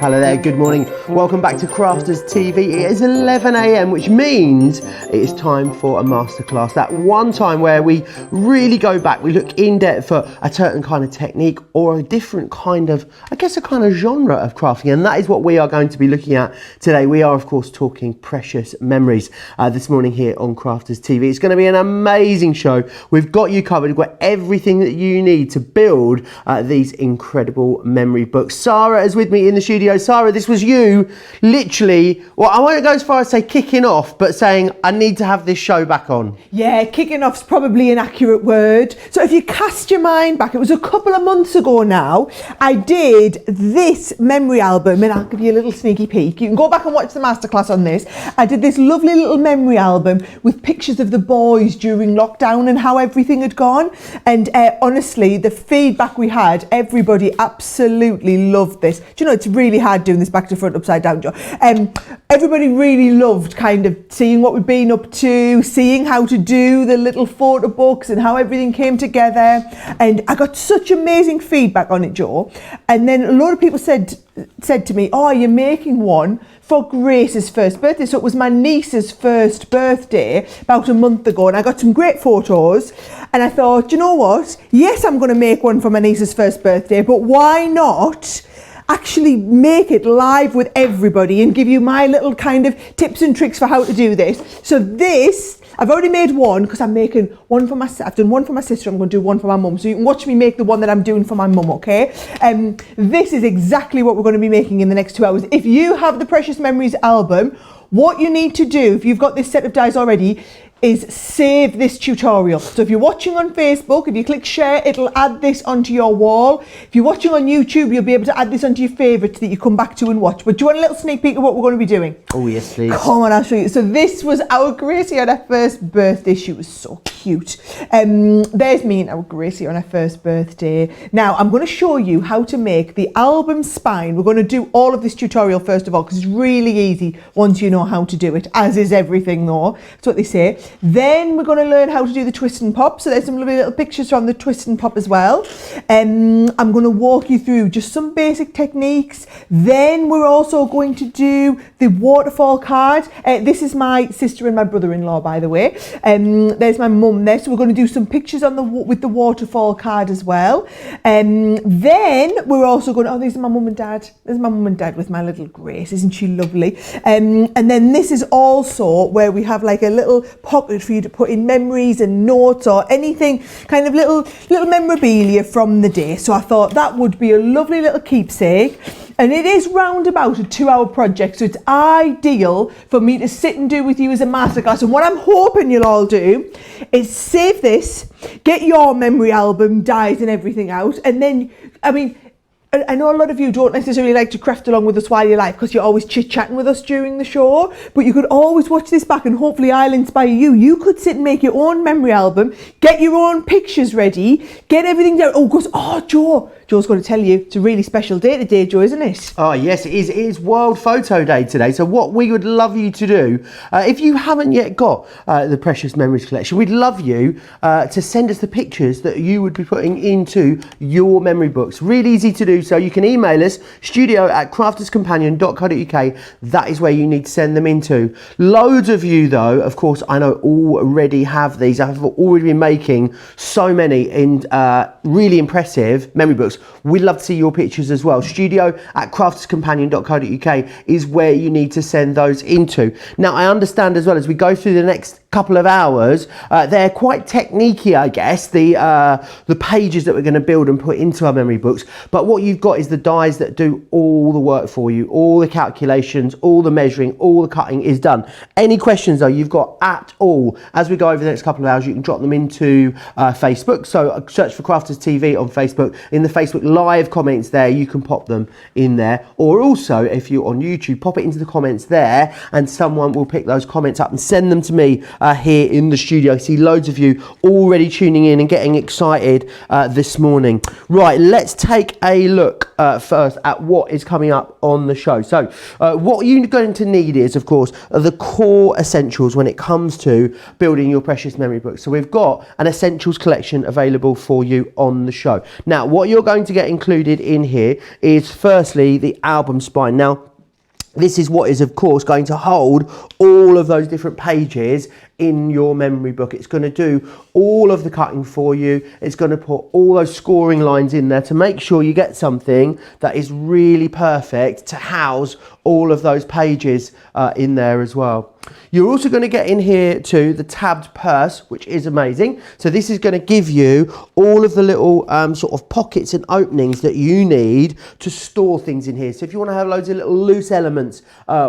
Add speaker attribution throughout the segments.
Speaker 1: Hello there, good morning. Welcome back to Crafters TV. It is 11 AM, which means it is time for a masterclass. That one time where we really go back, we look in depth for a certain kind of technique or a different kind of, I guess, a kind of genre of crafting. And that is what we are going to be looking at today. We are, of course, talking precious memories this morning here on Crafters TV. It's going to be an amazing show. We've got you covered. We've got everything that you need to build these incredible memory books. Sara is with me in the studio. Sara, this was you literally, well, I won't go as far as say kicking off, but saying I need to have this show back on.
Speaker 2: Yeah, kicking off's probably an accurate word. So if you cast your mind back, it was a couple of months ago now, I did this memory album, and I'll give you a little sneaky peek. You can go back and watch the masterclass on this. I did this lovely little memory album with pictures of the boys during lockdown and how everything had gone. And honestly, the feedback we had, everybody absolutely loved this. Do you know, it's really hard doing this this back to front upside down, Joe. Everybody really loved kind of seeing what we've been up to, seeing how to do the little photo books and how everything came together. And I got such amazing feedback on it, Joe. And then a lot of people said to me, oh, you're making one for Grace's first birthday. So it was my niece's first birthday about a month ago, and I got some great photos, and I thought, you know what? Yes, I'm going to make one for my niece's first birthday, but why not actually make it live with everybody and give you my little kind of tips and tricks for how to do this. So this, I've already made one because I'm making one for my, I've done one for my sister, I'm going to do one for my mum. So you can watch me make the one that I'm doing for my mum, okay? This is exactly what we're going to be making in the next 2 hours. If you have the Precious Memories album, what you need to do, if you've got this set of dies already, is save this tutorial. So if you're watching on Facebook, if you click share, it'll add this onto your wall. If you're watching on YouTube, you'll be able to add this onto your favourites that you come back to and watch. But do you want a little sneak peek of what we're going to be doing?
Speaker 1: Oh yes, please.
Speaker 2: Come on, I'll show you. So this was our Gracie on her first birthday. She was so cute. There's me and our Gracie on her first birthday. Now I'm going to show you how to make the album spine. We're going to do all of this tutorial first of all because it's really easy once you know how to do it, as is everything though. That's what they say. Then we're going to learn how to do the twist and pop. So there's some lovely little pictures from the twist and pop as well. I'm going to walk you through just some basic techniques. Then we're also going to do the waterfall card. This is my sister and my brother-in-law, by the way. There's my mum there. So we're going to do some pictures on with the waterfall card as well. Then we're also going to, oh, these are my mum and dad. There's my mum and dad with my little Grace. Isn't she lovely? And then this is also where we have like a little pocket for you to put in memories and notes or anything, kind of little memorabilia from the day. So I thought that would be a lovely little keepsake. And it is round about a 2-hour project, so it's ideal for me to sit and do with you as a masterclass. And what I'm hoping you'll all do is save this, get your memory album, dies and everything out, and then, I mean, I know a lot of you don't necessarily like to craft along with us while you're live because you're always chit-chatting with us during the show, but you could always watch this back and hopefully I'll inspire you. You could sit and make your own memory album, get your own pictures ready, get everything down. Oh, goes, oh, Joe's going to tell you it's a really special day today, Joe, isn't it?
Speaker 1: Oh, yes, it is. It is World Photo Day today. So what we would love you to do, if you haven't yet got the Precious Memories collection, we'd love you to send us the pictures that you would be putting into your memory books. Really easy to do. So you can email us, studio@crafterscompanion.co.uk. That is where you need to send them into. Loads of you, though, of course, I know already have these. I've already been making so many in really impressive memory books. We'd love to see your pictures as well. studio@crafterscompanion.co.uk is where you need to send those into. Now, I understand as well as we go through the next couple of hours, they're quite techniquey, I guess, the pages that we're going to build and put into our memory books. But what you've got is the dies that do all the work for you, all the calculations, all the measuring, all the cutting is done. Any questions though you've got at all, as we go over the next couple of hours, you can drop them into Facebook. So search for Crafters TV on Facebook. In the Facebook live comments there, you can pop them in there. Or also, if you're on YouTube, pop it into the comments there and someone will pick those comments up and send them to me here in the studio. I see loads of you already tuning in and getting excited this morning. Right, let's take a look first at what is coming up on the show. So what you're going to need is, of course, the core essentials when it comes to building your precious memory book. So we've got an essentials collection available for you on the show. Now, what you're going to get included in here is firstly the album spine. Now, this is what is, of course, going to hold all of those different pages in your memory book. It's going to do all of the cutting for you. It's going to put all those scoring lines in there to make sure you get something that is really perfect to house all of those pages in there as well. You're also going to get in here too the tabbed purse, which is amazing. So this is going to give you all of the little sort of pockets and openings that you need to store things in here. So if you want to have loads of little loose elements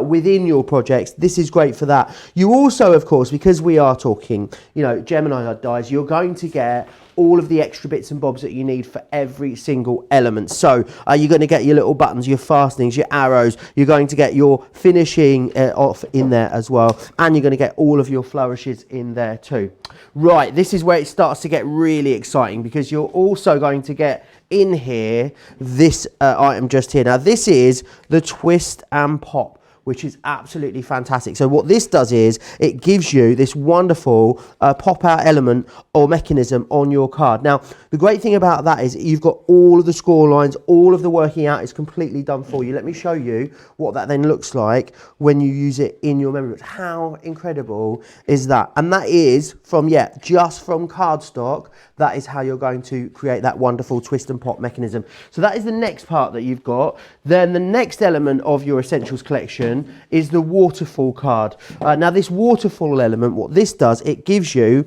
Speaker 1: within your projects, this is great for that. You also, of course, because because we are talking, you know, Gemini dies, you're going to get all of the extra bits and bobs that you need for every single element. So you're going to get your little buttons, your fastenings, your arrows. You're going to get your finishing off in there as well. And you're going to get all of your flourishes in there too. Right, this is where it starts to get really exciting, because you're also going to get in here this item just here. Now this is the twist and pop, which is absolutely fantastic. So what this does is it gives you this wonderful pop out element or mechanism on your card. Now, the great thing about that is you've got all of the score lines, all of the working out is completely done for you. Let me show you what that then looks like when you use it in your memory books. How incredible is that? And that is from, just from cardstock. That is how you're going to create that wonderful twist and pop mechanism. So that is the next part that you've got. Then the next element of your essentials collection is the waterfall card. Now this waterfall element, what this does, it gives you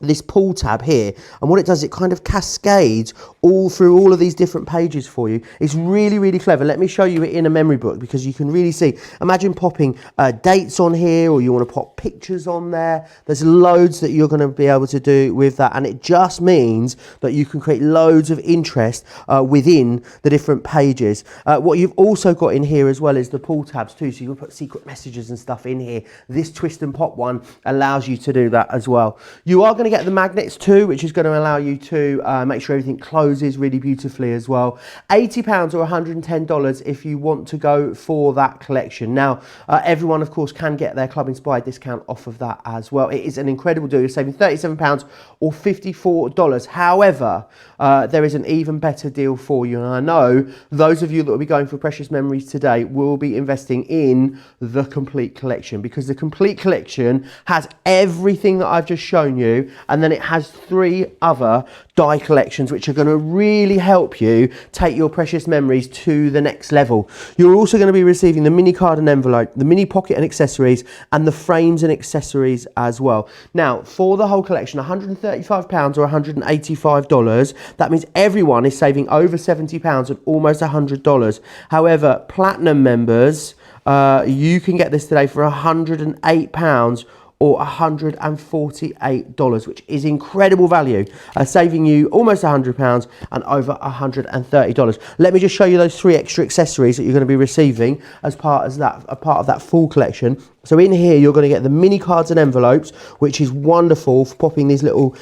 Speaker 1: this pull tab here, and what it does, it kind of cascades all through all of these different pages for you. It's really, really clever. Let me show you it in a memory book, because you can really see. Imagine popping dates on here, or you want to pop pictures on there. There's loads that you're going to be able to do with that, and it just means that you can create loads of interest within the different pages. What you've also got in here as well is the pull tabs too, so you can put secret messages and stuff in here. This twist and pop one allows you to do that as well. You are going to get the magnets too, which is going to allow you to make sure everything closes really beautifully as well. £80 or $110 if you want to go for that collection. Now, everyone, of course, can get their Club Inspired discount off of that as well. It is an incredible deal. You're saving £37 or $54. However, there is an even better deal for you. And I know those of you that will be going for Precious Memories today will be investing in the complete collection, because the complete collection has everything that I've just shown you, and then it has 3 other die collections which are going to really help you take your Precious Memories to the next level. You're also going to be receiving the mini card and envelope, the mini pocket and accessories, and the frames and accessories as well. Now, for the whole collection, £135 or $185. That means everyone is saving over £70 and almost $100. However, platinum members, you can get this today for £108 or $148, which is incredible value, saving you almost £100 and over $130. Let me just show you those 3 extra accessories that you're going to be receiving as part of that full collection. So in here, you're going to get the mini cards and envelopes, which is wonderful for popping these little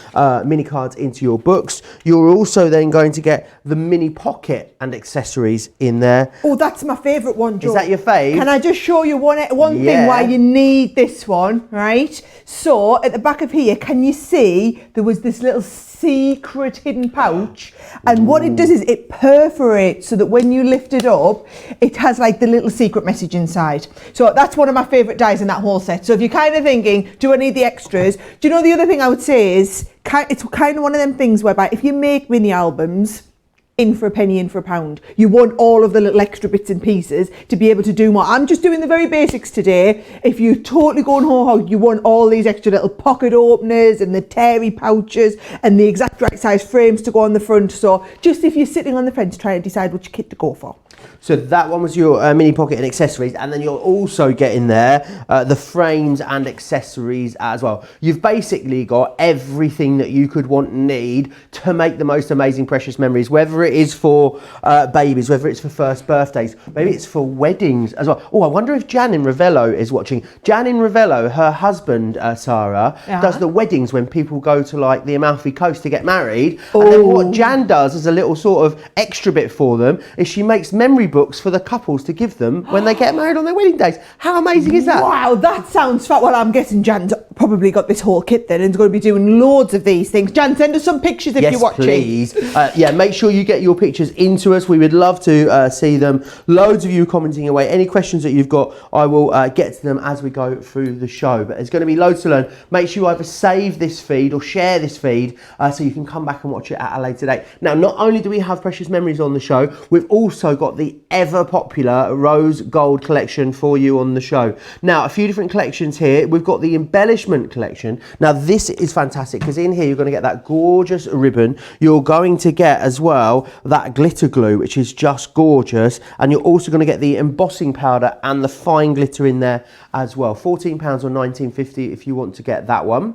Speaker 1: mini cards into your books. You're also then going to get the mini pocket and accessories in there.
Speaker 2: Oh, that's my favourite one, Joe.
Speaker 1: Is that your fave?
Speaker 2: Can I just show you one thing why you need this one, right? So at the back of here, can you see there was this little secret hidden pouch, and what it does is it perforates so that when you lift it up, it has like the little secret message inside. So that's one of my favourite dies in that whole set. So if you're kind of thinking, do I need the extras? Do you know the other thing I would say is, it's kind of one of them things whereby if you make mini albums, in for a penny, in for a pound. You want all of the little extra bits and pieces to be able to do more. I'm just doing the very basics today. If you're totally going whole hog, you want all these extra little pocket openers and the terry pouches and the exact right size frames to go on the front. So just if you're sitting on the fence trying to decide which kit to go for.
Speaker 1: So that one was your mini pocket and accessories, and then you'll also get in there the frames and accessories as well. You've basically got everything that you could want and need to make the most amazing Precious Memories, whether it is for babies, whether it's for first birthdays, maybe it's for weddings as well. Oh, I wonder if Jan in Ravello is watching. Jan in Ravello, her husband, Sara, does the weddings when people go to like the Amalfi Coast to get married. Oh. And then what Jan does as a little sort of extra bit for them is she makes memory books for the couples to give them when they get married on their wedding days. How amazing is that?
Speaker 2: Wow, that sounds fun. Well, I'm guessing Jan's probably got this whole kit then and is going to be doing loads of these things. Jan, send us some pictures if you're watching.
Speaker 1: Yes, please. Yeah, make sure you get your pictures into us. We would love to see them. Loads of you commenting away. Any questions that you've got, I will get to them as we go through the show. But there's going to be loads to learn. Make sure you either save this feed or share this feed so you can come back and watch it at a later date. Now, not only do we have Precious Memories on the show, we've also got the ever popular rose gold collection for you on the show. Now, a few different collections here. We've got the embellishment collection. Now, this is fantastic because in here you're going to get that gorgeous ribbon. You're going to get as well that glitter glue, which is just gorgeous. And you're also going to get the embossing powder and the fine glitter in there as well. £14 or £19.50 if you want to get that one.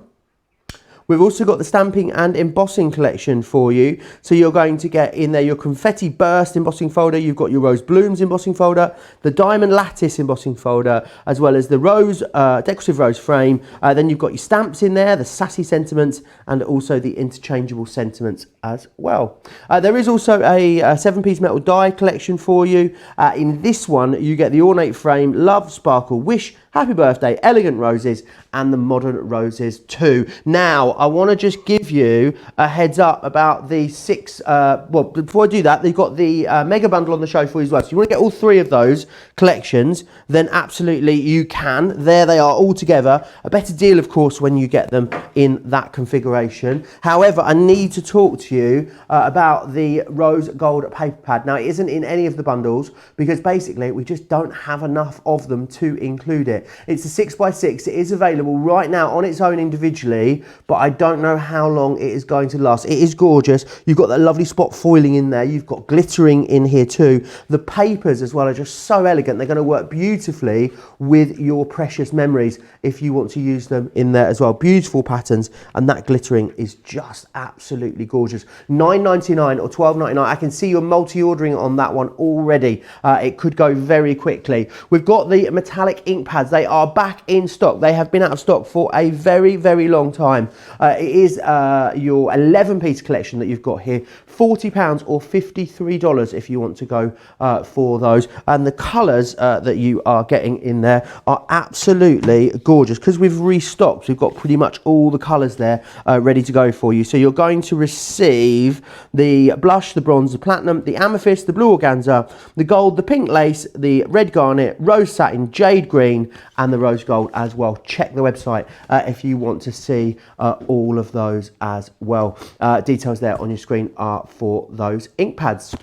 Speaker 1: We've also got the stamping and embossing collection for you. So you're going to get in there your confetti burst embossing folder. You've got your rose blooms embossing folder, the diamond lattice embossing folder, as well as the rose, decorative rose frame. Then you've got your stamps in there, the sassy sentiments, and also the interchangeable sentiments as well. There is also a 7-piece metal die collection for you. In this one, you get the ornate frame, love, sparkle, wish, happy birthday, elegant roses, and the modern roses too. Now, I want to just give you a heads up about the 6, well, before I do that, they've got the mega bundle on the show for you as well. So you want to get all 3 of those collections, then absolutely you can. There they are all together. A better deal, of course, when you get them in that configuration. However, I need to talk to you about the rose gold paper pad. Now, it isn't in any of the bundles because basically we just don't have enough of them to include it. It's a 6x6. It is available right now on its own individually, but I don't know how long it is going to last. It is gorgeous. You've got that lovely spot foiling in there. You've got glittering in here too. The papers as well are just so elegant. They're going to work beautifully with your precious memories if you want to use them in there as well. Beautiful patterns, and that glittering is just absolutely gorgeous. £9.99 or £12.99. I can see you're multi-ordering on that one already. It could go very quickly. We've got the metallic ink pads. They are back in stock. They have been out of stock for a very, very long time. It is your 11-piece collection that you've got here. £40 or $53 if you want to go for those. And the colours that you are getting in there are absolutely gorgeous because we've restocked. We've got pretty much all the colours there ready to go for you. So you're going to receive the blush, the bronze, the platinum, the amethyst, the blue organza, the gold, the pink lace, the red garnet, rose satin, jade green, and the rose gold as well. Check the website if you want to see all of those as well. Details there on your screen are for those ink pads.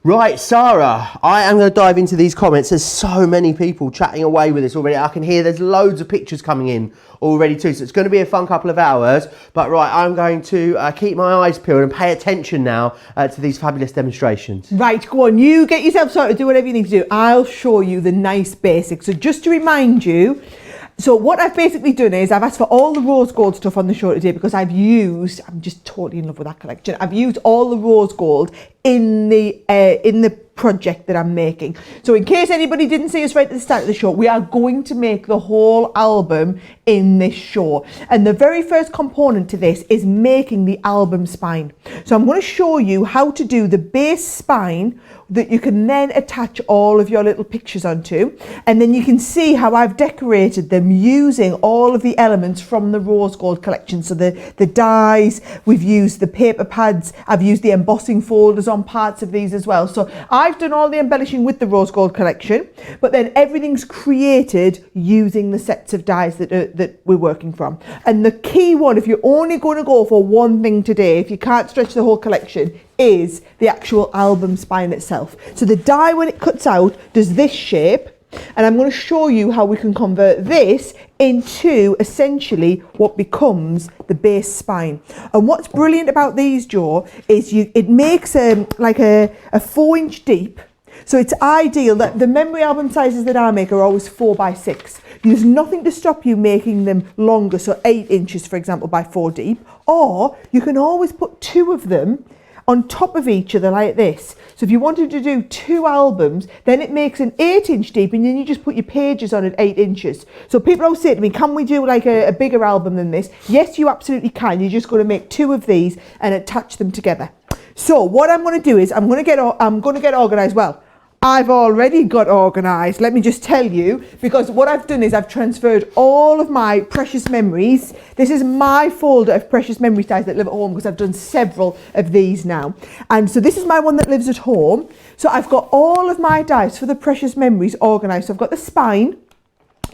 Speaker 1: Right, Sarah, I am going to dive into these comments. There's so many people chatting away with this already. I can hear there's loads of pictures coming in already too. So it's going to be a fun couple of hours. But right, I'm going to keep my eyes peeled and pay attention now to these fabulous demonstrations.
Speaker 2: Right, go on. You get yourself sorted, do whatever you need to do. I'll show you the nice basics. So just to remind you, so what I've basically done is I've asked for all the rose gold stuff on the show today because I'm just totally in love with that collection. I've used all the rose gold in the project that I'm making. So in case anybody didn't see us right at the start of the show, we are going to make the whole album in this show. And the very first component to this is making the album spine. So I'm going to show you how to do the base spine that you can then attach all of your little pictures onto. And then you can see how I've decorated them using all of the elements from the rose gold collection. So the dies, we've used the paper pads, I've used the embossing folders on parts of these as well. So I've done all the embellishing with the rose gold collection, but then everything's created using the sets of dies that we're working from. And the key one, if you're only going to go for one thing today, if you can't stretch the whole collection, is the actual album spine itself. So the die, when it cuts out, does this shape, and I'm going to show you how we can convert this into essentially what becomes the base spine. And what's brilliant about these, Joe, is it makes like a 4-inch deep. So it's ideal that the memory album sizes that I make are always 4x6. There's nothing to stop you making them longer, so 8 inches, for example, by 4 deep. Or you can always put 2 of them on top of each other like this. So if you wanted to do 2 albums, then it makes an 8-inch deep, and then you just put your pages on at 8 inches. So people always say to me, can we do like a bigger album than this? Yes, you absolutely can. You're just going to make 2 of these and attach them together. So what I'm going to do is I'm going to get organised. Well, I've already got organised, let me just tell you, because what I've done is I've transferred all of my precious memories. This is my folder of precious memory dies that live at home because I've done several of these now. And so this is my one that lives at home. So I've got all of my dies for the precious memories organised. So I've got the spine,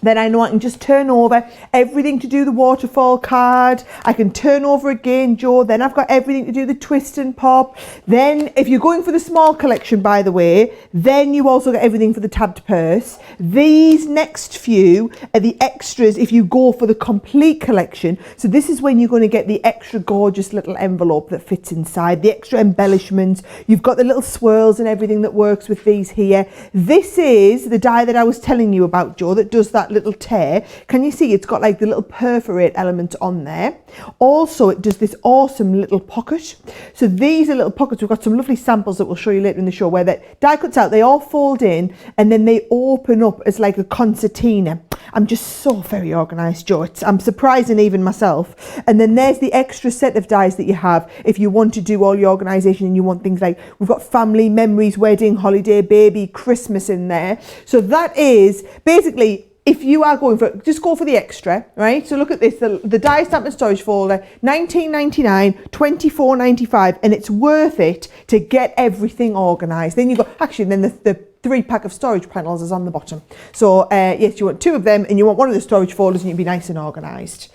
Speaker 2: Then I know I can just turn over everything to do the waterfall card. I can turn over again, Joe. Then I've got everything to do the twist and pop. Then if you're going for the small collection, by the way, then you also get everything for the tabbed purse. These next few are the extras if you go for the complete collection. So this is when you're going to get the extra gorgeous little envelope that fits inside, the extra embellishments. You've got the little swirls and everything that works with these here. This is the die that I was telling you about, Joe, that does that little tear. Can you see it's got like the little perforate element on there? Also, it does this awesome little pocket. So these are little pockets. We've got some lovely samples that we'll show you later in the show where the die cuts out, they all fold in and then they open up as like a concertina. I'm just so very organised, Joe. I'm surprising even myself. And then there's the extra set of dies that you have if you want to do all your organisation and you want things like, we've got family, memories, wedding, holiday, baby, Christmas in there. So that is basically, if you are going for it, just go for the extra, right? So look at this, the die stamp and storage folder, $19.99, $24.95, and it's worth it to get everything organised. Then you go, actually, then the 3-pack of storage panels is on the bottom. So yes, you want 2 of them and you want one of the storage folders and you'll be nice and organised.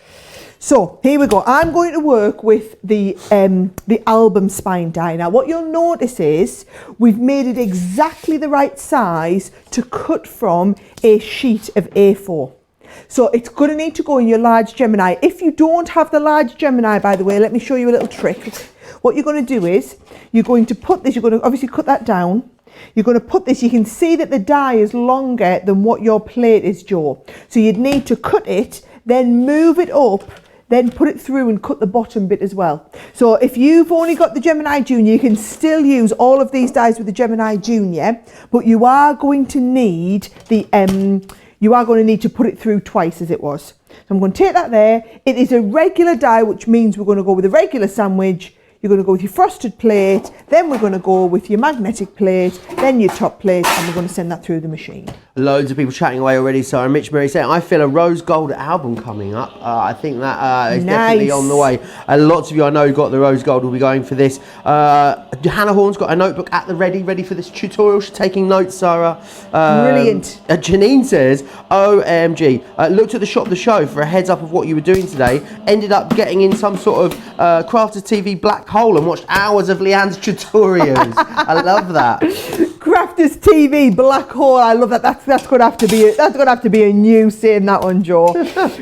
Speaker 2: So here we go. I'm going to work with the album spine die. Now what you'll notice is we've made it exactly the right size to cut from a sheet of A4. So it's going to need to go in your large Gemini. If you don't have the large Gemini, by the way, let me show you a little trick. What you're going to do is you're going to put this, you're going to obviously cut that down. You're going to put this, you can see that the die is longer than what your plate is, Joe. So you'd need to cut it, then move it up, then put it through and cut the bottom bit as well. So if you've only got the Gemini Junior, you can still use all of these dies with the Gemini Junior, but you are going to need to put it through twice as it was. So I'm going to take that there. It is a regular die, which means we're going to go with a regular sandwich. You're going to go with your frosted plate, then we're going to go with your magnetic plate, then your top plate, and we're going to send that through the machine.
Speaker 1: Loads of people chatting away already. So Mitch Murray saying, I feel a rose gold album coming up. I think that is definitely on the way. Lots of you I know got the rose gold will be going for this. Hannah Horn's got a notebook at the ready for this tutorial. She's taking notes, Sarah.
Speaker 2: Brilliant.
Speaker 1: Janine says, OMG, looked at the shot of the show for a heads up of what you were doing today. Ended up getting in some sort of Crafters TV black hole and watched hours of Leanne's tutorials. I love that.
Speaker 2: Crafters TV black hole. I love that. That's going to have to be a new saying, that one, Joe.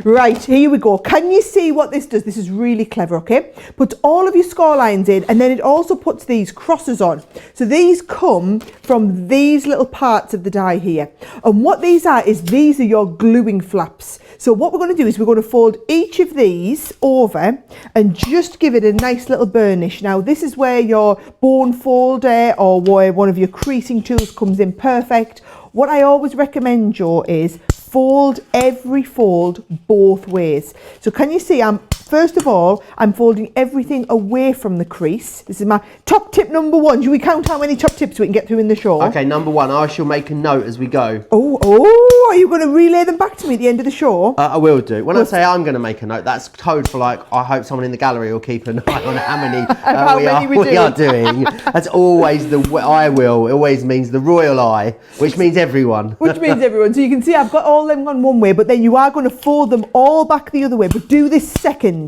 Speaker 2: Right, here we go. Can you see what this does? This is really clever, okay? Puts all of your score lines in and then it also puts these crosses on. So these come from these little parts of the die here. And what these are your gluing flaps. So what we're going to do is we're going to fold each of these over and just give it a nice little burnish. Now this is where your bone folder or where one of your creasing tools comes in perfect. What I always recommend, Joe, is fold every fold both ways. So can you see first of all, I'm folding everything away from the crease. This is my top tip number 1. Should we count how many top tips we can get through in the show?
Speaker 1: Okay, number 1, I shall make a note as we go.
Speaker 2: Oh, are you going to relay them back to me at the end of the show?
Speaker 1: I will do. When I say I'm going to make a note, that's code for like, I hope someone in the gallery will keep an eye on how many we are doing. That's always I will. It always means the royal I, which means everyone.
Speaker 2: Which means everyone. So you can see I've got all them on one way, but then you are going to fold them all back the other way, but do this second.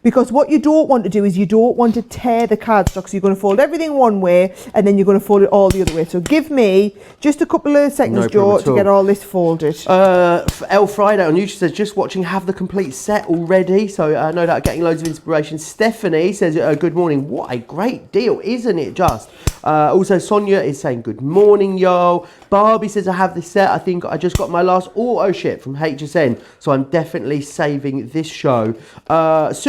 Speaker 2: Because what you don't want to do is you don't want to tear the cardstock. So you're going to fold everything one way and then you're going to fold it all the other way. So give me just a couple of seconds, Joe, to get all this folded.
Speaker 1: El Friday on YouTube says, just watching, have the complete set already. So no doubt getting loads of inspiration. Stephanie says, good morning. What a great deal, isn't it just? Also, Sonia is saying, good morning, yo. Barbie says, I have this set. I think I just got my last auto ship from HSN. So I'm definitely saving this show.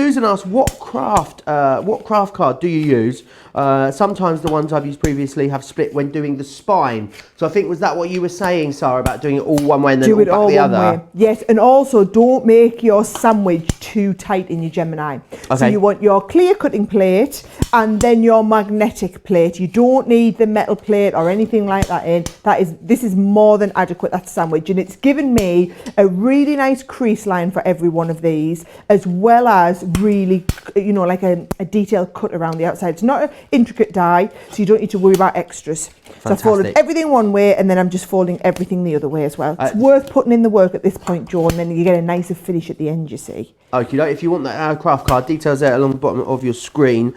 Speaker 1: Susan asks, what craft card do you use? Sometimes the ones I've used previously have split when doing the spine. So I think, was that what you were saying, Sarah, about doing it all one way and then all back the other? Way.
Speaker 2: Yes, and also don't make your sandwich too tight in your Gemini. Okay. So you want your clear cutting plate and then your magnetic plate. You don't need the metal plate or anything like that in. This is more than adequate, that sandwich, and it's given me a really nice crease line for every one of these, as well as really, you know, like a detailed cut around the outside. It's not an intricate die, so you don't need to worry about extras.
Speaker 1: Fantastic.
Speaker 2: So I folded everything one way, and then I'm just folding everything the other way as well. It's worth putting in the work at this point, Joe, and then you get a nicer finish at the end, you see.
Speaker 1: Okay, if you want that craft card, details there along the bottom of your screen.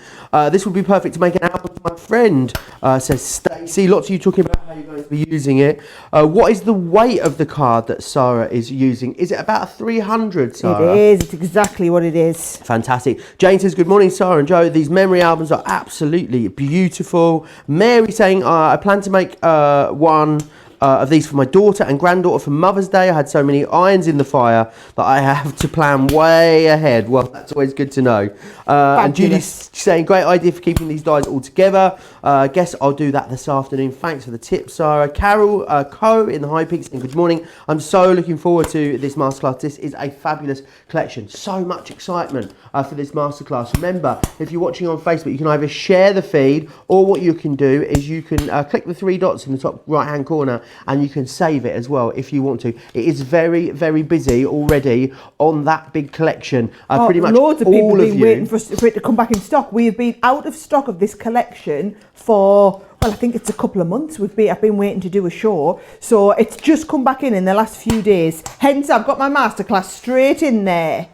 Speaker 1: This would be perfect to make an album for my friend, says Stacey. Lots of you talking about how you're going to be using it. What is the weight of the card that Sara is using? Is it about 300, Sara?
Speaker 2: It is. It's exactly what it is.
Speaker 1: Fantastic. Jane says, good morning, Sara and Joe. These memory albums are absolutely beautiful. Mary saying, I plan to make one of these for my daughter and granddaughter for Mother's Day. I had so many irons in the fire that I have to plan way ahead. Well, that's always good to know. And Judy's saying, great idea for keeping these dies all together. Guess I'll do that this afternoon. Thanks for the tip, Sara. Carol Coe in the High Peaks saying, good morning. I'm so looking forward to this masterclass. This is a fabulous collection. So much excitement for this masterclass. Remember, if you're watching on Facebook, you can either share the feed, or what you can do is you can click the 3 dots in the top right hand corner, and you can save it as well if you want to. It is very, very busy already on that big collection. Pretty much
Speaker 2: loads of people
Speaker 1: all
Speaker 2: have
Speaker 1: of
Speaker 2: been
Speaker 1: you.
Speaker 2: waiting for it to come back in stock. We have been out of stock of this collection for, well, I think it's a couple of months. I've been waiting to do a show, so it's just come back in the last few days. Hence, I've got my masterclass straight in there.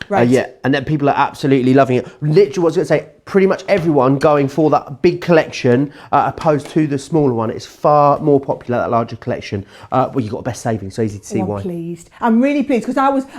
Speaker 2: Right.
Speaker 1: Yeah, and then people are absolutely loving it. Literally, what I was going to say, pretty much everyone going for that big collection opposed to the smaller one. It's far more popular, that larger collection. Well, you've got best savings, so easy to see why.
Speaker 2: I'm pleased. I'm really pleased, because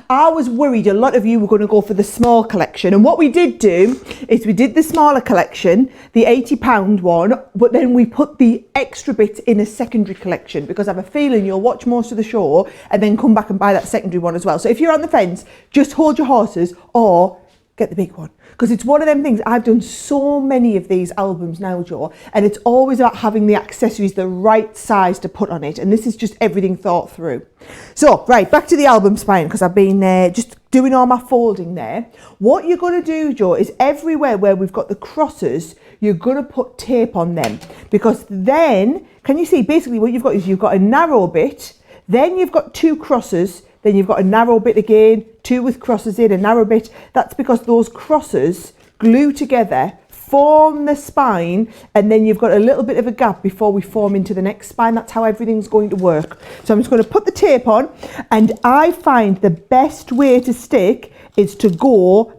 Speaker 2: I was worried a lot of you were going to go for the small collection. And what we did do is we did the smaller collection, the £80 one, but then we put the extra bits in a secondary collection, because I have a feeling you'll watch most of the show and then come back and buy that secondary one as well. So if you're on the fence, just hold your horses, or get the big one, because it's one of them things. I've done so many of these albums now, Joe, and it's always about having the accessories the right size to put on it, and this is just everything thought through. So right, back to the album spine, because I've been just doing all my folding there. What you're going to do, Joe, is everywhere where we've got the crosses, you're going to put tape on them, because then, can you see, basically what you've got is you've got a narrow bit, then you've got 2 crosses, then you've got a narrow bit again, 2 with crosses in, a narrow bit. That's because those crosses glue together, form the spine, and then you've got a little bit of a gap before we form into the next spine. That's how everything's going to work. So I'm just going to put the tape on, and I find the best way to stick is to go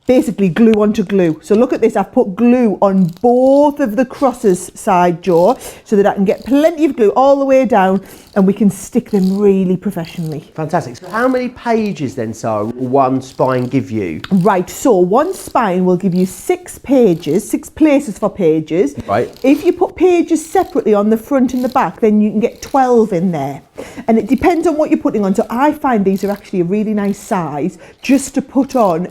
Speaker 2: basically glue onto glue. So look at this, I've put glue on both of the crosses side, Joe, so that I can get plenty of glue all the way down, and we can stick them really professionally.
Speaker 1: Fantastic. So how many pages then, Sara, will one spine give you?
Speaker 2: Right, so one spine will give you 6 pages, 6 places for pages.
Speaker 1: Right.
Speaker 2: If you put pages separately on the front and the back, then you can get 12 in there. And it depends on what you're putting on. So I find these are actually a really nice size just to put on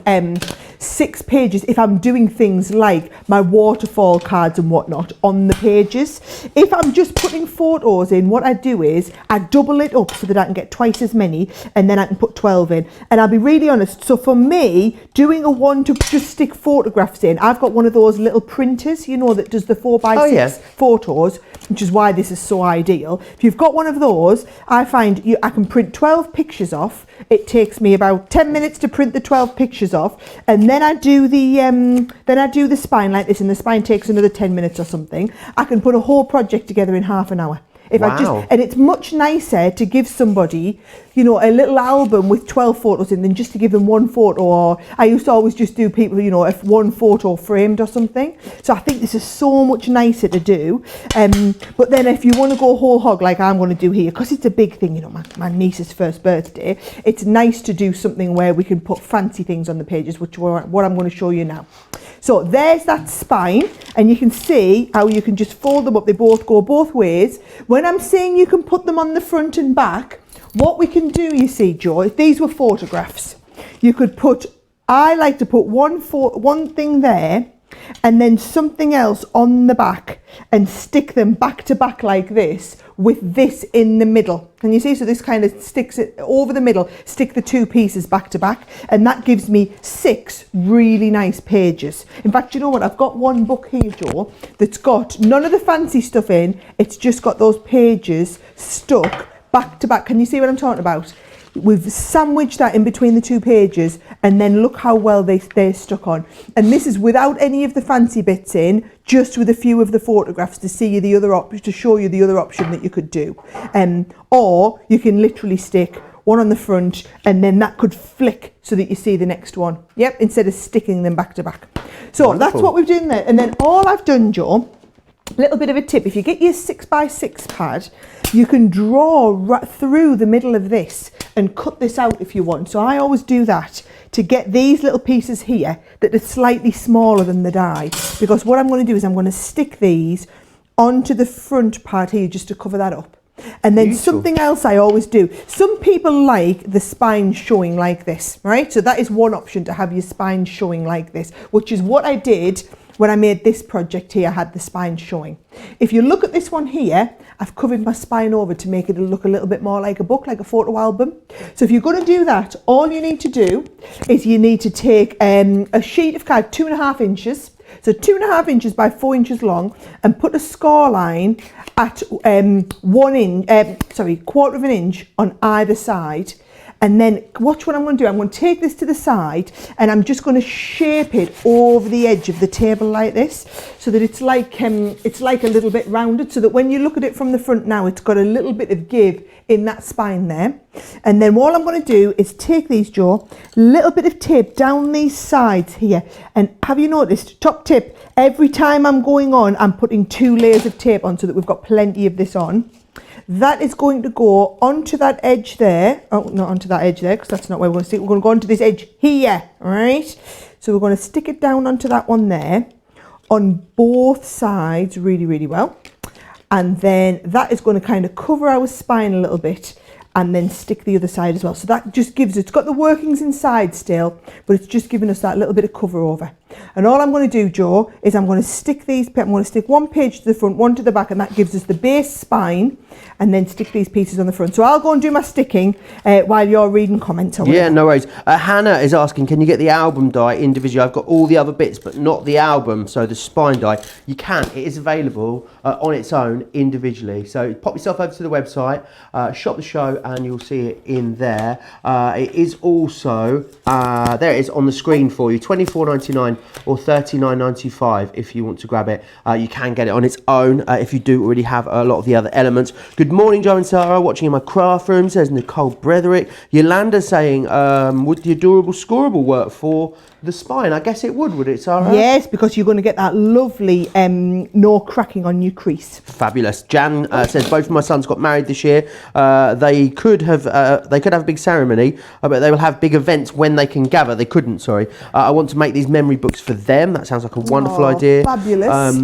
Speaker 2: 6 pages if I'm doing things like my waterfall cards and whatnot on the pages. If I'm just putting photos in, what I do is I double it up so that I can get twice as many, and then I can put 12 in. And I'll be really honest, so for me, doing a one to just stick photographs in, I've got one of those little printers, you know, that does the 4x6 photos, which is why this is so ideal. If you've got one of those, I find I can print 12 pictures off. It takes me about 10 minutes to print the 12 pictures off, and then I do the spine like this, and the spine takes another 10 minutes or something. I can put a whole project together in half an hour. And it's much nicer to give somebody, you know, a little album with 12 photos in than just to give them one photo. Or I used to always just do people, you know, if one photo framed or something. So I think this is so much nicer to do. But then if you want to go whole hog like I'm going to do here, because it's a big thing, you know, my niece's first birthday, it's nice to do something where we can put fancy things on the pages, which is what I'm going to show you now. So there's that spine, and you can see how you can just fold them up. They both go both ways. When I'm saying you can put them on the front and back, what we can do, you see, Joe, if these were photographs, you could put, I like to put one thing there and then something else on the back, and stick them back to back like this with this in the middle. Can you see? So this kind of sticks it over the middle, stick the two pieces back to back, and that gives me 6 really nice pages. In fact, you know what? I've got one book here, Joe, that's got none of the fancy stuff in. It's just got those pages stuck back to back. Can you see what I'm talking about? We've sandwiched that in between the 2 pages, and then look how well they're stuck on. And this is without any of the fancy bits in, just with a few of the photographs to see you the other to show you the other option that you could do. Or you can literally stick one on the front, and then that could flick so that you see the next one. Yep, instead of sticking them back to back. So
Speaker 1: Wonderful.
Speaker 2: That's what we've done there. And then all I've done, Joe, little bit of a tip, if you get your 6x6 pad, you can draw right through the middle of this and cut this out if you want. So I always do that to get these little pieces here that are slightly smaller than the die, because what I'm going to do is I'm going to stick these onto the front part here just to cover that up. And then
Speaker 1: Beautiful.
Speaker 2: Something else I always do, some people like the spine showing like this, right? So that is one option, to have your spine showing like this, which is what I did when I made this project here. I had the spine showing. If you look at this one here, I've covered my spine over to make it look a little bit more like a book, like a photo album. So if you're going to do that, all you need to do is you need to take a sheet of card 2.5 inches, so 2.5 inches by 4 inches long, and put a score line at 1 inch, quarter of an inch on either side. And then watch what I'm going to do. I'm going to take this to the side, and I'm just going to shape it over the edge of the table like this, so that it's like a little bit rounded, so that when you look at it from the front now, it's got a little bit of give in that spine there. And then all I'm going to do is take these, Joe, little bit of tape down these sides here. And have you noticed, top tip, every time I'm going on, I'm putting 2 layers of tape on so that we've got plenty of this on. That is going to go onto that edge there. Oh, not onto that edge there, because that's not where we're going to stick. We're going to go onto this edge here, all right? So we're going to stick it down onto that one there on both sides really, really well. And then that is going to kind of cover our spine a little bit, and then stick the other side as well. So that just gives, it's got the workings inside still, but it's just giving us that little bit of cover over. And all I'm going to do, Joe, is I'm going to stick these, I'm going to stick 1 page to the front, 1 to the back, and that gives us the base spine, and then stick these pieces on the front. So I'll go and do my sticking while you're reading comments.
Speaker 1: Yeah, no worries. Hannah is asking, can you get the album die individually? I've got all the other bits, but not the album, so the spine die. You can, it is available on its own individually. So pop yourself over to the website, shop the show, and you'll see it in there. It is also, there it is on the screen for you, $24.99 or $39.95 if you want to grab it. You can get it on its own if you do already have a lot of the other elements. Good morning, Joe and Sara, watching in my craft room, says Nicole Bretherick. Yolanda saying, would the adorable scoreable work for the spine? I guess it would it, Sara?
Speaker 2: Yes, because you're going to get that lovely no cracking on your crease.
Speaker 1: Fabulous. Jan says both of my sons got married this year. They could have a big ceremony, but they will have big events when they can gather. They couldn't. Sorry. I want to make these memory books for them. That sounds like a wonderful idea.
Speaker 2: Fabulous.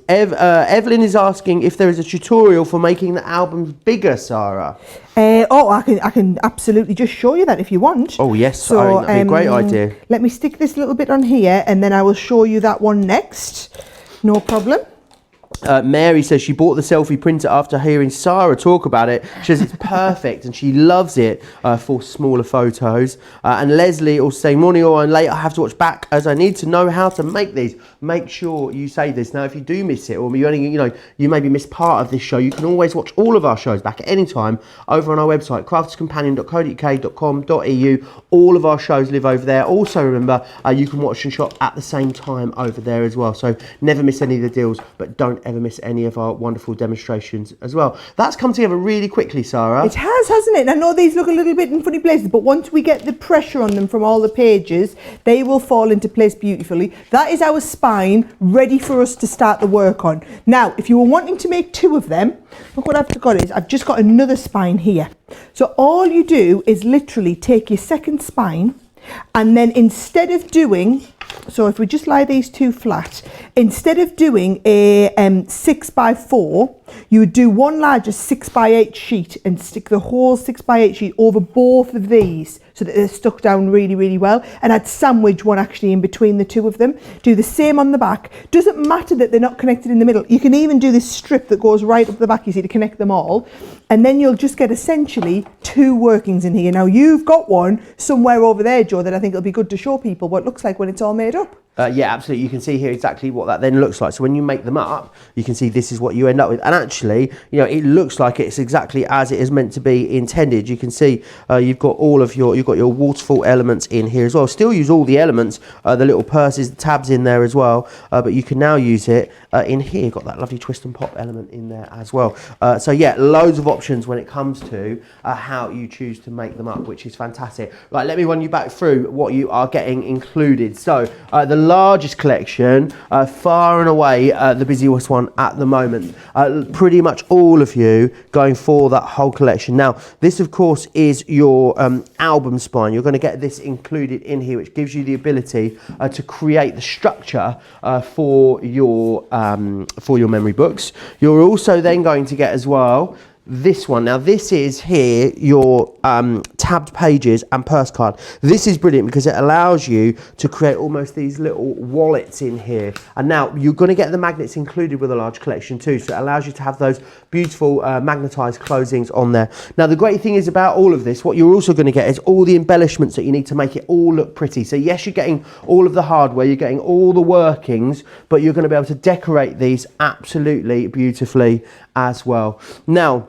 Speaker 1: Evelyn is asking if there is a tutorial for making the albums bigger, Sara.
Speaker 2: I can absolutely just show you that if you want.
Speaker 1: Oh yes,
Speaker 2: so,
Speaker 1: I think that'd be a great idea.
Speaker 2: Let me stick this little bit on here, and then I will show you that one next. No problem.
Speaker 1: Mary says she bought the selfie printer after hearing Sara talk about it. She says it's perfect and she loves it for smaller photos. And Leslie also saying, morning or late, I have to watch back as I need to know how to make these. Make sure you say this. Now, if you do miss it, or you maybe miss part of this show, you can always watch all of our shows back at any time over on our website, crafterscompanion.co.uk.com.au. All of our shows live over there. Also, remember, you can watch and shop at the same time over there as well. So never miss any of the deals, but don't ever miss any of our wonderful demonstrations as well. That's come together really quickly, Sara.
Speaker 2: It has, hasn't it? I know these look a little bit in funny places, but once we get the pressure on them from all the pages, they will fall into place beautifully. That is our spine ready for us to start the work on. Now, if you were wanting to make 2 of them, look what I've got is I've just got another spine here. So all you do is literally take your second spine, and then instead of doing, so if we just lie these 2 flat, instead of doing a 6x4, you would do one larger 6x8 sheet and stick the whole 6x8 sheet over both of these so that they're stuck down really, really well. And I'd sandwich one actually in between the two of them. Do the same on the back. Doesn't matter that they're not connected in the middle. You can even do this strip that goes right up the back, you see, to connect them all. And then you'll just get essentially two workings in here. Now you've got one somewhere over there, Joe, that I think it'll be good to show people what it looks like when it's all made up.
Speaker 1: Yeah, absolutely. You can see here exactly what that then looks like. So when you make them up, you can see this is what you end up with. And actually, you know, it looks like it's exactly as it is meant to be intended. You can see you've got your waterfall elements in here as well. Still use all the elements, the little purses, the tabs in there as well. But you can now use it in here. Got that lovely twist and pop element in there as well. So yeah, loads of options when it comes to how you choose to make them up, which is fantastic. Right, let me run you back through what you are getting included. So the largest collection, far and away the busiest one at the moment. Pretty much all of you going for that whole collection. Now, this of course is your album spine. You're going to get this included in here, which gives you the ability to create the structure for your memory books. You're also then going to get as well this one. Now this is here your tabbed pages and purse card. This is brilliant because it allows you to create almost these little wallets in here. And now you're going to get the magnets included with a large collection too, so it allows you to have those beautiful magnetized closings on there. Now the great thing is about all of this, what you're also going to get is all the embellishments that you need to make it all look pretty. So yes, you're getting all of the hardware, you're getting all the workings, but you're going to be able to decorate these absolutely beautifully as well. Now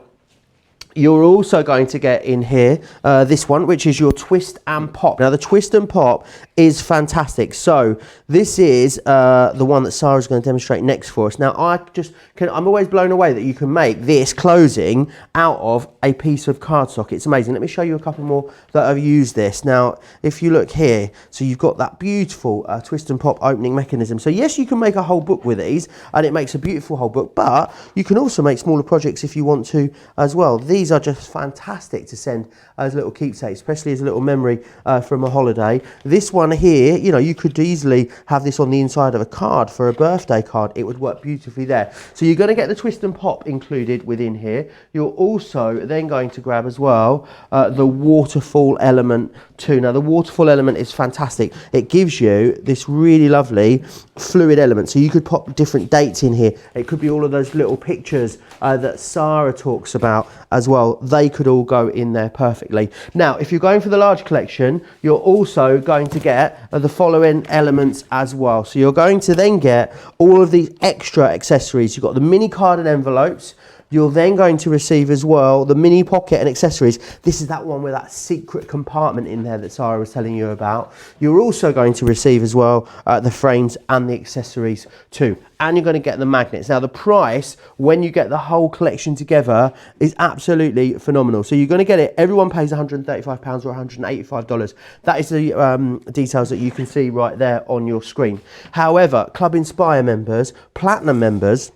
Speaker 1: you're also going to get in here this one, which is your twist and pop. Now the twist and pop is fantastic. So this is the one that Sarah's going to demonstrate next for us. Now I'm always blown away that you can make this closing out of a piece of cardstock. It's amazing. Let me show you a couple more that have used this. Now, if you look here, so you've got that beautiful twist and pop opening mechanism. So yes, you can make a whole book with these and it makes a beautiful whole book, but you can also make smaller projects if you want to as well. These are just fantastic to send as little keepsakes, especially as a little memory from a holiday. This one here, you know, you could easily have this on the inside of a card for a birthday card. It would work beautifully there. So you're going to get the twist and pop included within here. You're also then going to grab as well the waterfall element too. Now the waterfall element is fantastic. It gives you this really lovely fluid element. So you could pop different dates in here. It could be all of those little pictures that Sarah talks about as well. They could all go in there perfectly. Now, if you're going for the large collection, you're also going to get the following elements as well. So you're going to then get all of these extra accessories. You've got the mini card and envelopes. You're then going to receive as well the mini pocket and accessories. This is that one with that secret compartment in there that Sarah was telling you about. You're also going to receive as well the frames and the accessories too. And you're going to get the magnets. Now the price, when you get the whole collection together, is absolutely phenomenal. So you're going to get it, everyone pays £135 or $185. That is the details that you can see right there on your screen. However, Club Inspire members, Platinum members,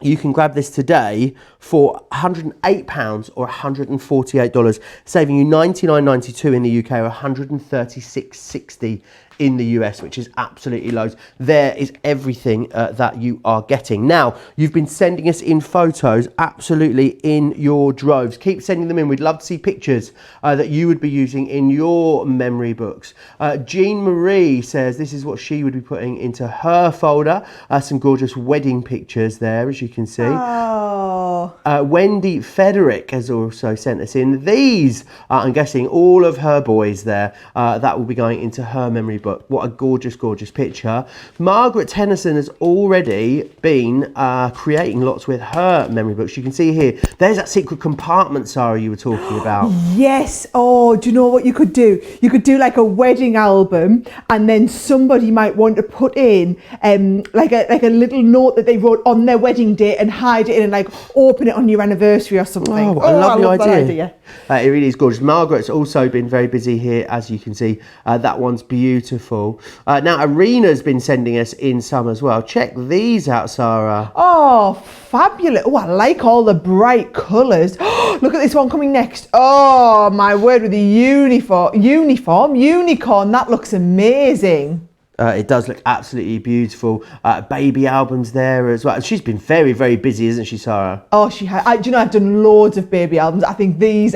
Speaker 1: you can grab this today for £108 or $148, saving you $99.92 in the UK or $136.60 in the US, which is absolutely loads. There is everything that you are getting. Now, you've been sending us in photos absolutely in your droves. Keep sending them in. We'd love to see pictures that you would be using in your memory books. Jean Marie says this is what she would be putting into her folder. Some gorgeous wedding pictures there, as you can see.
Speaker 2: Oh.
Speaker 1: Wendy Frederick has also sent us in these. I'm guessing all of her boys there. That will be going into her memory book. What a gorgeous, gorgeous picture. Margaret Tennyson has already been creating lots with her memory books. You can see here, there's that secret compartment, Sarah, you were talking about.
Speaker 2: Yes. Oh, do you know what you could do? You could do like a wedding album, and then somebody might want to put in like a little note that they wrote on their wedding day and hide it in and like open it on your anniversary or something.
Speaker 1: Oh, what a lovely
Speaker 2: I love
Speaker 1: idea. It really is gorgeous. Margaret's also been very busy here, as you can see. That one's beautiful. Now, Arena's been sending us in some as well. Check these out, Sarah.
Speaker 2: Oh, fabulous. Oh, I like all the bright colours. Look at this one coming next. Oh, my word, with the unicorn. That looks amazing.
Speaker 1: It does look absolutely beautiful. Baby albums there as well. She's been very, very busy, isn't she, Sarah?
Speaker 2: Oh, she has. Do you know, I've done loads of baby albums. I think these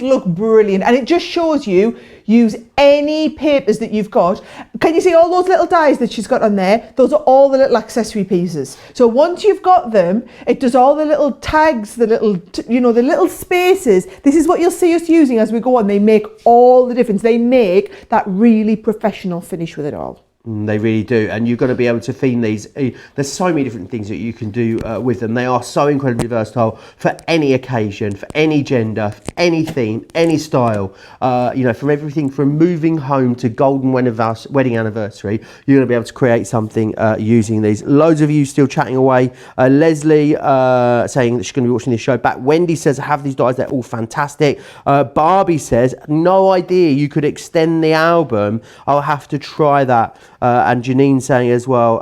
Speaker 2: look brilliant, and it just shows you use any papers that you've got. Can you see all those little dies that she's got on there? Those are all the little accessory pieces. So once you've got them, it does all the little tags, the little, the little spaces. This is what you'll see us using as we go on. They make all the difference. They make that really professional finish with it all.
Speaker 1: They really do, and you've got to be able to theme these. There's so many different things that you can do with them. They are so incredibly versatile for any occasion, for any gender, for any theme, any style. From everything from moving home to golden wedding anniversary, you're going to be able to create something using these. Loads of you still chatting away. Leslie saying that she's going to be watching this show back. Wendy says, I have these dies, they're all fantastic. Barbie says, no idea you could extend the album. I'll have to try that. And Janine saying as well,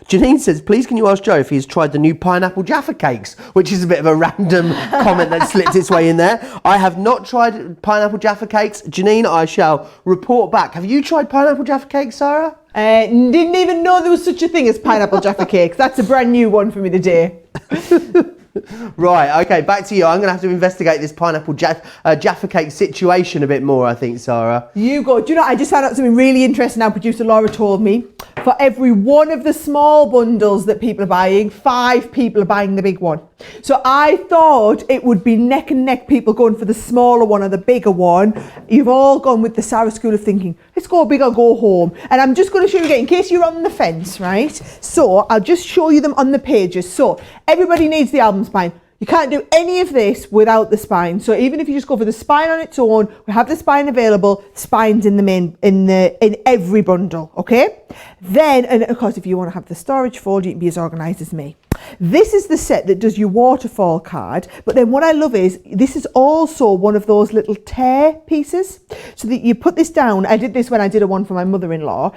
Speaker 1: Janine says, please can you ask Joe if he's tried the new pineapple Jaffa cakes, which is a bit of a random comment that slipped its way in there. I have not tried pineapple Jaffa cakes. Janine, I shall report back. Have you tried pineapple Jaffa cakes, Sarah?
Speaker 2: Didn't even know there was such a thing as pineapple Jaffa cakes. That's a brand new one for me today.
Speaker 1: Right, okay, back to you. I'm going to have to investigate this pineapple Jaffa cake situation a bit more, I think, Sarah.
Speaker 2: You go. Do you know, I just found out something really interesting now. Producer Laura told me, for every one of the small bundles that people are buying, 5 people are buying the big one. So I thought it would be neck and neck, people going for the smaller one or the bigger one. You've all gone with the Sara school of thinking, let's go big or go home. And I'm just going to show you again, in case you're on the fence, right? So I'll just show you them on the pages. So everybody needs the album spine. You can't do any of this without the spine. So even if you just go for the spine on its own, we have the spine available. Spine's in every bundle, okay? Then, and of course, if you want to have the storage folder, you can be as organised as me. This is the set that does your waterfall card, but then what I love is this is also one of those little tear pieces, so that you put this down. I did this when I did a one for my mother-in-law.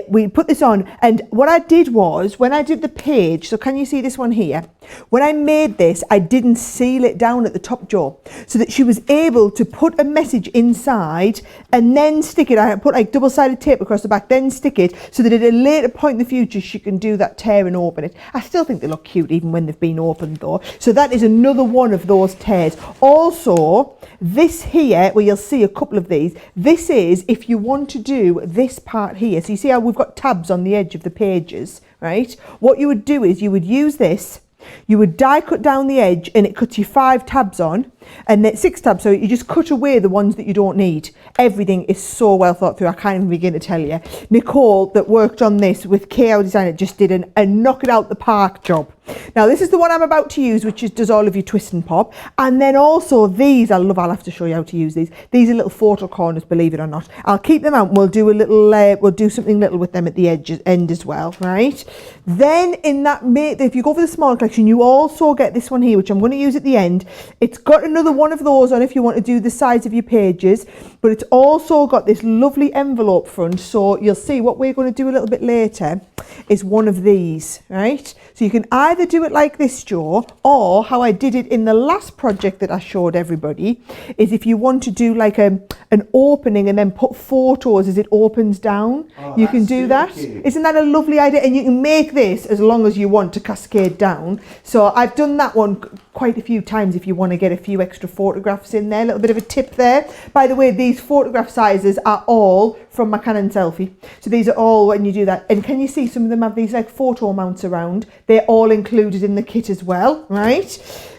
Speaker 2: We put this on, and what I did was, when I did the page, so can you see this one here? When I made this, I didn't seal it down at the top jaw, so that she was able to put a message inside and then stick it. I put like double-sided tape across the back, then stick it, so that at a later point in the future she can do that tear and open it. I still think they look cute even when they've been opened though. So that is another one of those tears. Also, this here, where you'll see a couple of these, this is if you want to do this part here. So you see how we've got tabs on the edge of the pages, right? What you would do is you would use this, you would die cut down the edge, and it cuts you 5 tabs on, and then 6 tabs, so you just cut away the ones that you don't need. Everything is so well thought through, I can't even begin to tell you. Nicole, that worked on this with KO Design, just did a knock it out the park job. Now this is the one I'm about to use, which does all of your twist and pop. And then also these, I'll have to show you how to use these. These are little photo corners, believe it or not. I'll keep them out and we'll do a little, we'll do something little with them at the end as well, right? Then in that, if you go for the small collection, you also get this one here, which I'm going to use at the end. It's got another one of those on if you want to do the sides of your pages, but it's also got this lovely envelope front. So you'll see what we're going to do a little bit later is one of these, right? So you can either do it like this, Joe, or how I did it in the last project that I showed everybody, is if you want to do like an opening and then put photos as it opens down, you can do that. Cute. Isn't that a lovely idea? And you can make this as long as you want to cascade down. So I've done that one quite a few times if you want to get a few extra photographs in there. A little bit of a tip there. By the way, these photograph sizes are all from my Canon Selfie. So these are all when you do that. And can you see some of them have these like photo mounts around? They're all included in the kit as well, right?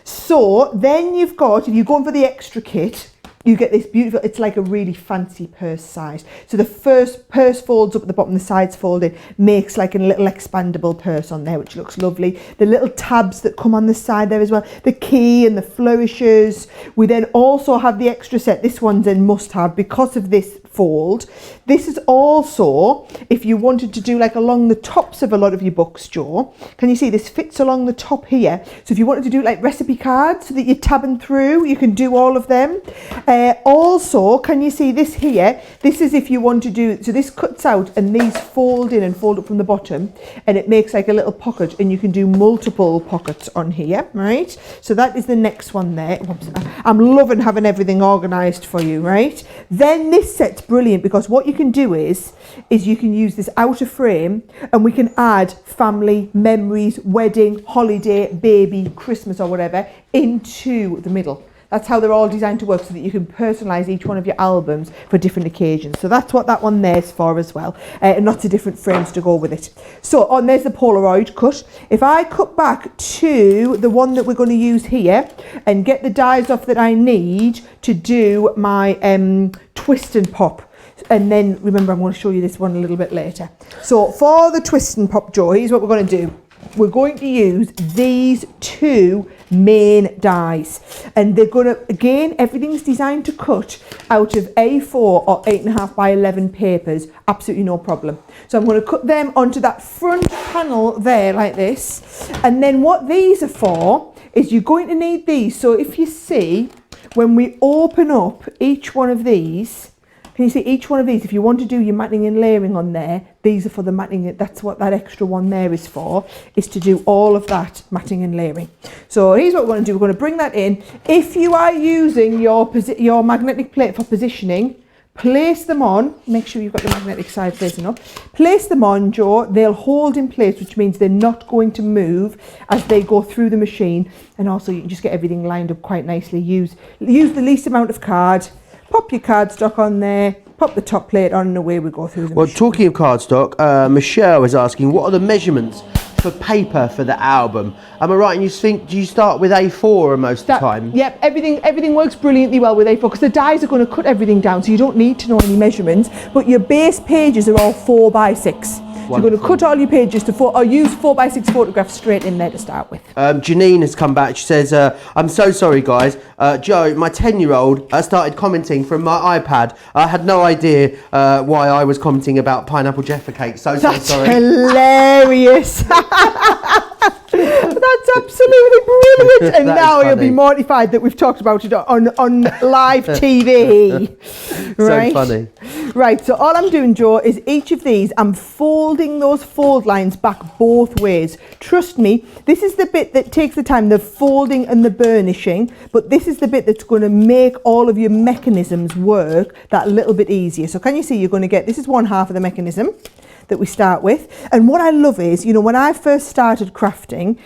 Speaker 2: So then you've got, if you're going for the extra kit, you get this beautiful, it's like a really fancy purse size. So the first purse folds up at the bottom, the sides fold in, makes like a little expandable purse on there, which looks lovely. The little tabs that come on the side there as well, the key and the flourishes. We then also have the extra set. This one's a must have because of this fold. This is also, if you wanted to do like along the tops of a lot of your books, Joe, can you see this fits along the top here? So if you wanted to do like recipe cards so that you're tabbing through, you can do all of them. Also, can you see this here? This is if you want to do, so this cuts out and these fold in and fold up from the bottom, and it makes like a little pocket, and you can do multiple pockets on here, right? So that is the next one there. Whoops. I'm loving having everything organised for you, right? Then this set's brilliant because what you can do is you can use this outer frame and we can add family, memories, wedding, holiday, baby, Christmas or whatever into the middle. That's how they're all designed to work, so that you can personalise each one of your albums for different occasions. So that's what that one there's for as well, and lots of different frames to go with it. So, and there's the Polaroid cut. If I cut back to the one that we're going to use here and get the dies off that I need to do my twist and pop. And then remember, I'm going to show you this one a little bit later. So for the twist and pop, Joe, here's what we're going to do. We're going to use these two main dies, and they're going to, again, everything's designed to cut out of A4 or 8.5 by 11 papers, absolutely no problem. So I'm going to cut them onto that front panel there like this, and then what these are for is you're going to need these. So if you see, when we open up each one of these, can you see each one of these? If you want to do your matting and layering on there, these are for the matting. That's what that extra one there is for, is to do all of that matting and layering. So here's what we're going to do. We're going to bring that in. If you are using your magnetic plate for positioning, place them on. Make sure you've got the magnetic side facing up. Place them on, Joe. They'll hold in place, which means they're not going to move as they go through the machine. And also you can just get everything lined up quite nicely. Use the least amount of card. Pop your cardstock on there, pop the top plate on, and away we go through the machine.
Speaker 1: Talking of cardstock, Michelle is asking, what are the measurements for paper for the album? Am I right? And you think, do you start with A4 most of the time? Yep,
Speaker 2: everything works brilliantly well with A4 because the dies are going to cut everything down, so you don't need to know any measurements, but your base pages are all 4 by 6. So you're going to cut all your pages to 4, or use 4 by 6 photographs straight in there to start with.
Speaker 1: Janine has come back. She says, I'm so sorry, guys. Joe, my 10-year-old, started commenting from my iPad. I had no idea why I was commenting about pineapple Jaffa cake. So sorry.
Speaker 2: That's hilarious. That's absolutely brilliant. And now
Speaker 1: funny.
Speaker 2: You'll be mortified that we've talked about it on live TV. Right?
Speaker 1: So funny.
Speaker 2: Right, so all I'm doing, Joe, is each of these, I'm folding those fold lines back both ways. Trust me, this is the bit that takes the time, the folding and the burnishing, but this is the bit that's going to make all of your mechanisms work that little bit easier. So can you see, you're going to get, this is one half of the mechanism that we start with. And what I love is, you know, when I first started crafting,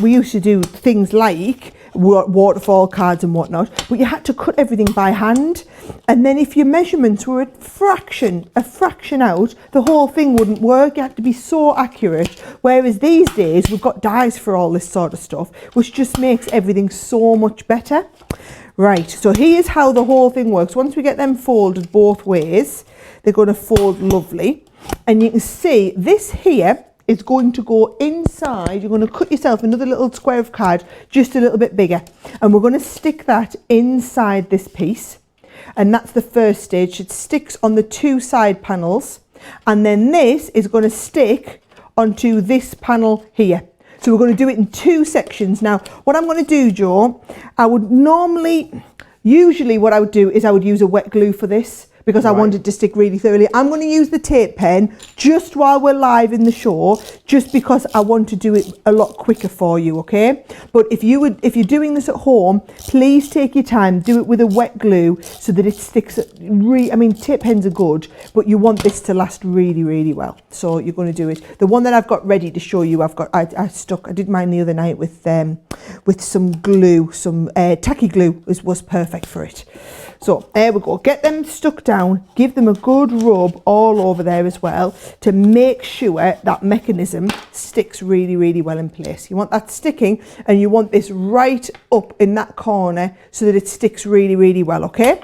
Speaker 2: we used to do things like waterfall cards and whatnot, but you had to cut everything by hand. And then if your measurements were a fraction out, the whole thing wouldn't work. You had to be so accurate. Whereas these days, we've got dies for all this sort of stuff, which just makes everything so much better. Right, so here's how the whole thing works. Once we get them folded both ways, they're going to fold lovely. And you can see this here is going to go inside. You're going to cut yourself another little square of card, just a little bit bigger. And we're going to stick that inside this piece. And that's the first stage. It sticks on the two side panels. And then this is going to stick onto this panel here. So we're going to do it in two sections. Now, what I'm going to do, Joe, usually what I would do is I would use a wet glue for this, because I want it to stick really thoroughly. I'm going to use the tape pen just while we're live in the show, just because I want to do it a lot quicker for you, okay? But if you're doing this at home, please take your time, do it with a wet glue so that it sticks. I mean, tape pens are good, but you want this to last really, really well. So you're going to do it. The one that I've got ready to show you, I did mine the other night with some glue, some tacky glue was perfect for it. So there we go. Get them stuck down, give them a good rub all over there as well to make sure that mechanism sticks really, really well in place. You want that sticking, and you want this right up in that corner so that it sticks really, really well, okay?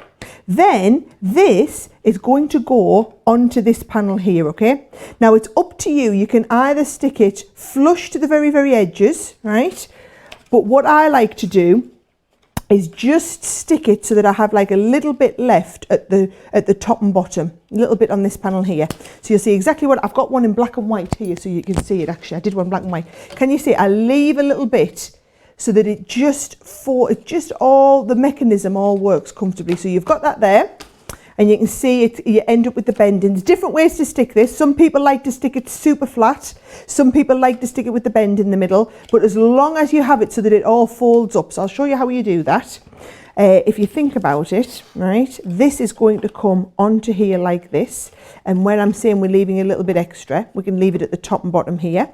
Speaker 2: Then this is going to go onto this panel here, okay? Now it's up to you. You can either stick it flush to the very, very edges, right? But what I like to do is just stick it so that I have like a little bit left at the top and bottom, a little bit on this panel here. So you'll see exactly what, I've got one in black and white here so you can see it actually. I did one black and white. Can you see, I leave a little bit so that it just all the mechanism all works comfortably. So you've got that there, and you can see it, you end up with the bendings. Different ways to stick this. Some people like to stick it super flat. Some people like to stick it with the bend in the middle, but as long as you have it so that it all folds up. So I'll show you how you do that. If you think about it, right, this is going to come onto here like this. And when I'm saying we're leaving a little bit extra, we can leave it at the top and bottom here,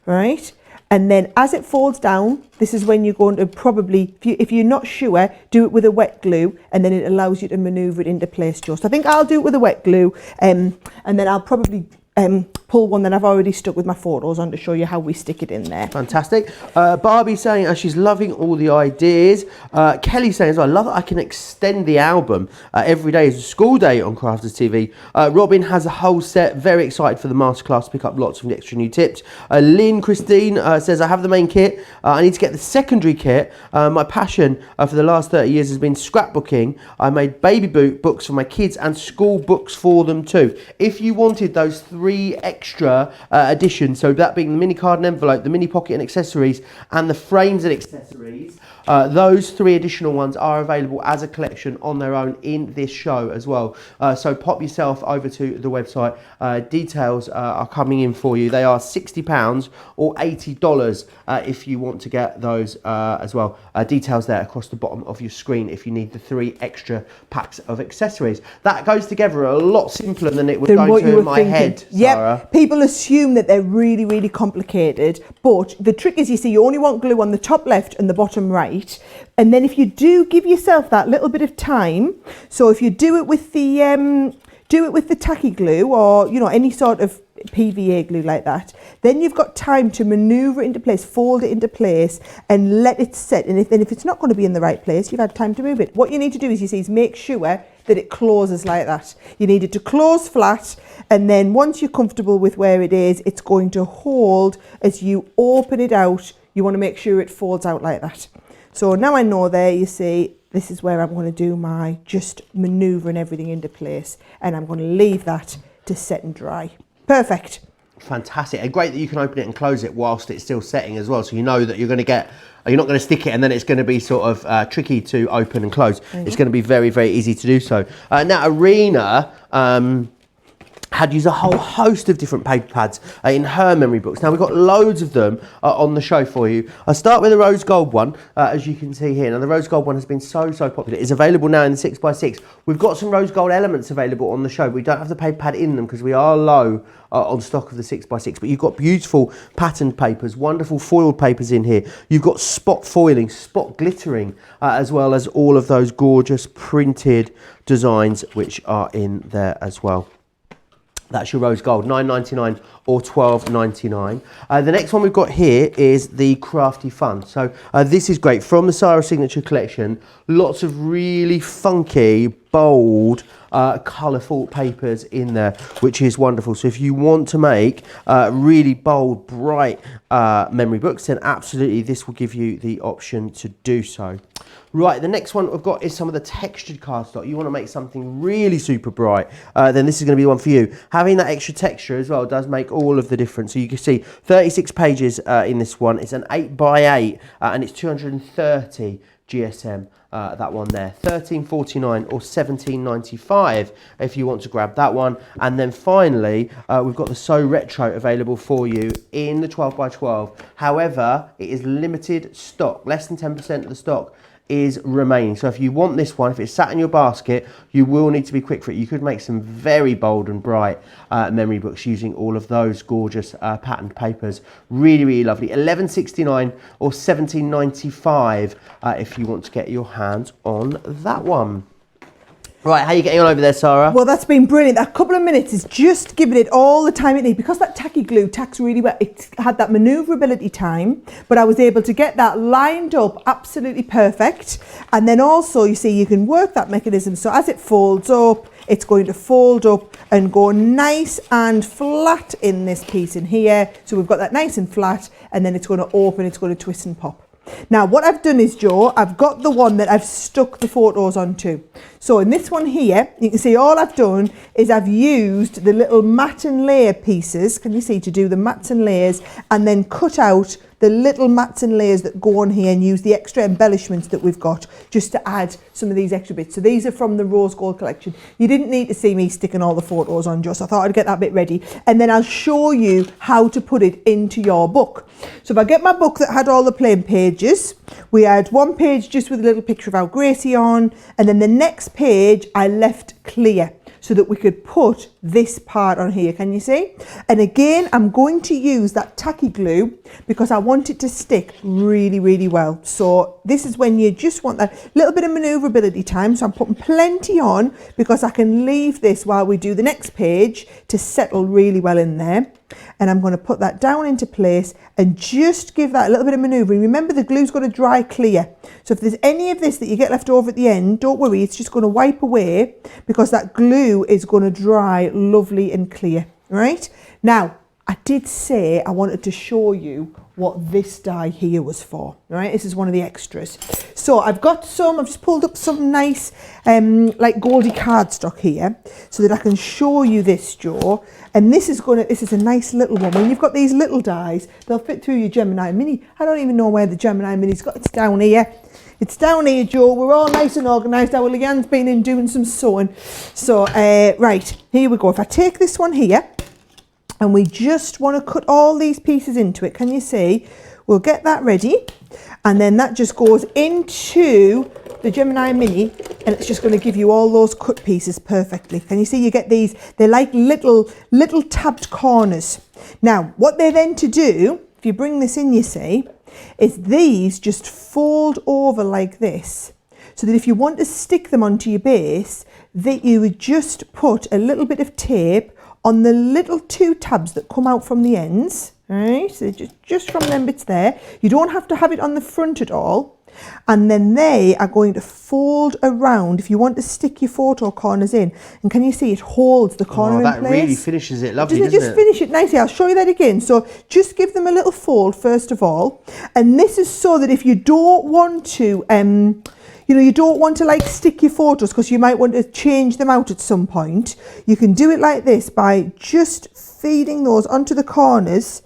Speaker 2: right? And then as it folds down, this is when you're going to probably, if you're not sure, do it with a wet glue, and then it allows you to maneuver it into place, Joe. So I think I'll do it with a wet glue, and then I'll probably pull one that I've already stuck with my photos on to show you how we stick it in there.
Speaker 1: Fantastic. Barbie saying she's loving all the ideas. Kelly saying as well, I love that I can extend the album. Every day is a school day on Crafters TV. Robin has a whole set, very excited for the masterclass to pick up lots of extra new tips. Lynn Christine says, I have the main kit. I need to get the secondary kit. My passion for the last 30 years has been scrapbooking. I made baby books for my kids and school books for them too. If you wanted those 3 extra additions, so that being the mini card and envelope, the mini pocket and accessories, and the frames and accessories, those 3 additional ones are available as a collection on their own in this show as well. So pop yourself over to the website. Details are coming in for you. They are £60 or $80 if you want to get those as well. Details there across the bottom of your screen if you need the 3 extra packs of accessories. That goes together a lot simpler than it was going to in my head.
Speaker 2: Yep. People assume that they're really, really complicated, but the trick is, you see, you only want glue on the top left and the bottom right, and then if you do give yourself that little bit of time, so if you do it with the tacky glue, or any sort of PVA glue like that, then you've got time to maneuver it into place, fold it into place, and let it set. And if it's not going to be in the right place, you've had time to move it. What you need to do is make sure that it closes like that. You need it to close flat, and then once you're comfortable with where it is, it's going to hold as you open it out. You want to make sure it folds out like that. So now I know there, you see, this is where I'm going to do my just manoeuvring everything into place, and I'm going to leave that to set and dry. Perfect.
Speaker 1: Fantastic. And great that you can open it and close it whilst it's still setting as well, so you know that you're not going to stick it and then it's going to be sort of tricky to open and close. It's going to be very, very easy to do so. Now, Arena had used a whole host of different paper pads in her memory books. Now, we've got loads of them on the show for you. I'll start with the rose gold one, as you can see here. Now, the rose gold one has been so popular. It's available now in the 6x6. We've got some rose gold elements available on the show. We don't have the paper pad in them because we are low on stock of the 6x6, but you've got beautiful patterned papers, wonderful foiled papers in here. You've got spot foiling, spot glittering, as well as all of those gorgeous printed designs which are in there as well. That's your rose gold, $9.99 or $12.99. The next one we've got here is the Crafty Fun. So this is great from the Sara Signature Collection. Lots of really funky, bold, colourful papers in there, which is wonderful. So if you want to make really bold, bright memory books, then absolutely this will give you the option to do so. Right, the next one we've got is some of the textured cardstock. You want to make something really super bright, then this is going to be the one for you. Having that extra texture as well does make all of the difference. So you can see 36 pages in this one. It's an 8x8 and it's 230 GSM. That one there, $13.49 or $17.95 if you want to grab that one. And then finally, we've got the So Retro available for you in the 12x12. However, it is limited stock. Less than 10% of the stock is remaining. So if you want this one, if it's sat in your basket, you will need to be quick for it. You could make some very bold and bright memory books using all of those gorgeous patterned papers. Really, really lovely. $11.69 or $17.95 if you want to get your hands on that one. Right, how are you getting on over there, Sara?
Speaker 2: Well, that's been brilliant. That couple of minutes is just giving it all the time it needs. Because that tacky glue tacks really well, it had that manoeuvrability time, but I was able to get that lined up absolutely perfect. And then also, you see, you can work that mechanism. So as it folds up, it's going to fold up and go nice and flat in this piece in here. So we've got that nice and flat, and then it's going to open, it's going to twist and pop. Now what I've done is, Joe, I've got the one that I've stuck the photos onto. So in this one here, you can see all I've done is I've used the little mat and layer pieces, can you see, to do the mats and layers, and then cut out the little mats and layers that go on here and use the extra embellishments that we've got just to add some of these extra bits. So these are from the Rose Gold collection. You didn't need to see me sticking all the photos on, just I thought I'd get that bit ready. And then I'll show you how to put it into your book. So if I get my book that had all the plain pages, we had one page just with a little picture of our Gracie on, and then the next page I left clear so that we could put this part on here, can you see? And again, I'm going to use that tacky glue because I want it to stick really, really well. So this is when you just want that little bit of maneuverability time. So I'm putting plenty on because I can leave this while we do the next page to settle really well in there. And I'm going to put that down into place and just give that a little bit of manoeuvring. Remember, the glue's got to dry clear. So if there's any of this that you get left over at the end, don't worry, it's just going to wipe away because that glue is going to dry lovely and clear, right? Now, I did say I wanted to show you what this die here was for, right? This is one of the extras. So I've just pulled up some nice like Goldie cardstock here so that I can show you this, Joe. And this is a nice little one. When you've got these little dies, they'll fit through your Gemini Mini. I don't even know where the Gemini Mini's got. It's down here. It's down here, Joe. We're all nice and organised. Our Leanne's been in doing some sewing. So, right, here we go. If I take this one here, and we just want to cut all these pieces into it, can you see? We'll get that ready, and then that just goes into the Gemini Mini, and it's just going to give you all those cut pieces perfectly. Can you see? You get these, they're like little tabbed corners. Now, what they're then to do, if you bring this in, you see, is these just fold over like this, so that if you want to stick them onto your base, that you would just put a little bit of tape on the little two tabs that come out from the ends, right? So just from them bits there. You don't have to have it on the front at all. And then they are going to fold around if you want to stick your photo corners in. And can you see it holds the corner in place?
Speaker 1: That really finishes it lovely,
Speaker 2: doesn't it? Just finish it nicely. I'll show you that again. So just give them a little fold first of all. And this is so that if you don't want to, you don't want to like stick your photos because you might want to change them out at some point. You can do it like this by just feeding those onto the corners,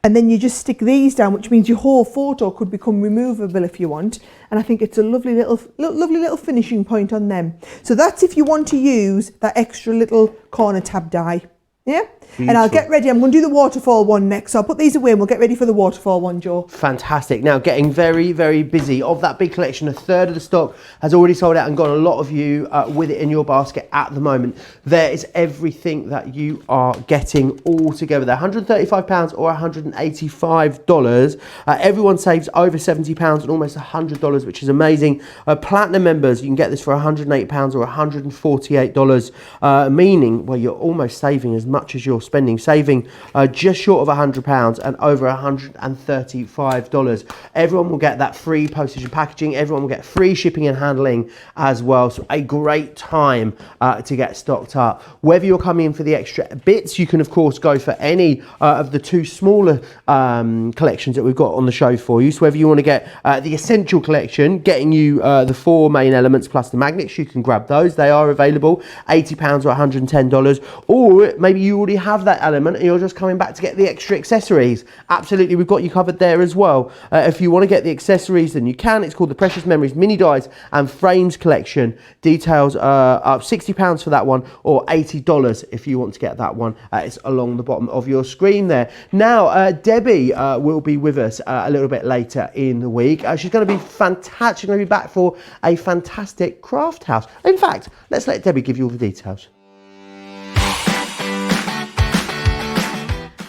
Speaker 2: and then you just stick these down, which means your whole photo could become removable if you want. And I think it's a lovely little finishing point on them. So that's if you want to use that extra little corner tab die. Yeah? Beautiful. And I'll get ready. I'm going to do the waterfall one next. So I'll put these away and we'll get ready for the waterfall one, Joe.
Speaker 1: Fantastic. Now, getting very, very busy. Of that big collection, a third of the stock has already sold out and got a lot of you with it in your basket at the moment. There is everything that you are getting all together there. £135 or $185. Everyone saves over £70 and almost $100, which is amazing. Platinum members, you can get this for £108 or $148, meaning, well, you're almost saving as much as you're spending, saving just short of £100 and over $135. Everyone will get that free postage and packaging. Everyone will get free shipping and handling as well. So a great time to get stocked up. Whether you're coming in for the extra bits, you can of course go for any of the two smaller collections that we've got on the show for you. So whether you want to get the essential collection, getting you the 4 main elements plus the magnets, you can grab those. They are available, £80 or $110. Or maybe you already have that element and you're just coming back to get the extra accessories. Absolutely, we've got you covered there as well. If you want to get the accessories, then you can. It's called the Precious Memories Mini Dies and Frames Collection. Details are £60 for that one or $80 if you want to get that one. It's along the bottom of your screen there. Now, Debbie will be with us a little bit later in the week. She's going to be fantastic. She's going to be back for a fantastic craft house. In fact, let's let Debbie give you all the details.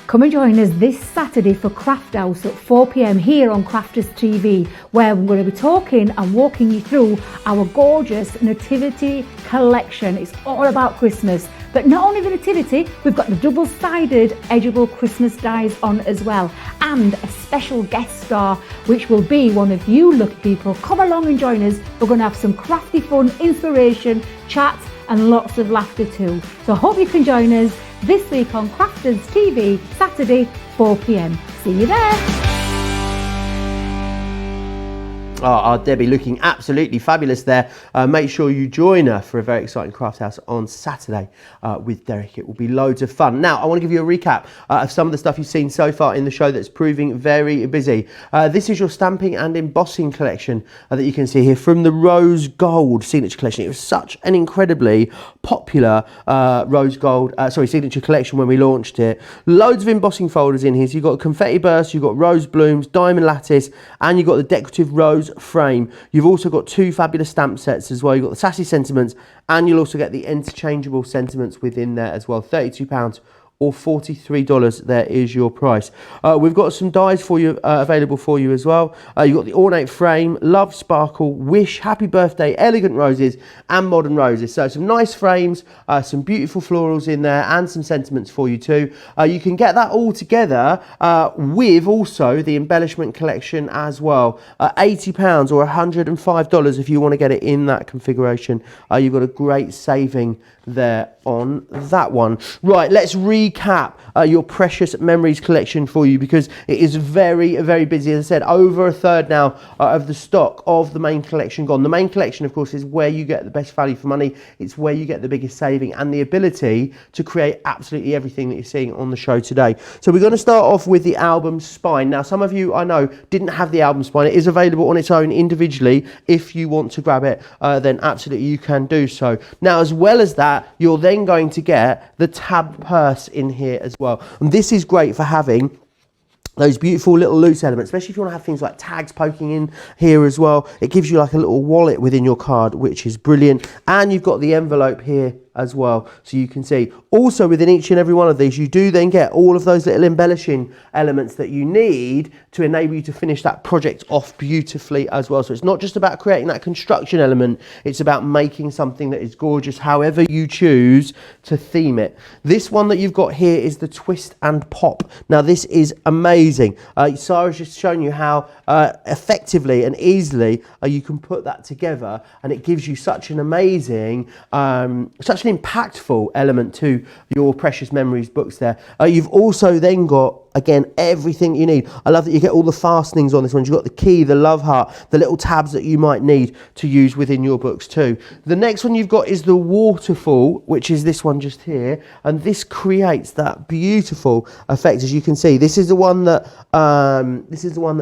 Speaker 3: Come and join us this Saturday for Craft House at 4 p.m. here on Crafters TV, where we're going to be talking and walking you through our gorgeous nativity collection. It's all about Christmas, but not only the nativity, we've got the double-sided edgeable Christmas dies on as well, and a special guest star, which will be one of you lucky people. Come along and join us. We're going to have some crafty fun, inspiration, chat, and lots of laughter too. So I hope you can join us this week on Crafters TV, Saturday, 4 p.m. See you there.
Speaker 1: Our Debbie looking absolutely fabulous there. Make sure you join her for a very exciting craft house on Saturday with Derek. It will be loads of fun. Now, I want to give you a recap of some of the stuff you've seen so far in the show that's proving very busy. This is your stamping and embossing collection that you can see here from the Rose Gold Signature Collection. It was such an incredibly popular signature collection when we launched it. Loads of embossing folders in here. So you've got confetti bursts, you've got rose blooms, diamond lattice, and you've got the decorative rose frame. You've also got 2 fabulous stamp sets as well. You've got the sassy sentiments, and you'll also get the interchangeable sentiments within there as well. £32 or $43, there is your price. We've got some dies for you available for you as well. You've got the ornate frame, love, sparkle, wish, happy birthday, elegant roses, and modern roses. So some nice frames, some beautiful florals in there, and some sentiments for you too. You can get that all together with also the embellishment collection as well. £80 or $105 if you want to get it in that configuration. You've got a great saving there on that one. Right, let's recap your precious memories collection for you, because it is very busy. As I said, over a third now of the stock of the main collection gone. The main collection, of course, is where you get the best value for money. It's where you get the biggest saving and the ability to create absolutely everything that you're seeing on the show today. So we're going to start off with the album spine. Now, some of you I know didn't have the album spine. It is available on its own individually. If you want to grab it, then absolutely you can do so. Now, as well as that, you're then going to get the tab purse in here as well. And this is great for having those beautiful little loose elements, especially if you want to have things like tags poking in here as well. It gives you like a little wallet within your card, which is brilliant. And you've got the envelope here as well, so you can see. Also, within each and every one of these, you do then get all of those little embellishing elements that you need to enable you to finish that project off beautifully as well. So it's not just about creating that construction element, it's about making something that is gorgeous however you choose to theme it. This one that you've got here is the twist and pop. Now, this is amazing. Sara's just shown you how effectively and easily you can put that together, and it gives you such an amazing, such an impactful element to your precious memories books there. You've also then got, again, everything you need. I love that you get all the fastenings on this one. You've got the key, the love heart, the little tabs that you might need to use within your books too. The next one you've got is the Waterfall, which is this one just here, and this creates that beautiful effect. As you can see, this is the one that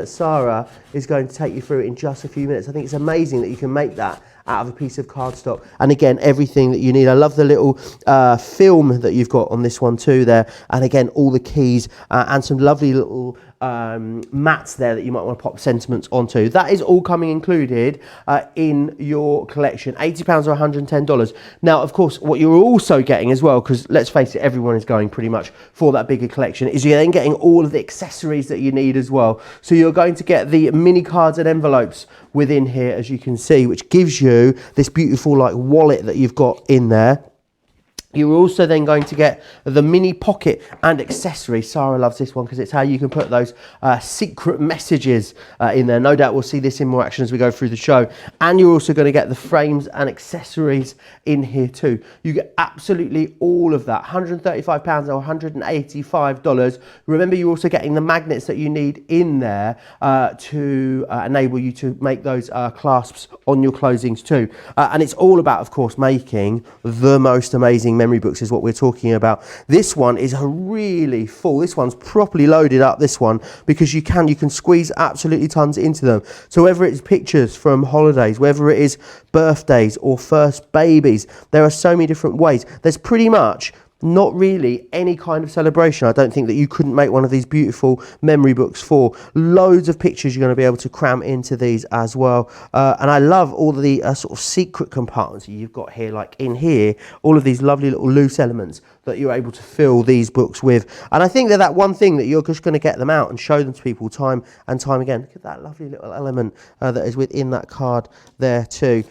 Speaker 1: Sara is going to take you through in just a few minutes. I think it's amazing that you can make that out of a piece of cardstock, and again, everything that you need. I love the little film that you've got on this one too there, and again, all the keys and some lovely little mats there that you might want to pop sentiments onto. That is all coming included in your collection, £80 or $110. Now, of course, what you're also getting as well, because let's face it, everyone is going pretty much for that bigger collection, is you're then getting all of the accessories that you need as well. So you're going to get the mini cards and envelopes within here, as you can see, which gives you this beautiful like wallet that you've got in there. You're also then going to get the mini pocket and accessory. Sara loves this one because it's how you can put those secret messages in there. No doubt we'll see this in more action as we go through the show. And you're also going to get the frames and accessories in here too. You get absolutely all of that, £135 or $185. Remember, you're also getting the magnets that you need in there to enable you to make those clasps on your closings too. And it's all about, of course, making the most amazing memory books is what we're talking about. This one is really full. This one's properly loaded up, this one, because you can squeeze absolutely tons into them. So whether it's pictures from holidays, whether it is birthdays or first babies, there are so many different ways. There's pretty much not really any kind of celebration, I don't think, that you couldn't make one of these beautiful memory books for. Loads of pictures you're going to be able to cram into these as well. And I love all the sort of secret compartments that you've got here, like in here, all of these lovely little loose elements that you're able to fill these books with. And I think that one thing that you're just going to get them out and show them to people time and time again. Look at that lovely little element that is within that card there too.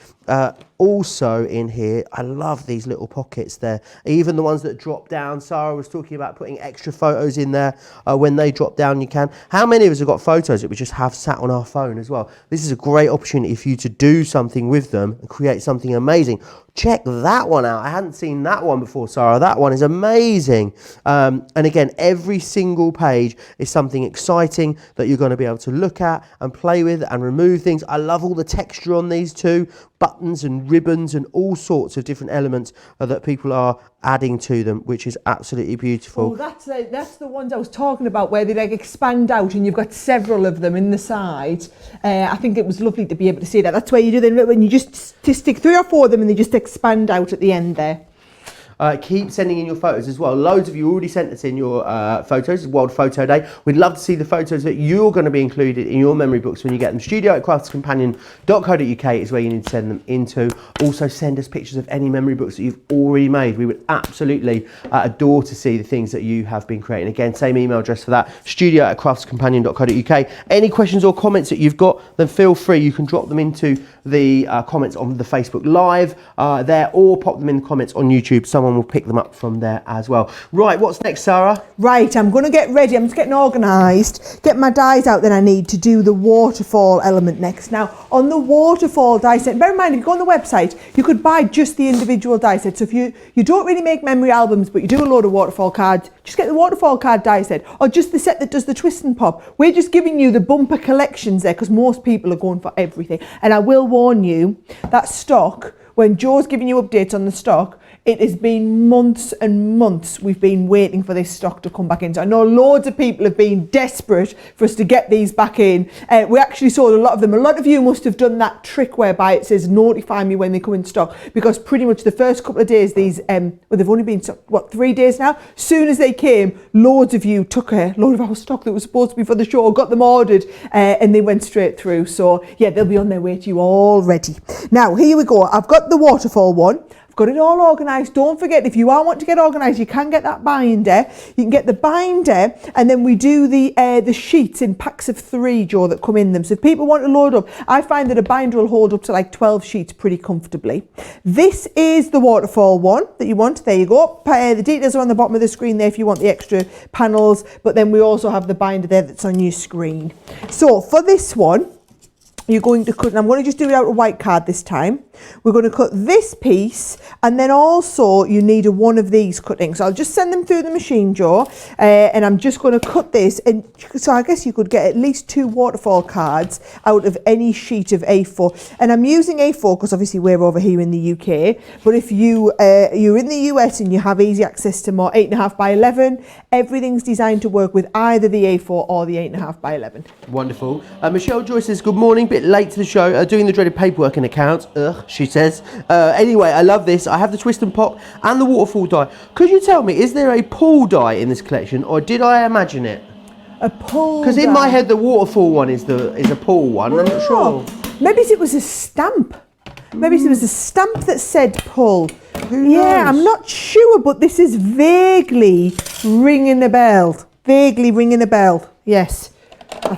Speaker 1: Also in here, I love these little pockets there, even the ones that drop down. Sara was talking about putting extra photos in there. When they drop down, you can. How many of us have got photos that we just have sat on our phone as well? This is a great opportunity for you to do something with them and create something amazing. Check that one out. I hadn't seen that one before, Sara. That one is is amazing. And again, every single page is something exciting that you're going to be able to look at and play with and remove things. I love all the texture on these too, buttons and ribbons and all sorts of different elements that people are adding to them, which is absolutely beautiful.
Speaker 2: Oh, that's the ones I was talking about, where they like expand out and you've got several of them in the side. I think it was lovely to be able to see that. That's where you do them when you just stick 3 or 4 of them and they just expand out at the end there.
Speaker 1: Keep sending in your photos as well. Loads of you already sent us in your photos. It's World Photo Day. We'd love to see the photos that you're going to be included in your memory books when you get them. studio@craftscompanion.co.uk is where you need to send them into. Also send us pictures of any memory books that you've already made. We would absolutely adore to see the things that you have been creating. Again, same email address for that, studio@craftscompanion.co.uk. Any questions or comments that you've got, then feel free. You can drop them into the comments on the Facebook Live there, or pop them in the comments on YouTube. Someone will pick them up from there as well. Right, what's next, Sarah?
Speaker 2: Right, I'm going to get ready. I'm just getting organised, get my dies out that I need to do the waterfall element next. Now, on the waterfall die set, bear in mind, if you go on the website, you could buy just the individual die set. So if you don't really make memory albums, but you do a load of waterfall cards, just get the waterfall card die set, or just the set that does the twist and pop. We're just giving you the bumper collections there because most people are going for everything. And I will warn you, that stock, when Joe's giving you updates on the stock, it has been months and months we've been waiting for this stock to come back in. So I know loads of people have been desperate for us to get these back in. We actually sold a lot of them. A lot of you must have done that trick whereby it says notify me when they come in stock, because pretty much the first couple of days these, well, they've only been, 3 days now? Soon as they came, loads of you took a load of our stock that was supposed to be for the show, got them ordered, and they went straight through. So yeah, they'll be on their way to you already. Now, here we go. I've got the waterfall one. I've got it all organised. Don't forget, if you want to get organised, you can get that binder. You can get the binder, and then we do the sheets in packs of 3, Joe, that come in them. So if people want to load up, I find that a binder will hold up to like 12 sheets pretty comfortably. This is the waterfall one that you want. There you go. The details are on the bottom of the screen there if you want the extra panels, but then we also have the binder there that's on your screen. So for this one, you're going to cut, and I'm going to just do it out of white card this time. We're going to cut this piece, and then also you need one of these cuttings. So I'll just send them through the machine, Joe, and I'm just going to cut this. And so I guess you could get at least 2 waterfall cards out of any sheet of A4. And I'm using A4 because obviously we're over here in the UK. But if you're in the US and you have easy access to more 8.5 by 11, everything's designed to work with either the A4 or the 8.5 by 11.
Speaker 1: Wonderful. Michelle Joyce says, good morning, bit late to the show, doing the dreaded paperwork and accounts. Ugh, she says. Anyway, I love this. I have the twist and pop and the waterfall die. Could you tell me, is there a pool die in this collection, or did I imagine it?
Speaker 2: A pool die?
Speaker 1: Because in my head, the waterfall one is a pool one. I'm not sure.
Speaker 2: Maybe it was a stamp. Maybe it was a stamp that said pull.
Speaker 1: Who knows?
Speaker 2: Yeah, I'm not sure, but this is vaguely ringing a bell. Vaguely ringing a bell. Yes.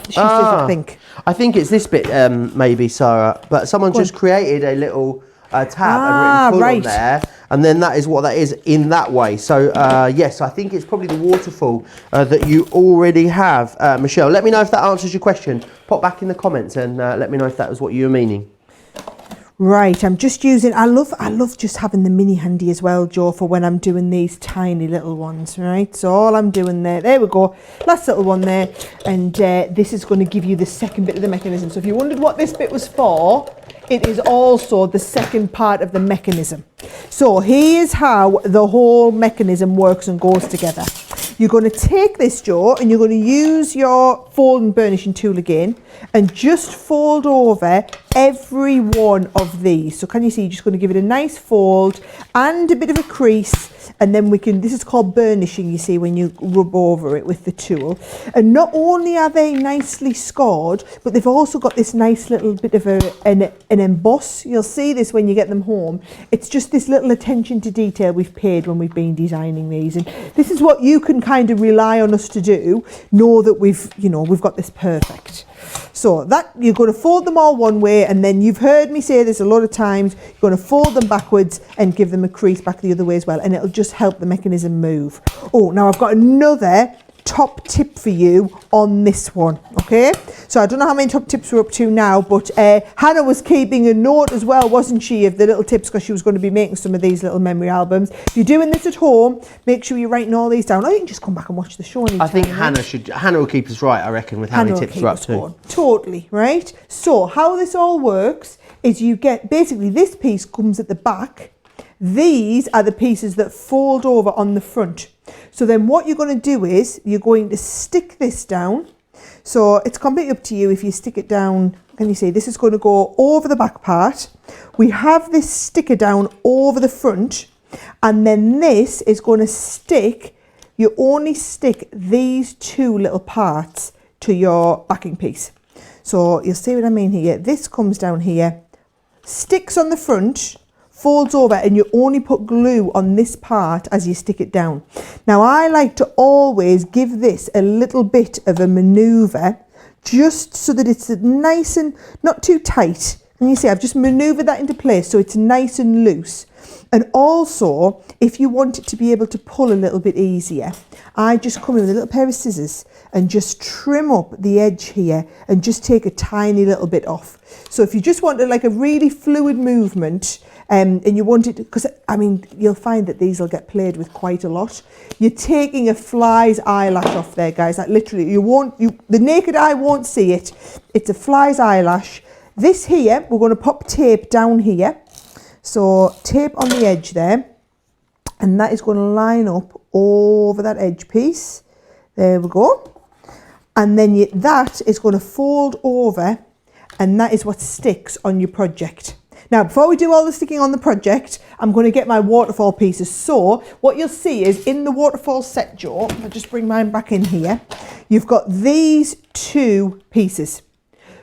Speaker 2: She says, I think.
Speaker 1: I think it's this bit, maybe, Sarah. But someone just created a little tab and written pull on there. And then that is what that is in that way. So, yes, I think it's probably the waterfall that you already have. Michelle, let me know if that answers your question. Pop back in the comments and let me know if that was what you were meaning.
Speaker 2: Right, I'm just using, I love just having the mini handy as well, Joe, for when I'm doing these tiny little ones, right? So all I'm doing there we go, last little one there, and this is going to give you the second bit of the mechanism. So if you wondered what this bit was for, it is also the second part of the mechanism. So here's how the whole mechanism works and goes together. You're going to take this, Joe, and you're going to use your fold and burnishing tool again and just fold over every one of these. So can you see, you're just going to give it a nice fold and a bit of a crease, and then we can, this is called burnishing, you see, when you rub over it with the tool. And not only are they nicely scored, but they've also got this nice little bit of an emboss. You'll see this when you get them home. It's just this little attention to detail we've paid when we've been designing these. And this is what you can kind of rely on us to do. Know that we've got this perfect. So that you're going to fold them all one way, and then you've heard me say this a lot of times, you're going to fold them backwards and give them a crease back the other way as well, and it'll just help the mechanism move. Oh, now I've got another top tip for you on this one, okay? So I don't know how many top tips we're up to now, but Hannah was keeping a note as well, wasn't she, of the little tips, because she was going to be making some of these little memory albums. If you're doing this at home, make sure you're writing all these down. Or you can just come back and watch the show anytime.
Speaker 1: I think Hannah will keep us right, I reckon, with how many tips we're up to.
Speaker 2: Totally, right? So how this all works is you get, basically this piece comes at the back. These are the pieces that fold over on the front. So then what you're going to do is you're going to stick this down. So it's completely up to you if you stick it down. Can you see this is going to go over the back part? We have this sticker down over the front, and then this is going to stick. You only stick these two little parts to your backing piece. So you'll see what I mean here. This comes down here, sticks on the front, folds over, and you only put glue on this part as you stick it down. Now I like to always give this a little bit of a manoeuvre, just so that it's nice and not too tight. And you see I've just manoeuvred that into place so it's nice and loose. And also, if you want it to be able to pull a little bit easier, I just come in with a little pair of scissors and just trim up the edge here and just take a tiny little bit off. So if you just want like a really fluid movement, and you want it, because I mean, you'll find that these will get played with quite a lot. You're taking a fly's eyelash off there, guys. Like literally, the naked eye won't see it. It's a fly's eyelash. This here, we're going to pop tape down here. So tape on the edge there, and that is going to line up over that edge piece. There we go. And then that is going to fold over, and that is what sticks on your project. Now, before we do all the sticking on the project, I'm going to get my waterfall pieces. So what you'll see is in the waterfall set, Joe, I'll just bring mine back in here. You've got these two pieces.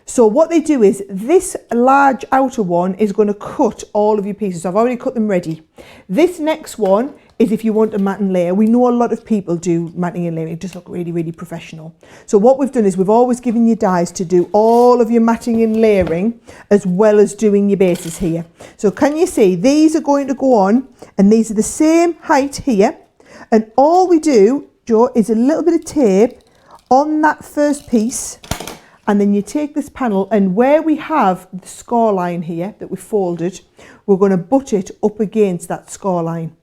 Speaker 2: So what they do is this large outer one is going to cut all of your pieces. I've already cut them ready. This next one is if you want a mat and layer. We know a lot of people do matting and layering. It just look really, really professional. So what we've done is we've always given you dies to do all of your matting and layering as well as doing your bases here. So can you see these are going to go on, and these are the same height here. And all we do, Joe, is a little bit of tape on that first piece. And then you take this panel, and where we have the score line here that we folded, we're going to butt it up against that score line.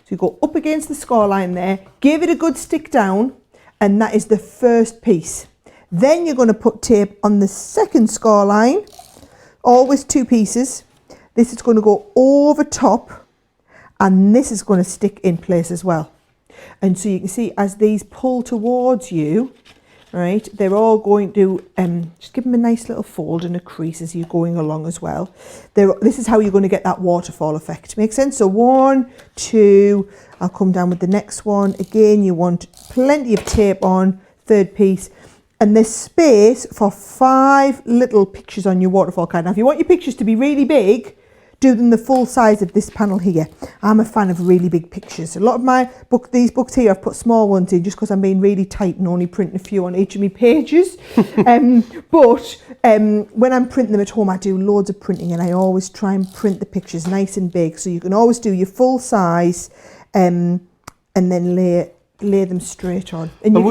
Speaker 2: So you go up against the score line there, give it a good stick down, and that is the first piece. Then you're going to put tape on the second score line, always two pieces. This is going to go over top, and this is going to stick in place as well. And so you can see as these pull towards you, right, they're all going to just give them a nice little fold and a crease as you're going along as well. This is how you're going to get that waterfall effect. Make sense? So 1, 2, I'll come down with the next one. Again, you want plenty of tape on, third piece. And there's space for 5 little pictures on your waterfall card. Now, if you want your pictures to be really big, do them the full size of this panel here. I'm a fan of really big pictures. A lot of my these books here, I've put small ones in just because I'm being really tight and only printing a few on each of my pages. But when I'm printing them at home, I do loads of printing, and I always try and print the pictures nice and big. So you can always do your full size and then lay them straight on. And you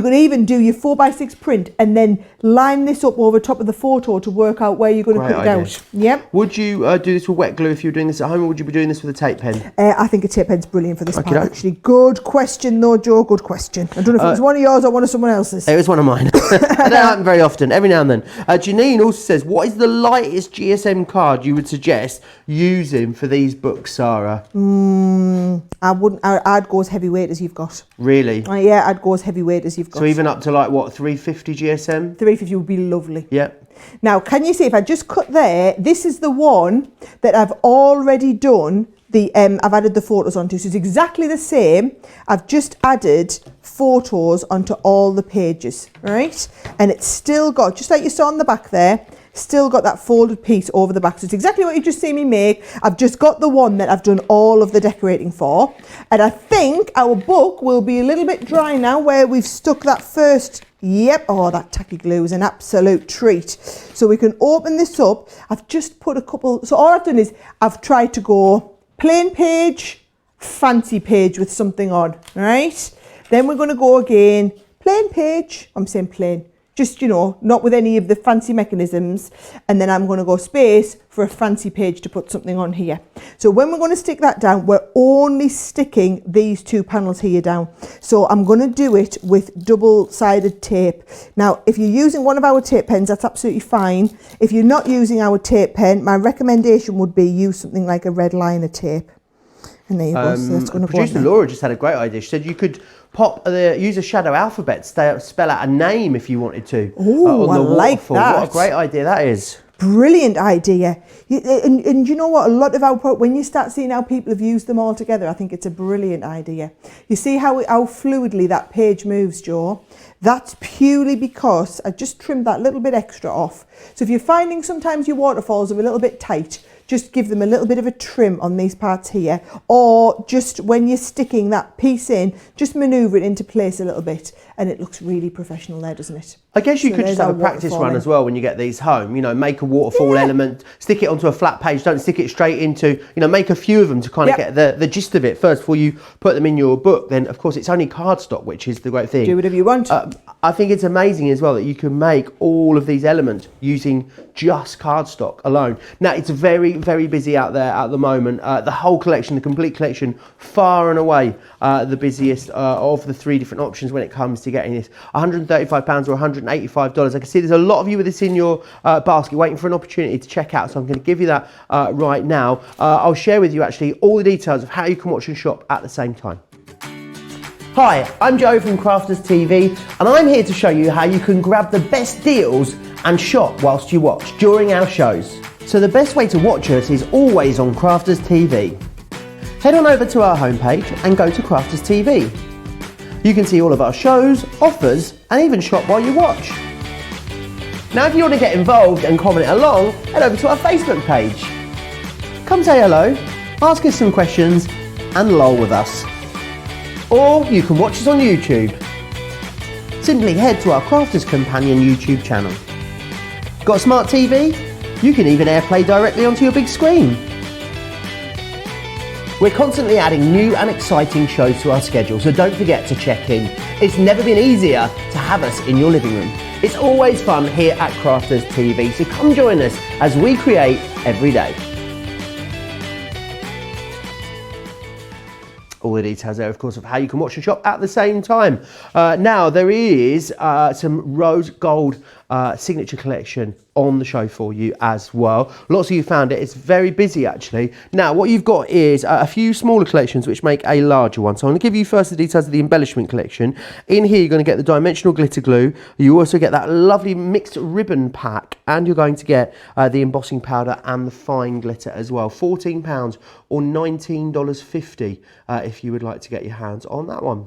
Speaker 2: can even do your 4x6 print and then line this up over top of the photo to work out where you're going to put it out. Yep.
Speaker 1: Would you do this with wet glue if you were doing this at home, or would you be doing this with a tape pen?
Speaker 2: I think a tape pen's brilliant for this part, actually. Good question though, Joe, good question. I don't know if it was one of yours or one of someone else's.
Speaker 1: It was one of mine. That happens very often, every now and then. Janine also says, what is the lightest GSM card you would suggest using for these books, Sarah?
Speaker 2: I'd go as heavyweight as you've got.
Speaker 1: Really?
Speaker 2: Yeah, I'd go as heavyweight as you've got.
Speaker 1: So even up to like what, 350 GSM?
Speaker 2: 350 would be lovely.
Speaker 1: Yep.
Speaker 2: Now, can you see if I just cut there, this is the one that I've already done I've added the photos onto. So it's exactly the same. I've just added photos onto all the pages, right? And it's still got, just like you saw on the back there, still got that folded piece over the back. So it's exactly what you've just seen me make. I've just got the one that I've done all of the decorating for. And I think our book will be a little bit dry now where we've stuck that first. Yep, oh, that tacky glue is an absolute treat. So we can open this up. I've just put a couple, so all I've done is I've tried to go plain page, fancy page with something on, right? Then we're going to go again, plain page. I'm saying plain, just, you know, not with any of the fancy mechanisms. And then I'm going to go space for a fancy page to put something on here. So when we're going to stick that down, we're only sticking these 2 panels here down. So I'm going to do it with double-sided tape. Now, if you're using one of our tape pens, that's absolutely fine. If you're not using our tape pen, my recommendation would be use something like a red liner tape. And there you go. So that's going to go on
Speaker 1: Producer
Speaker 2: there.
Speaker 1: Laura just had a great idea. She said you could use a shadow alphabet to spell out a name if you wanted to.
Speaker 2: Oh,
Speaker 1: on the
Speaker 2: I like
Speaker 1: waterfall.
Speaker 2: that.
Speaker 1: What a great idea that is.
Speaker 2: Brilliant idea. And you know what? A lot of when you start seeing how people have used them all together, I think it's a brilliant idea. You see how fluidly that page moves, Joe? That's purely because I just trimmed that little bit extra off. So if you're finding sometimes your waterfalls are a little bit tight, just give them a little bit of a trim on these parts here, or just when you're sticking that piece in, just manoeuvre it into place a little bit, and it looks really professional there, doesn't it?
Speaker 1: I guess you
Speaker 2: So
Speaker 1: could just
Speaker 2: there's
Speaker 1: have a
Speaker 2: our
Speaker 1: practice
Speaker 2: waterfall
Speaker 1: run
Speaker 2: in.
Speaker 1: as well when you get these home. You know, make a waterfall element, stick it onto a flat page, don't stick it straight into, you know, make a few of them to kind of get the gist of it first before you put them in your book. Then, of course, it's only cardstock, which is the great thing.
Speaker 2: Do whatever you want.
Speaker 1: I think it's amazing as well that you can make all of these elements using just cardstock alone. Now, it's very, very busy out there at the moment. The whole collection, the complete collection, far and away the busiest of the 3 different options when it comes to getting this. £135 or $185. I can see there's a lot of you with this in your basket waiting for an opportunity to check out, so I'm going to give you that right now. I'll share with you actually all the details of how you can watch and shop at the same time. Hi, I'm Joe from Crafters TV, and I'm here to show you how you can grab the best deals and shop whilst you watch during our shows. So the best way to watch us is always on Crafters TV. Head on over to our homepage and go to Crafters TV. You can see all of our shows, offers, and even shop while you watch. Now if you want to get involved and comment along, head over to our Facebook page. Come say hello, ask us some questions, and lol with us. Or you can watch us on YouTube. Simply head to our Crafters Companion YouTube channel. Got a smart TV? You can even AirPlay directly onto your big screen. We're constantly adding new and exciting shows to our schedule, so don't forget to check in. It's never been easier to have us in your living room. It's always fun here at Crafters TV, so come join us as we create every day. All the details there, of course, of how you can watch and shop at the same time. Now, there is some rose gold signature collection on the show for you as well. Lots of you found it. It's very busy, actually. Now, what you've got is a few smaller collections which make a larger one. So I'm going to give you first the details of the embellishment collection. In here, you're going to get the dimensional glitter glue. You also get that lovely mixed ribbon pack, and you're going to get the embossing powder and the fine glitter as well. £14 or $19.50 if you would like to get your hands on that one.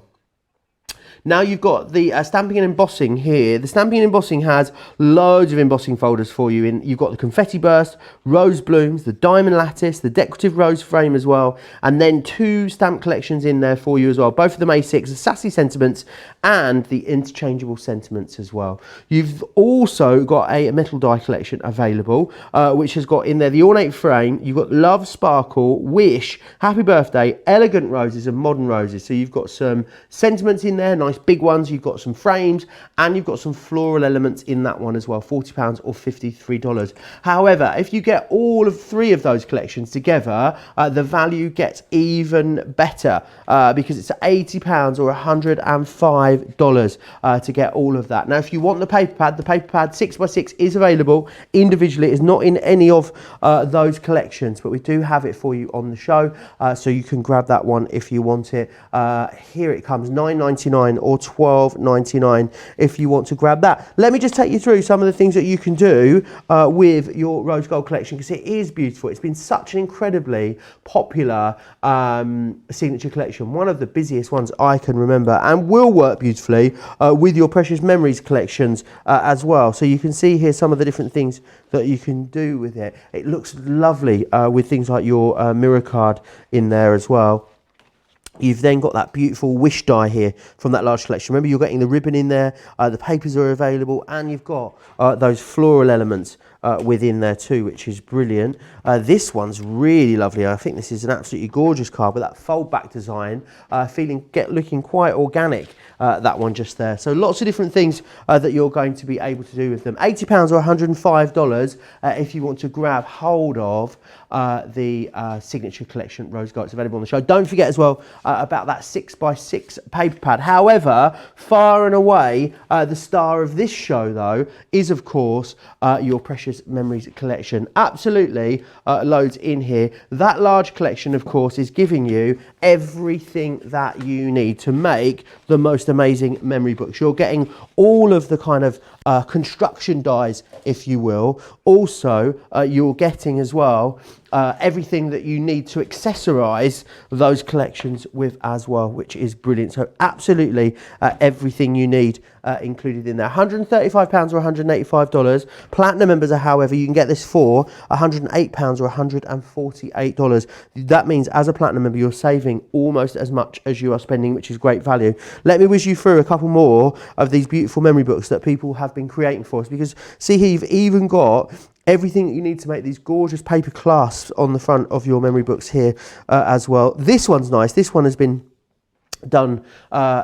Speaker 1: Now you've got the stamping and embossing here. The stamping and embossing has loads of embossing folders for you. You've got the confetti burst, rose blooms, the diamond lattice, the decorative rose frame as well, and then 2 stamp collections in there for you as well. Both of them A6, the sassy sentiments and the interchangeable sentiments as well. You've also got a metal die collection available, which has got in there the ornate frame. You've got love, sparkle, wish, happy birthday, elegant roses and modern roses. So you've got some sentiments in there, nice big ones. You've got some frames and you've got some floral elements in that one as well. £40 or $53. However, if you get all of 3 of those collections together, the value gets even better because it's £80 or $105 to get all of that. Now, if you want the paper pad 6x6 is available individually. It's not in any of those collections, but we do have it for you on the show, so you can grab that one if you want it. Here it comes, $9.99 or $12.99 if you want to grab that. Let me just take you through some of the things that you can do with your rose gold collection, because it is beautiful. It's been such an incredibly popular signature collection, one of the busiest ones I can remember, and will work beautifully with your Precious Memories collections as well. So you can see here some of the different things that you can do with it. It looks lovely with things like your mirror card in there as well. You've then got that beautiful wish die here from that large collection. Remember, you're getting the ribbon in there, the papers are available, and you've got those floral elements within there too, which is brilliant. This one's really lovely. I think this is an absolutely gorgeous card with that fold back design, looking quite organic. That one just there. So lots of different things that you're going to be able to do with them. £80 or $105 if you want to grab hold of the signature collection rose gold. It's available on the show. Don't forget as well about that 6x6 paper pad. However, far and away the star of this show though is of course your Precious Memories collection. Absolutely loads in here. That large collection of course is giving you everything that you need to make the most amazing memory books. You're getting all of the kind of construction dies, if you will. Also, you're getting as well everything that you need to accessorize those collections with as well, which is brilliant. So absolutely everything you need included in there. £135 or $185. Platinum members are, however, you can get this for £108 or $148. That means as a platinum member, you're saving almost as much as you are spending, which is great value. Let me whiz you through a couple more of these beautiful memory books that people have been creating for us, because see here, you've even got everything that you need to make these gorgeous paper clasps on the front of your memory books here as well. This one's nice. This one has been done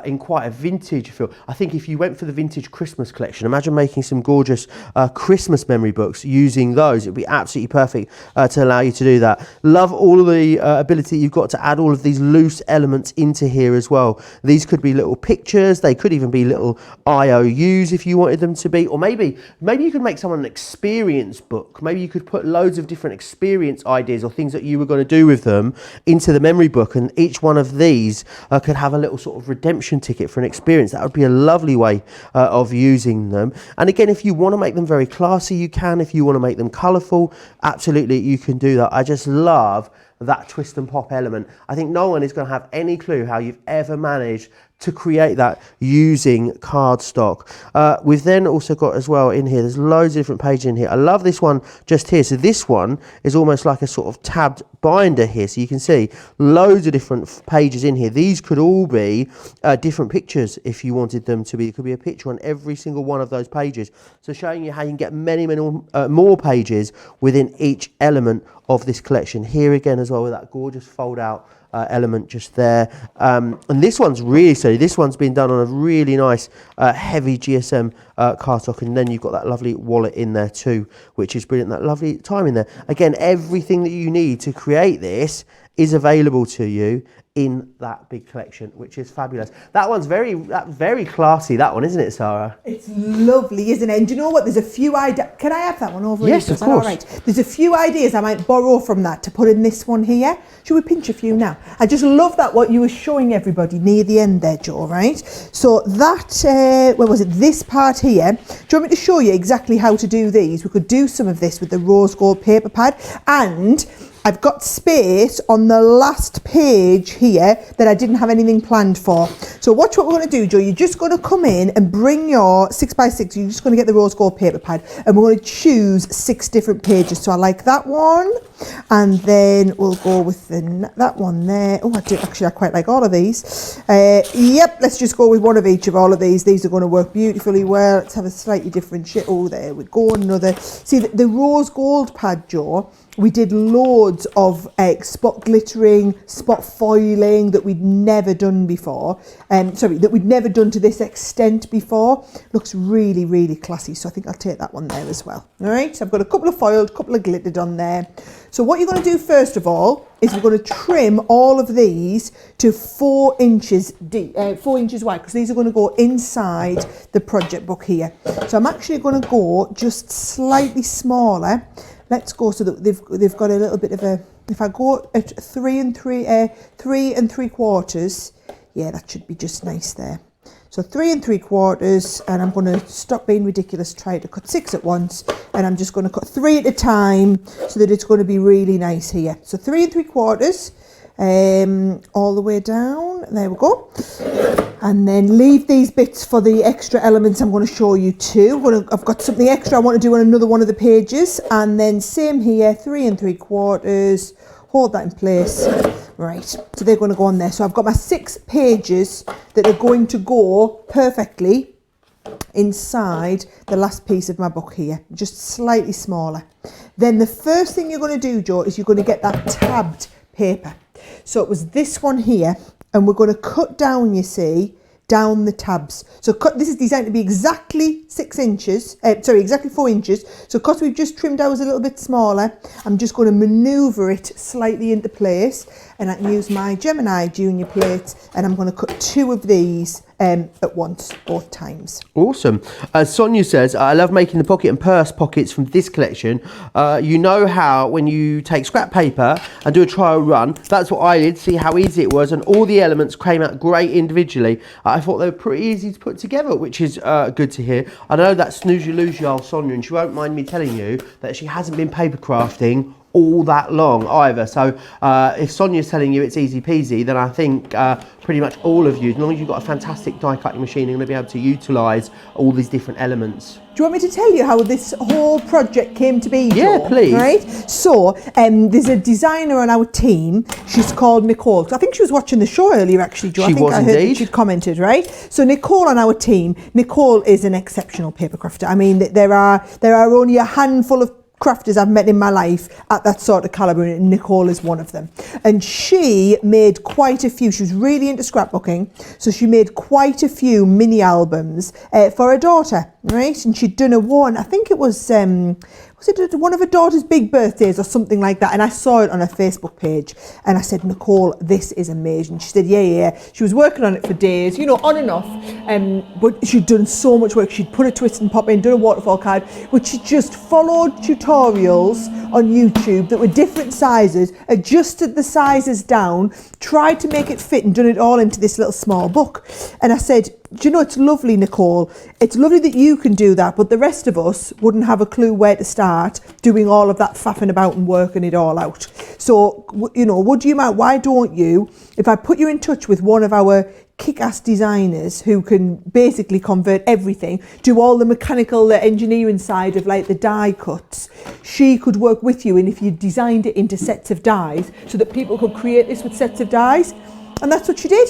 Speaker 1: in quite a vintage feel. I think if you went for the vintage Christmas collection, imagine making some gorgeous Christmas memory books using those. It would be absolutely perfect to allow you to do that. Love all of the ability you've got to add all of these loose elements into here as well. These could be little pictures, they could even be little IOUs if you wanted them to be, or maybe you could make someone an experience book. Maybe you could put loads of different experience ideas or things that you were going to do with them into the memory book, and each one of these could have a little sort of redemption ticket for an experience. That would be a lovely way of using them. And again, if you want to make them very classy, you can. If you want to make them colourful, absolutely you can do that. I just love that twist and pop element. I think no one is going to have any clue how you've ever managed to create that using cardstock. We've then also got as well in here, there's loads of different pages in here. I love this one just here. So this one is almost like a sort of tabbed binder here. So you can see loads of different pages in here. These could all be different pictures if you wanted them to be. It could be a picture on every single one of those pages. So showing you how you can get many more pages within each element of this collection. Here again as well with that gorgeous fold out element just there. And this one's really sturdy. This one's been done on a really nice heavy GSM cardstock, and then you've got that lovely wallet in there too, which is brilliant. That lovely time in there. Again, everything that you need to create this is available to you in that big collection, which is fabulous. That one's very classy, that one, isn't it, Sarah?
Speaker 2: It's lovely, isn't it? And do you know what? There's a few ideas. Can I have that one over?
Speaker 1: Yes, of course.
Speaker 2: All right. There's a few ideas I might borrow from that to put in this one here. Should we pinch a few now? I just love that, what you were showing everybody near the end there, Joe, right? So that, where was it? This part here. Do you want me to show you exactly how to do these? We could do some of this with the rose gold paper pad, and I've got space on the last page here that I didn't have anything planned for. So watch what we're going to do, Joe. You're just going to come in and bring your 6x6. You're just going to get the rose gold paper pad, and we're going to choose 6 different pages. So I like that one, and then we'll go with that one there. Oh, I quite like all of these. Yep, let's just go with one of each of all of these. These are going to work beautifully well. Let's have a slightly different shit. Oh, there we go. Another. See, the rose gold pad, Joe, we did loads of spot glittering, spot foiling that we'd never done before. That we'd never done to this extent before. Looks really, really classy. So I think I'll take that one there as well. All right, so I've got a couple of foiled, couple of glittered on there. So what you're going to do first of all is we're going to trim all of these to 4 inches deep, 4 inches wide, because these are going to go inside the project book here. So I'm actually going to go just slightly smaller. Let's go so that they've got a little bit of a. If I go at 3 3/4, yeah, that should be just nice there. So 3 3/4, and I'm going to stop being ridiculous, try to cut 6 at once, and I'm just going to cut 3 at a time so that it's going to be really nice here. So 3 3/4. All the way down, there we go, and then leave these bits for the extra elements I'm going to show you too. I've got something extra I want to do on another one of the pages, and then same here, 3 3/4, hold that in place, Right, so they're going to go on there. So I've got my 6 pages that are going to go perfectly inside the last piece of my book here, just slightly smaller. Then the first thing you're going to do, Joe, is you're going to get that tabbed paper. So it was this one here, and we're going to cut down, you see, down the tabs. So this is designed to be exactly 6 inches, exactly 4 inches. So because we've just trimmed ours a little bit smaller, I'm just going to manoeuvre it slightly into place, and I can use my Gemini Junior plates, and I'm going to cut 2 of these at once, both times.
Speaker 1: Awesome. Sonia says, I love making the pocket and purse pockets from this collection. You know how when you take scrap paper and do a trial run, that's what I did, see how easy it was, and all the elements came out great individually. I thought they were pretty easy to put together, which is good to hear. I know that snooze you lose you, Sonia, and she won't mind me telling you that she hasn't been paper crafting all that long either. So if Sonia's telling you it's easy peasy, then I think pretty much all of you, as long as you've got a fantastic die cutting machine, are going to be able to utilise all these different elements.
Speaker 2: Do you want me to tell you how this whole project came to be, Joe?
Speaker 1: Yeah, please.
Speaker 2: Right? So, there's a designer on our team. She's called Nicole. I think she was watching the show earlier, actually, Joe.
Speaker 1: She was
Speaker 2: I heard
Speaker 1: indeed.
Speaker 2: that she'd commented, right? So, Nicole on our team. Nicole is an exceptional paper crafter. I mean, there are only a handful of crafters I've met in my life at that sort of calibre, and Nicole is one of them. And she made quite a few. She was really into scrapbooking, so she made quite a few mini albums for her daughter, right? And she'd done I think it was it one of her daughter's big birthdays or something like that, and I saw it on her Facebook page, and I said, Nicole, this is amazing. She said, yeah. She was working on it for days, on and off, but she'd done so much work. She'd put a twist and pop in, done a waterfall card, but she just followed tutorials on YouTube that were different sizes, adjusted the sizes down, tried to make it fit, and done it all into this little small book. And I said, do you know, it's lovely, Nicole. It's lovely that you can do that, but the rest of us wouldn't have a clue where to start doing all of that faffing about and working it all out. So, would you mind, why don't you, if I put you in touch with one of our kick-ass designers who can basically convert everything, do all the mechanical, the engineering side of like the die cuts, she could work with you, and if you designed it into sets of dies so that people could create this with sets of dies. And that's what she did.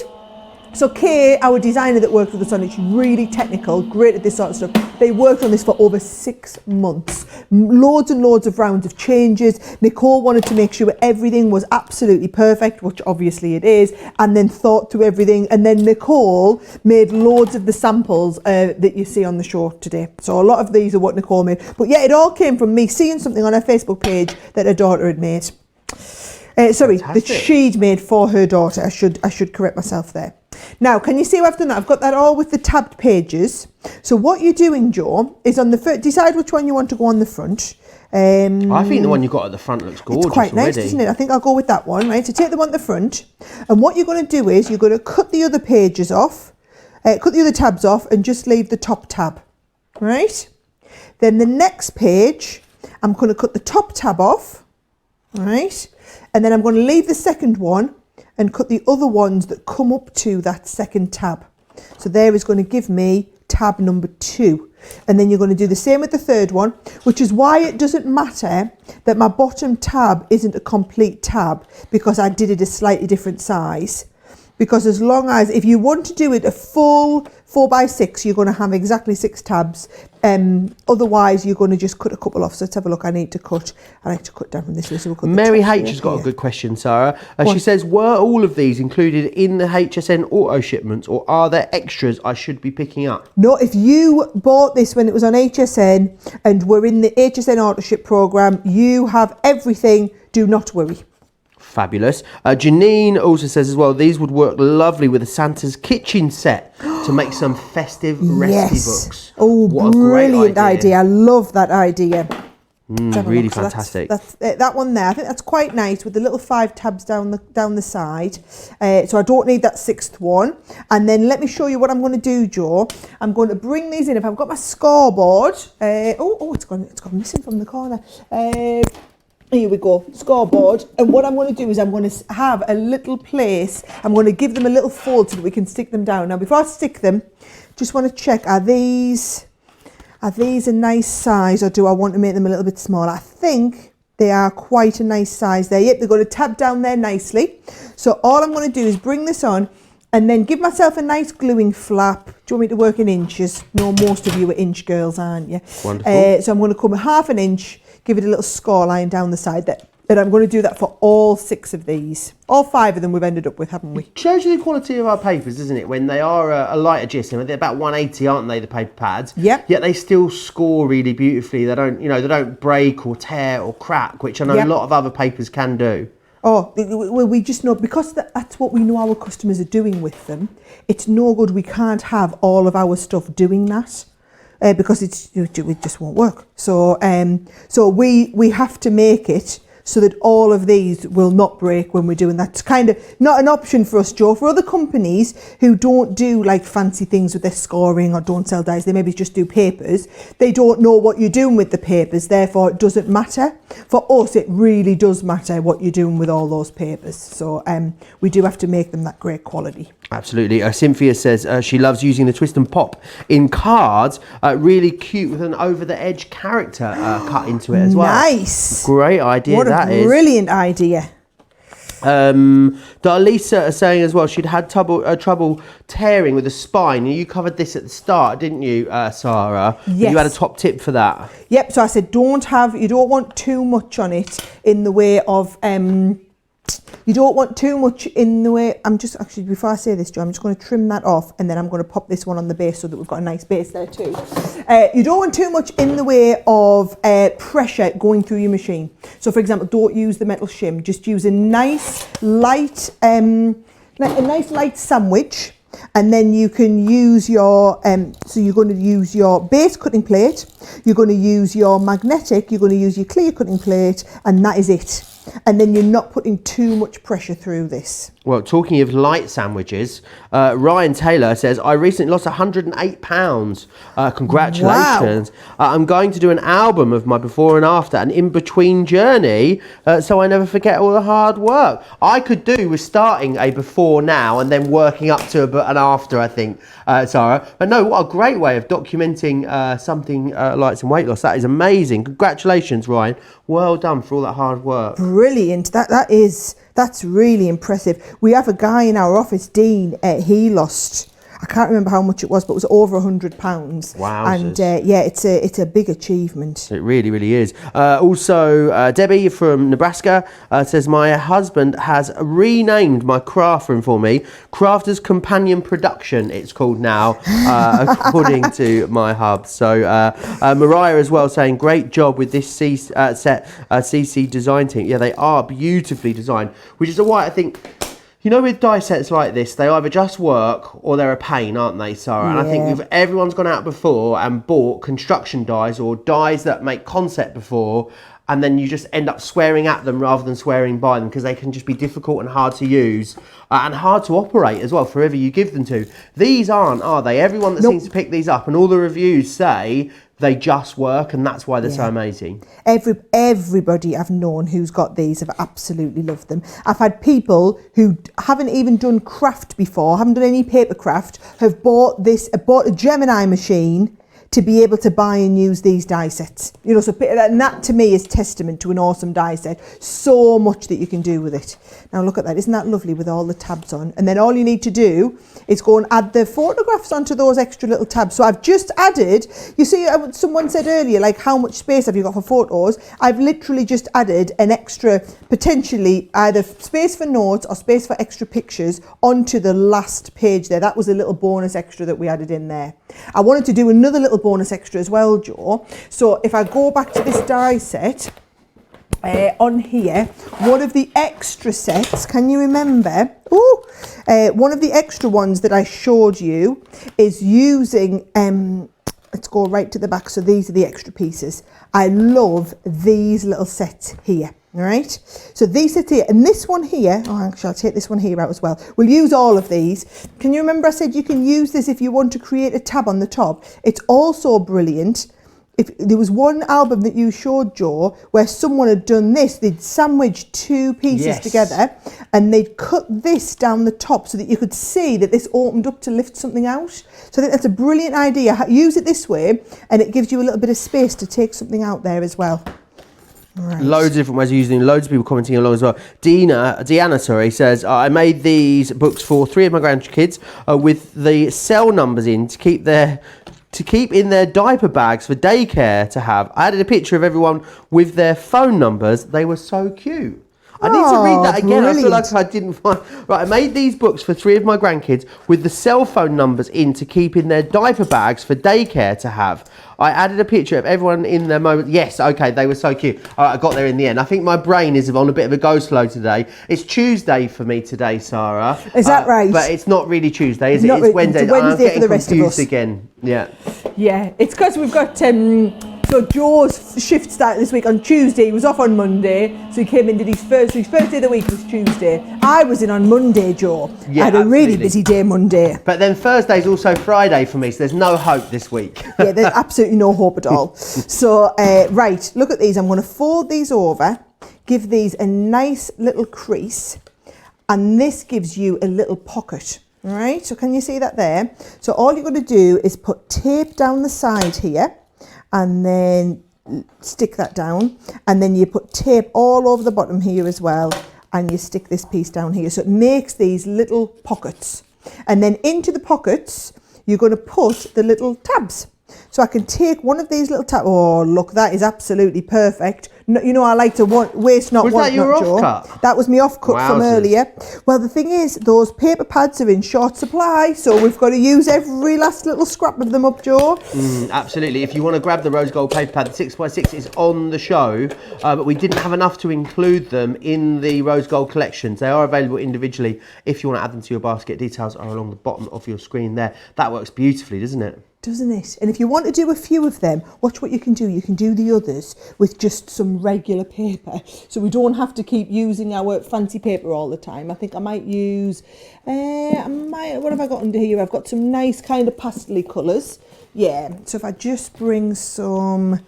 Speaker 2: So Kay, our designer that worked with us on it, she's really technical, great at this sort of stuff. They worked on this for over 6 months. Loads and loads of rounds of changes. Nicole wanted to make sure everything was absolutely perfect, which obviously it is, and then thought through everything. And then Nicole made loads of the samples that you see on the show today. So a lot of these are what Nicole made. But yeah, it all came from me seeing something on her Facebook page that her daughter had made. That she'd made for her daughter. I should correct myself there. Now, can you see what I've done that? I've got that all with the tabbed pages. So what you're doing, Joe, is on the first, decide which one you want to go on the front.
Speaker 1: I think the one you got at the front looks gorgeous.
Speaker 2: It's quite nice,
Speaker 1: already.
Speaker 2: isn't it? I think I'll go with that one, right? So take the one at the front. And what you're going to do is you're going to cut the other pages off, cut the other tabs off, and just leave the top tab, right? Then the next page, I'm going to cut the top tab off, right? And then I'm going to leave the second one and cut the other ones that come up to that second tab. So there is going to give me tab number 2. And then you're going to do the same with the third one, which is why it doesn't matter that my bottom tab isn't a complete tab, because I did it a slightly different size. Because as long as, if you want to do it a full 4x6, you're going to have exactly 6 tabs. Otherwise, you're going to just cut a couple off. So let's have a look. I need to cut down from this way. So we'll cut
Speaker 1: Mary H has got a good question, Sarah. She says, were all of these included in the HSN auto shipments, or are there extras I should be picking up?
Speaker 2: No, if you bought this when it was on HSN and were in the HSN auto ship program, you have everything. Do not worry.
Speaker 1: Fabulous. Janine also says as well, these would work lovely with a Santa's kitchen set to make some festive recipe books.
Speaker 2: Oh, what brilliant
Speaker 1: a great
Speaker 2: idea. I love that idea.
Speaker 1: Really fantastic.
Speaker 2: That's that one there. I think that's quite nice with the little 5 tabs down the side. So I don't need that 6th one. And then let me show you what I'm going to do, Joe. I'm going to bring these in. If I've got my scoreboard, it's gone missing from the corner. Here we go, scoreboard. And what I'm going to do is I'm going to have a little place. I'm going to give them a little fold so that we can stick them down. Now, before I stick them, just want to check, are these a nice size, or do I want to make them a little bit smaller? I think They are quite a nice size there. Yep, they've got a tab down there nicely. So all I'm going to do is bring this on and then give myself a nice gluing flap. Do you want me to work in inches? No, most of you are inch girls, aren't you?
Speaker 1: Wonderful.
Speaker 2: So I'm going to come 1/2 inch, give it a little score line down the side there. And I'm going to do that for all 6 of these. All 5 of them we've ended up with, haven't we?
Speaker 1: Shows you the quality of our papers, doesn't it? When they are a lighter gypsum, they're about 180, aren't they, the paper pads?
Speaker 2: Yep.
Speaker 1: Yet they still score really beautifully. They don't, they don't break or tear or crack, which I know a lot of other papers can do.
Speaker 2: Oh, well, we just know, because that's what we know our customers are doing with them, it's no good. We can't have all of our stuff doing that. Because it just won't work. So we have to make it so that all of these will not break when we're doing that. It's kind of not an option for us, Joe. For other companies who don't do like fancy things with their scoring or don't sell dies, they maybe just do papers. They don't know what you're doing with the papers, therefore it doesn't matter. For us, it really does matter what you're doing with all those papers. So we do have to make them that great quality.
Speaker 1: Absolutely. Cynthia says she loves using the twist and pop in cards. Really cute with an over-the-edge character cut into it as well.
Speaker 2: Nice.
Speaker 1: Great idea.
Speaker 2: What a brilliant idea.
Speaker 1: Darlisa is saying as well she'd had trouble tearing with the spine. You covered this at the start, didn't you, Sarah?
Speaker 2: Yes.
Speaker 1: You had a top tip for that.
Speaker 2: Yep. So I said you don't want too much on it in the way of you don't want too much in the way. I'm just actually, before I say this, Joe, I'm just going to trim that off and then I'm going to pop this one on the base so that we've got a nice base there too. You don't want too much in the way of pressure going through your machine. So for example, don't use the metal shim. Just use a nice light sandwich, and then you can use your so you're going to use your base cutting plate, you're going to use your magnetic, you're going to use your clear cutting plate, and that is it. And then you're not putting too much pressure through this.
Speaker 1: Well, talking of light sandwiches, Ryan Taylor says, I recently lost 108 pounds. Congratulations. Wow. I'm going to do an album of my before and after, an in-between journey, so I never forget all the hard work. I could do with starting a before now and then working up to an after, I think, Sarah. But no, what a great way of documenting something like some weight loss. That is amazing. Congratulations, Ryan. Well done for all that hard work.
Speaker 2: Brilliant. That's really impressive. We have a guy in our office, Dean, he lost, I can't remember how much it was, but it was over £100.
Speaker 1: Wow.
Speaker 2: And it's a big achievement.
Speaker 1: It really, really is. Also, Debbie from Nebraska says, my husband has renamed my craft room for me. Crafters Companion Production, it's called now, according to my hub. So Mariah as well saying, great job with this CC design team. Yeah, they are beautifully designed, which is why I think, with die sets like this, they either just work or they're a pain, aren't they, Sarah?
Speaker 2: Yeah.
Speaker 1: And I think if everyone's gone out before and bought construction dies or dies that make concept before, and then you just end up swearing at them rather than swearing by them because they can just be difficult and hard to use and hard to operate as well for whoever you give them to. These aren't, are they? Everyone that seems to pick these up and all the reviews say they just work, and that's why they're so amazing.
Speaker 2: Everybody I've known who's got these have absolutely loved them. I've had people who haven't even done craft before, haven't done any paper craft, have bought a Gemini machine to be able to buy and use these die sets. So that to me is testament to an awesome die set. So much that you can do with it. Now look at that, isn't that lovely with all the tabs on? And then all you need to do is go and add the photographs onto those extra little tabs. So I've just added, you see, someone said earlier, like how much space have you got for photos? I've literally just added an extra, potentially either space for notes or space for extra pictures onto the last page there. That was a little bonus extra that we added in there. I wanted to do another little bonus extra as well, Joe. So if I go back to this die set, on here, one of the extra sets, can you remember? One of the extra ones that I showed you is using, let's go right to the back. So these are the extra pieces. I love these little sets here. All right, so these sit here, and this one here, actually I'll take this one here out as well. We'll use all of these. Can you remember I said you can use this if you want to create a tab on the top? It's also brilliant. If there was one album that you showed, Joe, where someone had done this, they'd sandwiched 2 pieces together and they'd cut this down the top so that you could see that this opened up to lift something out. So I think that's a brilliant idea. Use it this way and it gives you a little bit of space to take something out there as well. Right.
Speaker 1: Loads of different ways of using them. Loads of people commenting along as well. Deanna, says, I made these books for 3 of my grandkids with the cell numbers in to keep in their diaper bags for daycare to have. I added a picture of everyone with their phone numbers. They were so cute. I need to read that again.
Speaker 2: Brilliant.
Speaker 1: I feel like I didn't find... Right, I made these books for 3 of my grandkids with the cell phone numbers in to keep in their diaper bags for daycare to have. I added a picture of everyone in their moment. Yes, okay, they were so cute. All right, I got there in the end. I think my brain is on a bit of a go slow today. It's Tuesday for me today, Sarah.
Speaker 2: Is that right?
Speaker 1: But it's not really Tuesday, is it?
Speaker 2: Not
Speaker 1: It's
Speaker 2: really.
Speaker 1: Wednesday.
Speaker 2: It's Wednesday
Speaker 1: I'm getting
Speaker 2: for the rest of
Speaker 1: confused
Speaker 2: us.
Speaker 1: again. Yeah.
Speaker 2: Yeah, it's because we've got so Joe's shift started this week on Tuesday. He was off on Monday, so he came in, did his first day of the week was Tuesday. I was in on Monday, Joe.
Speaker 1: Yeah,
Speaker 2: I had a really
Speaker 1: absolutely.
Speaker 2: busy day Monday.
Speaker 1: But then Thursday's also Friday for me, so there's no hope this week.
Speaker 2: Yeah, there's absolutely no hope at all. So, right, look at these. I'm going to fold these over, give these a nice little crease, and this gives you a little pocket. All right, so can you see that there? So all you're going to do is put tape down the side here, and then stick that down, and then you put tape all over the bottom here as well, and you stick this piece down here, so it makes these little pockets. And then into the pockets you're going to put the little tabs. So I can take one of these little tabs. Oh look, that is absolutely perfect. No, you know, I like to waste not
Speaker 1: Was
Speaker 2: want
Speaker 1: that your
Speaker 2: not, Joe.
Speaker 1: offcut?
Speaker 2: That was my offcut from
Speaker 1: Wowzers.
Speaker 2: earlier. Well, the thing is, those paper pads are in short supply, so we've got to use every last little scrap of them up, Joe.
Speaker 1: Absolutely. If you want to grab the rose gold paper pad, the 6x6 is on the show, but we didn't have enough to include them in the rose gold collections. They are available individually if you want to add them to your basket. Details are along the bottom of your screen there. That works beautifully, doesn't it?
Speaker 2: Doesn't it? And if you want to do a few of them, watch what you can do. You can do the others with just some regular paper. So we don't have to keep using our fancy paper all the time. I think I might use, what have I got under here? I've got some nice kind of pastel colours. Yeah, so if I just bring some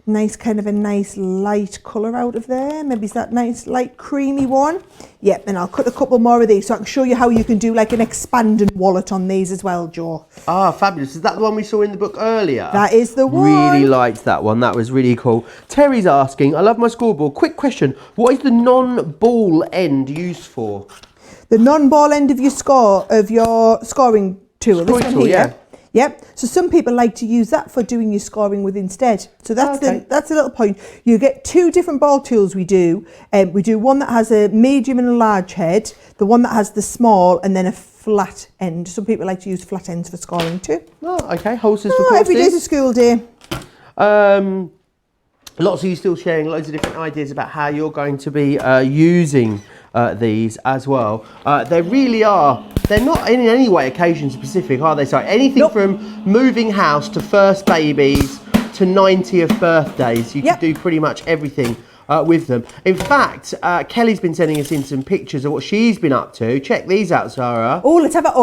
Speaker 2: nice kind of a nice light colour out of there, maybe it's that nice light creamy one. Yep, and I'll cut a couple more of these so I can show you how you can do like an expanding wallet on these as well, Joe.
Speaker 1: Ah, fabulous. Is that the one we saw in the book earlier?
Speaker 2: That is the one.
Speaker 1: Really liked that one. That was really cool. Terry's asking, I love my scoreboard. Quick question. What is the non-ball end used for?
Speaker 2: The non-ball end of your scoring tool. This
Speaker 1: Scoring
Speaker 2: one
Speaker 1: tool,
Speaker 2: here.
Speaker 1: yeah.
Speaker 2: Yep. So some people like to use that for doing your scoring with instead. So that's
Speaker 1: Okay.
Speaker 2: that's a little point. You get 2 different ball tools we do. We do one that has a medium and a large head, the one that has the small, and then a flat end. Some people like to use flat ends for scoring too.
Speaker 1: Oh, okay. Horses for
Speaker 2: Oh,
Speaker 1: courses.
Speaker 2: every day's a school day.
Speaker 1: Lots of you still sharing loads of different ideas about how you're going to be using these as well. They really are. They're not in any way occasion specific, are they? So anything
Speaker 2: Nope.
Speaker 1: from moving house to first babies to 90th birthdays. You
Speaker 2: Yep.
Speaker 1: can do pretty much everything with them. In fact, Kelly's been sending us in some pictures of what she's been up to. Check these out, Sarah.
Speaker 2: Oh, let's have a.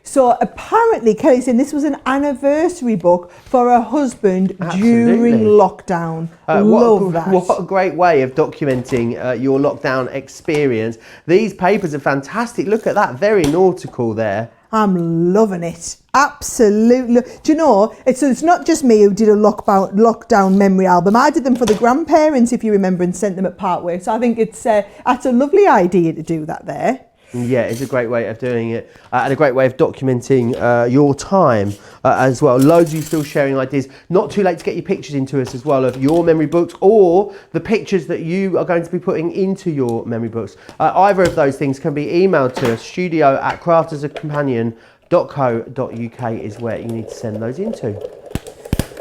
Speaker 2: So apparently Kelly's saying this was an anniversary book for her husband during
Speaker 1: Absolutely.
Speaker 2: lockdown. Love that.
Speaker 1: What a great way of documenting your lockdown experience. These papers are fantastic. Look at that, very nautical there.
Speaker 2: I'm loving it. Absolutely. Do you know, it's not just me who did a lockdown memory album. I did them for the grandparents, if you remember, and sent them at Partway. So I think that's a lovely idea to do that there.
Speaker 1: Yeah, it's a great way of doing it and a great way of documenting your time as well. Loads of you still sharing ideas. Not too late to get your pictures into us as well of your memory books or the pictures that you are going to be putting into your memory books. Either of those things can be emailed to us. studio@craftersacompanion.co.uk is where you need to send those into.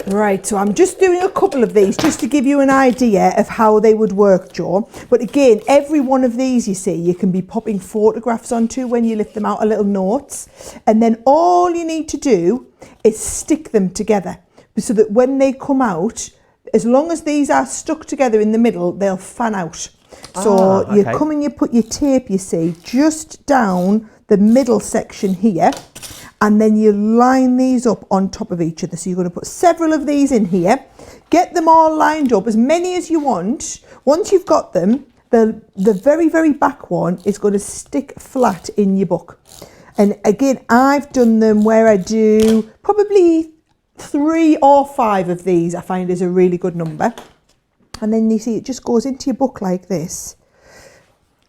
Speaker 2: Right, so I'm just doing a couple of these just to give you an idea of how they would work, Joe. But again, every one of these, you see, you can be popping photographs onto when you lift them out, little notes. And then all you need to do is stick them together so that when they come out, as long as these are stuck together in the middle, they'll fan out. So you come and you put your tape, you see, just down the middle section here. And then you line these up on top of each other. So you're going to put several of these in here. Get them all lined up, as many as you want. Once you've got them, the very, very back one is going to stick flat in your book. And again, I've done them where I do probably 3 or 5 of these, I find is a really good number. And then you see it just goes into your book like this.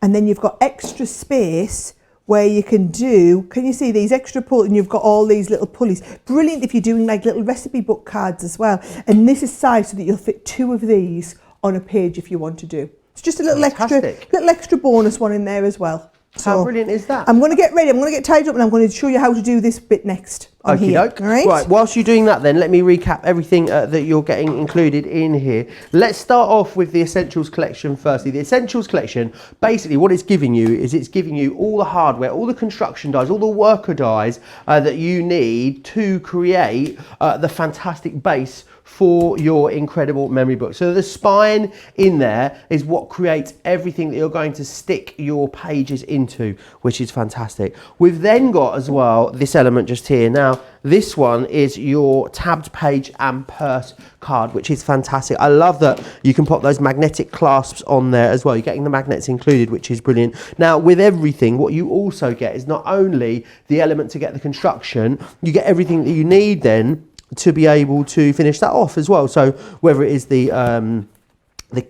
Speaker 2: And then you've got extra space where you can you see these extra pull, and you've got all these little pulleys. Brilliant if you're doing like little recipe book cards as well. And this is sized so that you'll fit 2 of these on a page if you want to do. It's just a little extra bonus one in there as well. So
Speaker 1: how brilliant is that?
Speaker 2: I'm going to get ready. I'm going to get tied up, and I'm going to show you how to do this bit next on here. All right?
Speaker 1: Right, whilst you're doing that then, let me recap everything that you're getting included in here. Let's start off with the Essentials collection firstly. The Essentials collection, basically what it's giving you is it's giving you all the hardware, all the construction dies, all the worker dies that you need to create the fantastic base for your incredible memory book. So the spine in there is what creates everything that you're going to stick your pages into, which is fantastic. We've then got as well this element just here. Now, this one is your tabbed page and purse card, which is fantastic. I love that you can put those magnetic clasps on there as well. You're getting the magnets included, which is brilliant. Now, with everything, what you also get is not only the element to get the construction, you get everything that you need then to be able to finish that off as well. So whether it is the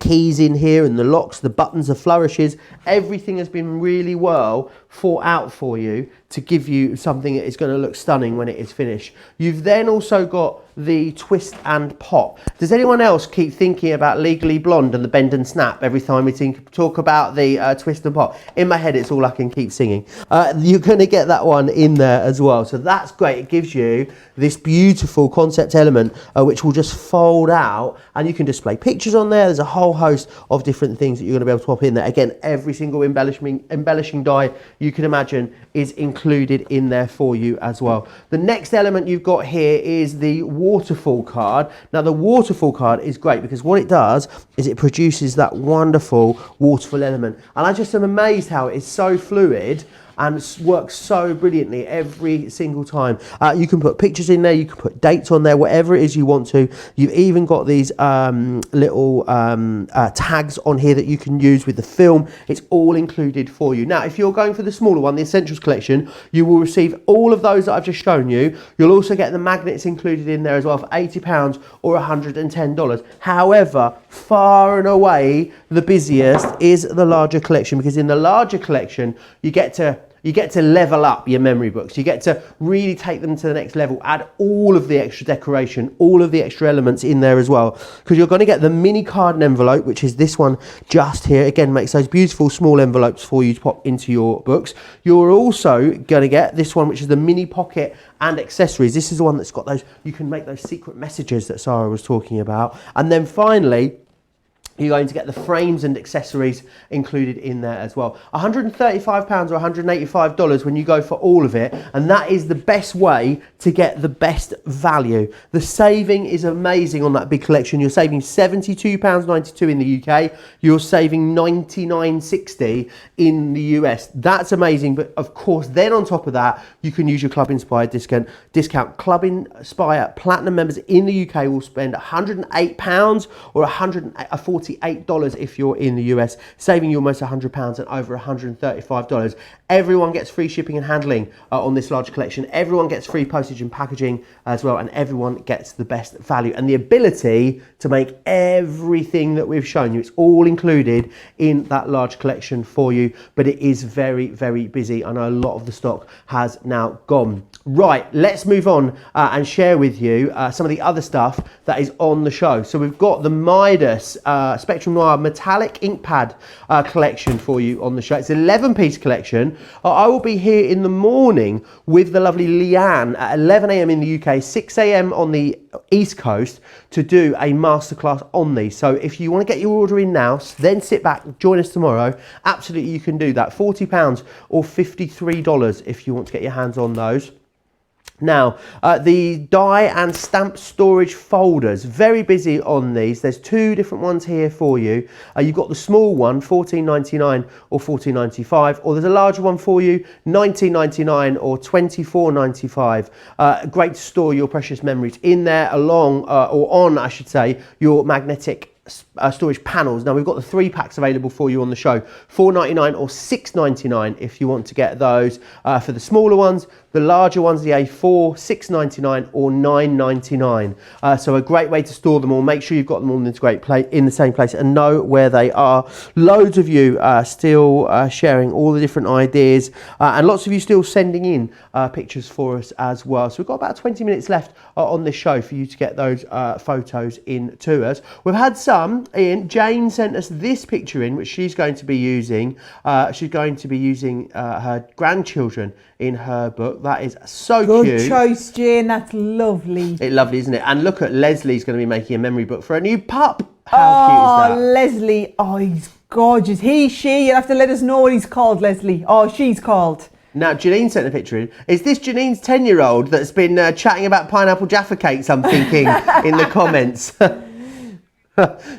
Speaker 1: keys in here and the locks, the buttons, the flourishes, everything has been really well thought out for you to give you something that is going to look stunning when it is finished. You've then also got the twist and pop. Does anyone else keep thinking about Legally Blonde and the bend and snap every time we talk about the twist and pop? In my head, it's all I can keep singing. You're going to get that one in there as well. So that's great. It gives you this beautiful concept element which will just fold out, and you can display pictures on there. There's a whole host of different things that you're going to be able to pop in there. Again, every single embellishing die you can imagine is included in there for you as well. The next element you've got here is the Waterfall card. Now the Waterfall card is great because what it does is it produces that wonderful waterfall element, and I just am amazed how it is so fluid and works so brilliantly every single time. You can put pictures in there, you can put dates on there, whatever it is you want to. You've even got these little tags on here that you can use with the film. It's all included for you. Now, if you're going for the smaller one, the Essentials collection, you will receive all of those that I've just shown you. You'll also get the magnets included in there as well for £80 or $110. However, far and away the busiest is the larger collection, because in the larger collection you get to level up your memory books. You get to really take them to the next level, add all of the extra decoration, all of the extra elements in there as well, because you're going to get the mini card and envelope, which is this one just here. Again, makes those beautiful small envelopes for you to pop into your books. You're also going to get this one, which is the mini pocket and accessories. This is the one that's got those, you can make those secret messages that Sarah was talking about. And then finally, you're going to get the frames and accessories included in there as well. £135 or $185 when you go for all of it, and that is the best way to get the best value. The saving is amazing on that big collection. You're saving £72.92 in the UK. You're saving $99.60 in the US. That's amazing, but of course then on top of that, you can use your Club Inspire discount. Club Inspire Platinum members in the UK will spend £108 or $48 if you're in the US, saving you almost £100 and over $135. Everyone gets free shipping and handling on this large collection. Everyone gets free postage and packaging as well, and everyone gets the best value and the ability to make everything that we've shown you. It's all included in that large collection for you, but it is very, very busy. I know a lot of the stock has now gone. Right, let's move on and share with you some of the other stuff that is on the show. So we've got the Midas Spectrum Noir metallic ink pad collection for you on the show. It's an 11-piece collection. I will be here in the morning with the lovely Leanne at 11 a.m. in the UK, 6 a.m. on the East Coast to do a masterclass on these. So if you want to get your order in now, then sit back, join us tomorrow. Absolutely, you can do that. £40 or $53 if you want to get your hands on those. Now, the die and stamp storage folders, very busy on these. There's two different ones here for you. You've got the small one, $14.99 or $14.95, or there's a larger one for you, $19.99 or $24.95. Great to store your precious memories in there along, or on, I should say, your magnetic storage panels. Now we've got the 3 packs available for you on the show, $4.99 or $6.99 if you want to get those. For the smaller ones, the larger ones, the A4, $6.99 or $9.99. So a great way to store them all. Make sure you've got them all in the same place and know where they are. Loads of you still sharing all the different ideas, and lots of you still sending in pictures for us as well. So we've got about 20 minutes left on this show for you to get those photos in to us. We've had some in. Jane sent us this picture in, which she's going to be using. She's going to be using her grandchildren in her book. That is so cute.
Speaker 2: Good choice, Jane. That's lovely.
Speaker 1: It's lovely, isn't it? And look at Leslie's going to be making a memory book for a new pup. How cute is that?
Speaker 2: Leslie. Oh, he's gorgeous. He, she. You'll have to let us know what he's called, Leslie. Oh, she's called.
Speaker 1: Now, Janine sent a picture in. Is this Janine's 10-year-old that's been chatting about pineapple Jaffa cakes, I'm thinking, in the comments?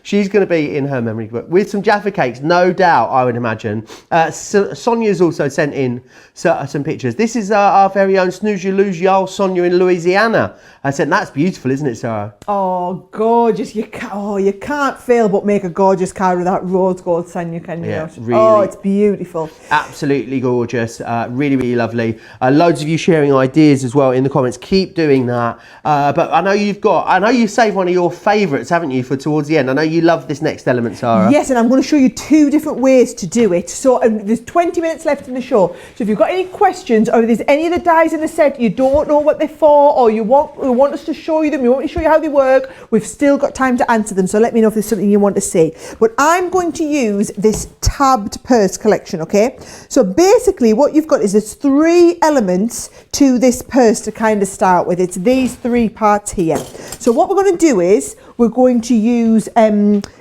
Speaker 1: She's going to be in her memory book with some Jaffa cakes, no doubt, I would imagine. Sonia's also sent in some pictures. This is our very own Snooze You Lose Y'all Sonia in Louisiana. I said, that's beautiful, isn't it, Sarah?
Speaker 2: Oh, gorgeous. You can't fail but make a gorgeous card with that rose gold Sonia, can you?
Speaker 1: Yeah, really.
Speaker 2: Oh, it's beautiful.
Speaker 1: Absolutely gorgeous. Really, really lovely. Loads of you sharing ideas as well in the comments. Keep doing that. But I know you saved one of your favourites, haven't you, for towards the end. I know you love this next element, Sarah.
Speaker 2: Yes, and I'm going to show you 2 different ways to do it. So there's 20 minutes left in the show. So if you've got any questions, or if there's any of the dies in the set you don't know what they're for, or you want us to show you them, you want me to show you how they work, we've still got time to answer them. So let me know if there's something you want to see. But I'm going to use this tabbed purse collection, okay? So basically what you've got is there's 3 elements to this purse to kind of start with. It's these 3 parts here. So what we're going to do is we're going to use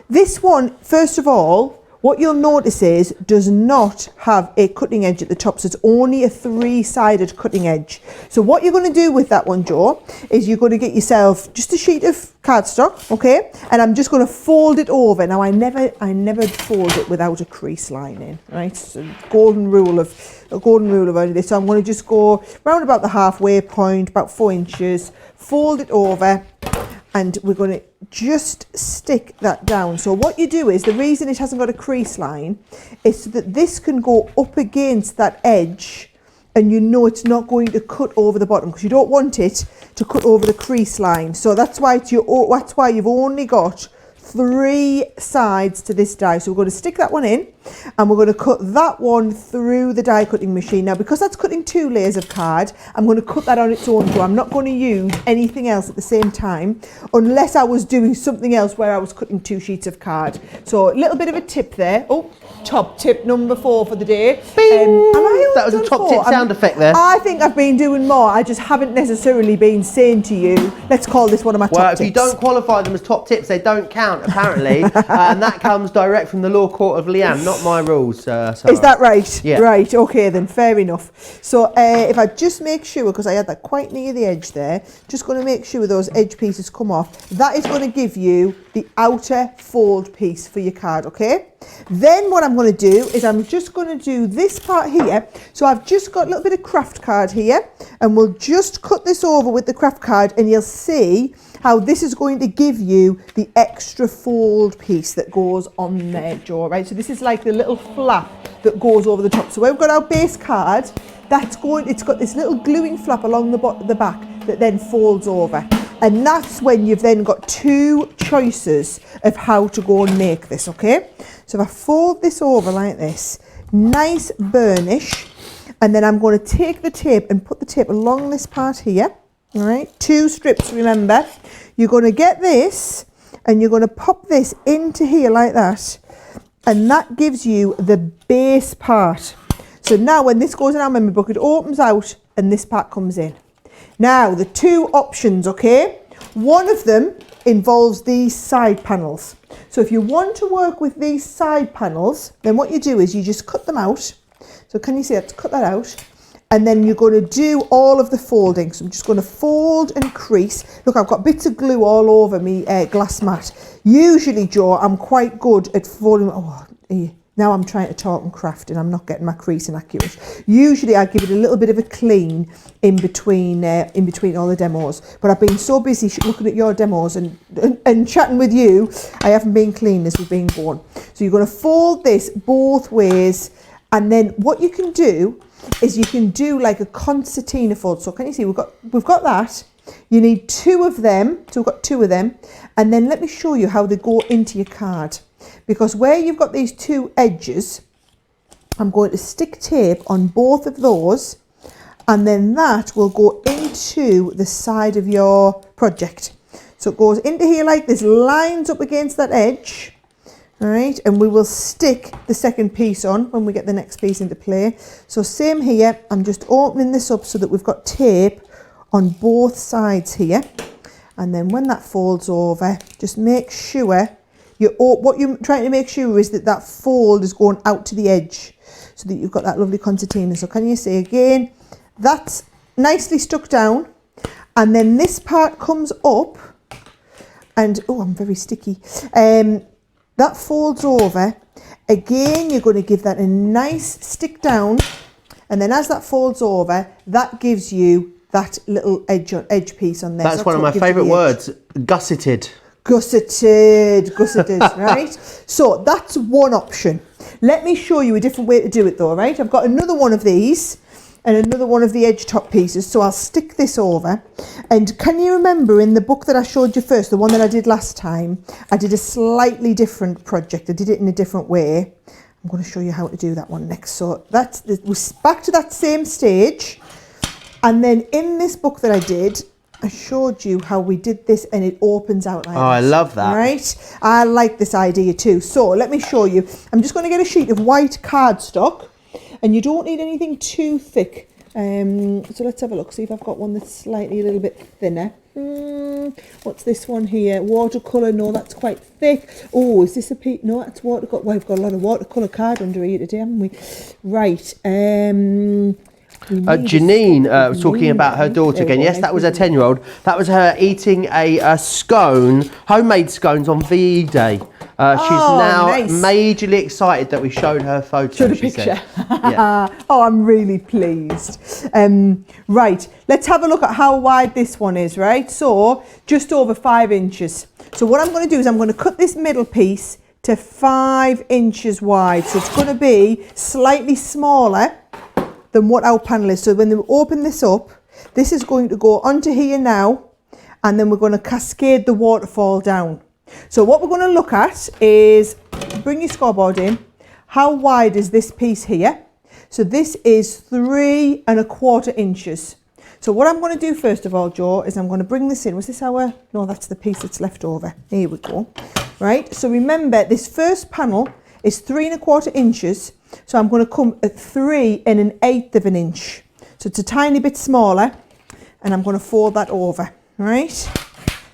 Speaker 2: this one, first of all. What you'll notice is does not have a cutting edge at the top, so it's only a 3-sided cutting edge. So what you're going to do with that one, Joe, is you're going to get yourself just a sheet of cardstock, okay? And I'm just going to fold it over. Now I never fold it without a crease line in, right? So golden rule of this. So I'm going to just go round about the halfway point, about 4 inches, fold it over, and we're going to just stick that down. So what you do is, the reason it hasn't got a crease line is so that this can go up against that edge, and you know it's not going to cut over the bottom, because you don't want it to cut over the crease line. So that's why you've only got 3 sides to this die. So we're going to stick that one in, and we're going to cut that one through the die cutting machine. Now, because that's cutting 2 layers of card, I'm going to cut that on its own, so I'm not going to use anything else at the same time, unless I was doing something else where I was cutting 2 sheets of card. So a little bit of a tip there. Oh, top tip number 4 for the day.
Speaker 1: That was a top tip sound effect there.
Speaker 2: I think I've been doing more. I just haven't necessarily been saying to you, let's call this one of my top tips.
Speaker 1: Well, if you don't qualify them as top tips, they don't count, apparently. And that comes direct from the law court of Leanne, not my rules, Sarah.
Speaker 2: Is that right?
Speaker 1: Yeah.
Speaker 2: Right, okay then, fair enough. So if I just make sure, because I had that quite near the edge there, just going to make sure those edge pieces come off. That is going to give you the outer fold piece for your card, okay? Then what I'm going to do is I'm just going to do this part here. So I've just got a little bit of craft card here, and we'll just cut this over with the craft card, and you'll see how this is going to give you the extra fold piece that goes on there, Joe, right? So this is like the little flap that goes over the top. So we've got our base card, it's got this little gluing flap along the back that then folds over. And that's when you've then got 2 choices of how to go and make this, okay? So if I fold this over like this, nice burnish, and then I'm going to take the tape and put the tape along this part here, all right? 2 strips, remember. You're going to get this, and you're going to pop this into here like that, and that gives you the base part. So now when this goes in our memory book, it opens out, and this part comes in. Now, the 2 options, okay? One of them involves these side panels. So if you want to work with these side panels, then what you do is you just cut them out. So can you see that? Cut that out. And then you're going to do all of the folding. So I'm just going to fold and crease. Look, I've got bits of glue all over me glass mat. Usually, Joe, I'm quite good at folding. Oh, Now I'm trying to talk and craft and I'm not getting my creasing accurate. Usually I give it a little bit of a clean in between all the demos. But I've been so busy looking at your demos and chatting with you, I haven't been clean as we've been going. So you're going to fold this both ways, and then what you can do is you can do like a concertina fold. So can you see we've got that. You need 2 of them, so we've got 2 of them, and then let me show you how they go into your card. Because where you've got these 2 edges, I'm going to stick tape on both of those, and then that will go into the side of your project. So it goes into here like this, lines up against that edge, all right, and we will stick the second piece on when we get the next piece into play. So same here, I'm just opening this up so that we've got tape on both sides here, and then when that folds over, just make sure what you're trying to make sure is that that fold is going out to the edge so that you've got that lovely concertina. So can you see again, that's nicely stuck down, and then this part comes up, and oh, I'm very sticky. That folds over. Again, you're going to give that a nice stick down, and then as that folds over, that gives you that little edge piece on there.
Speaker 1: That's one of my favourite words, gusseted.
Speaker 2: Gusseted, right? So that's one option. Let me show you a different way to do it though, right? I've got another one of these and another one of the edge top pieces. So I'll stick this over. And can you remember in the book that I showed you first, the one that I did last time, I did a slightly different project. I did it in a different way. I'm going to show you how to do that one next. So we're back to that same stage. And then in this book that I did, I showed you how we did this and it opens out like this.
Speaker 1: Oh, I love that.
Speaker 2: Right? I like this idea too. So let me show you. I'm just going to get a sheet of white cardstock, and you don't need anything too thick. So let's have a look, see if I've got one that's slightly a little bit thinner. What's this one here? Watercolour, no, that's quite thick. Oh, is this a piece? No, that's watercolour. Well, we've got a lot of watercolour card under here today, haven't we? Right.
Speaker 1: Janine was talking about her daughter again. Yes, that was her 10-year-old. That was her eating a scone, homemade scones on VE Day. She's now majorly excited that we showed her photo.
Speaker 2: Showed a picture. Yeah. Oh, I'm really pleased. Right, let's have a look at how wide this one is, right? So, just over 5 inches. So what I'm going to do is I'm going to cut this middle piece to 5 inches wide. So it's going to be slightly smaller than what our panel is. So when we open this up, this is going to go onto here now, and then we're going to cascade the waterfall down. So what we're going to look at is, bring your scoreboard in, how wide is this piece here? So this is 3 1/4 inches. So what I'm going to do first of all, Joe, is I'm going to bring this in. Was this our, no, that's the piece that's left over. Here we go. Right, so remember this first panel is 3 1/4 inches. So I'm going to come at 3 1/8 of an inch. So it's a tiny bit smaller, and I'm going to fold that over, right?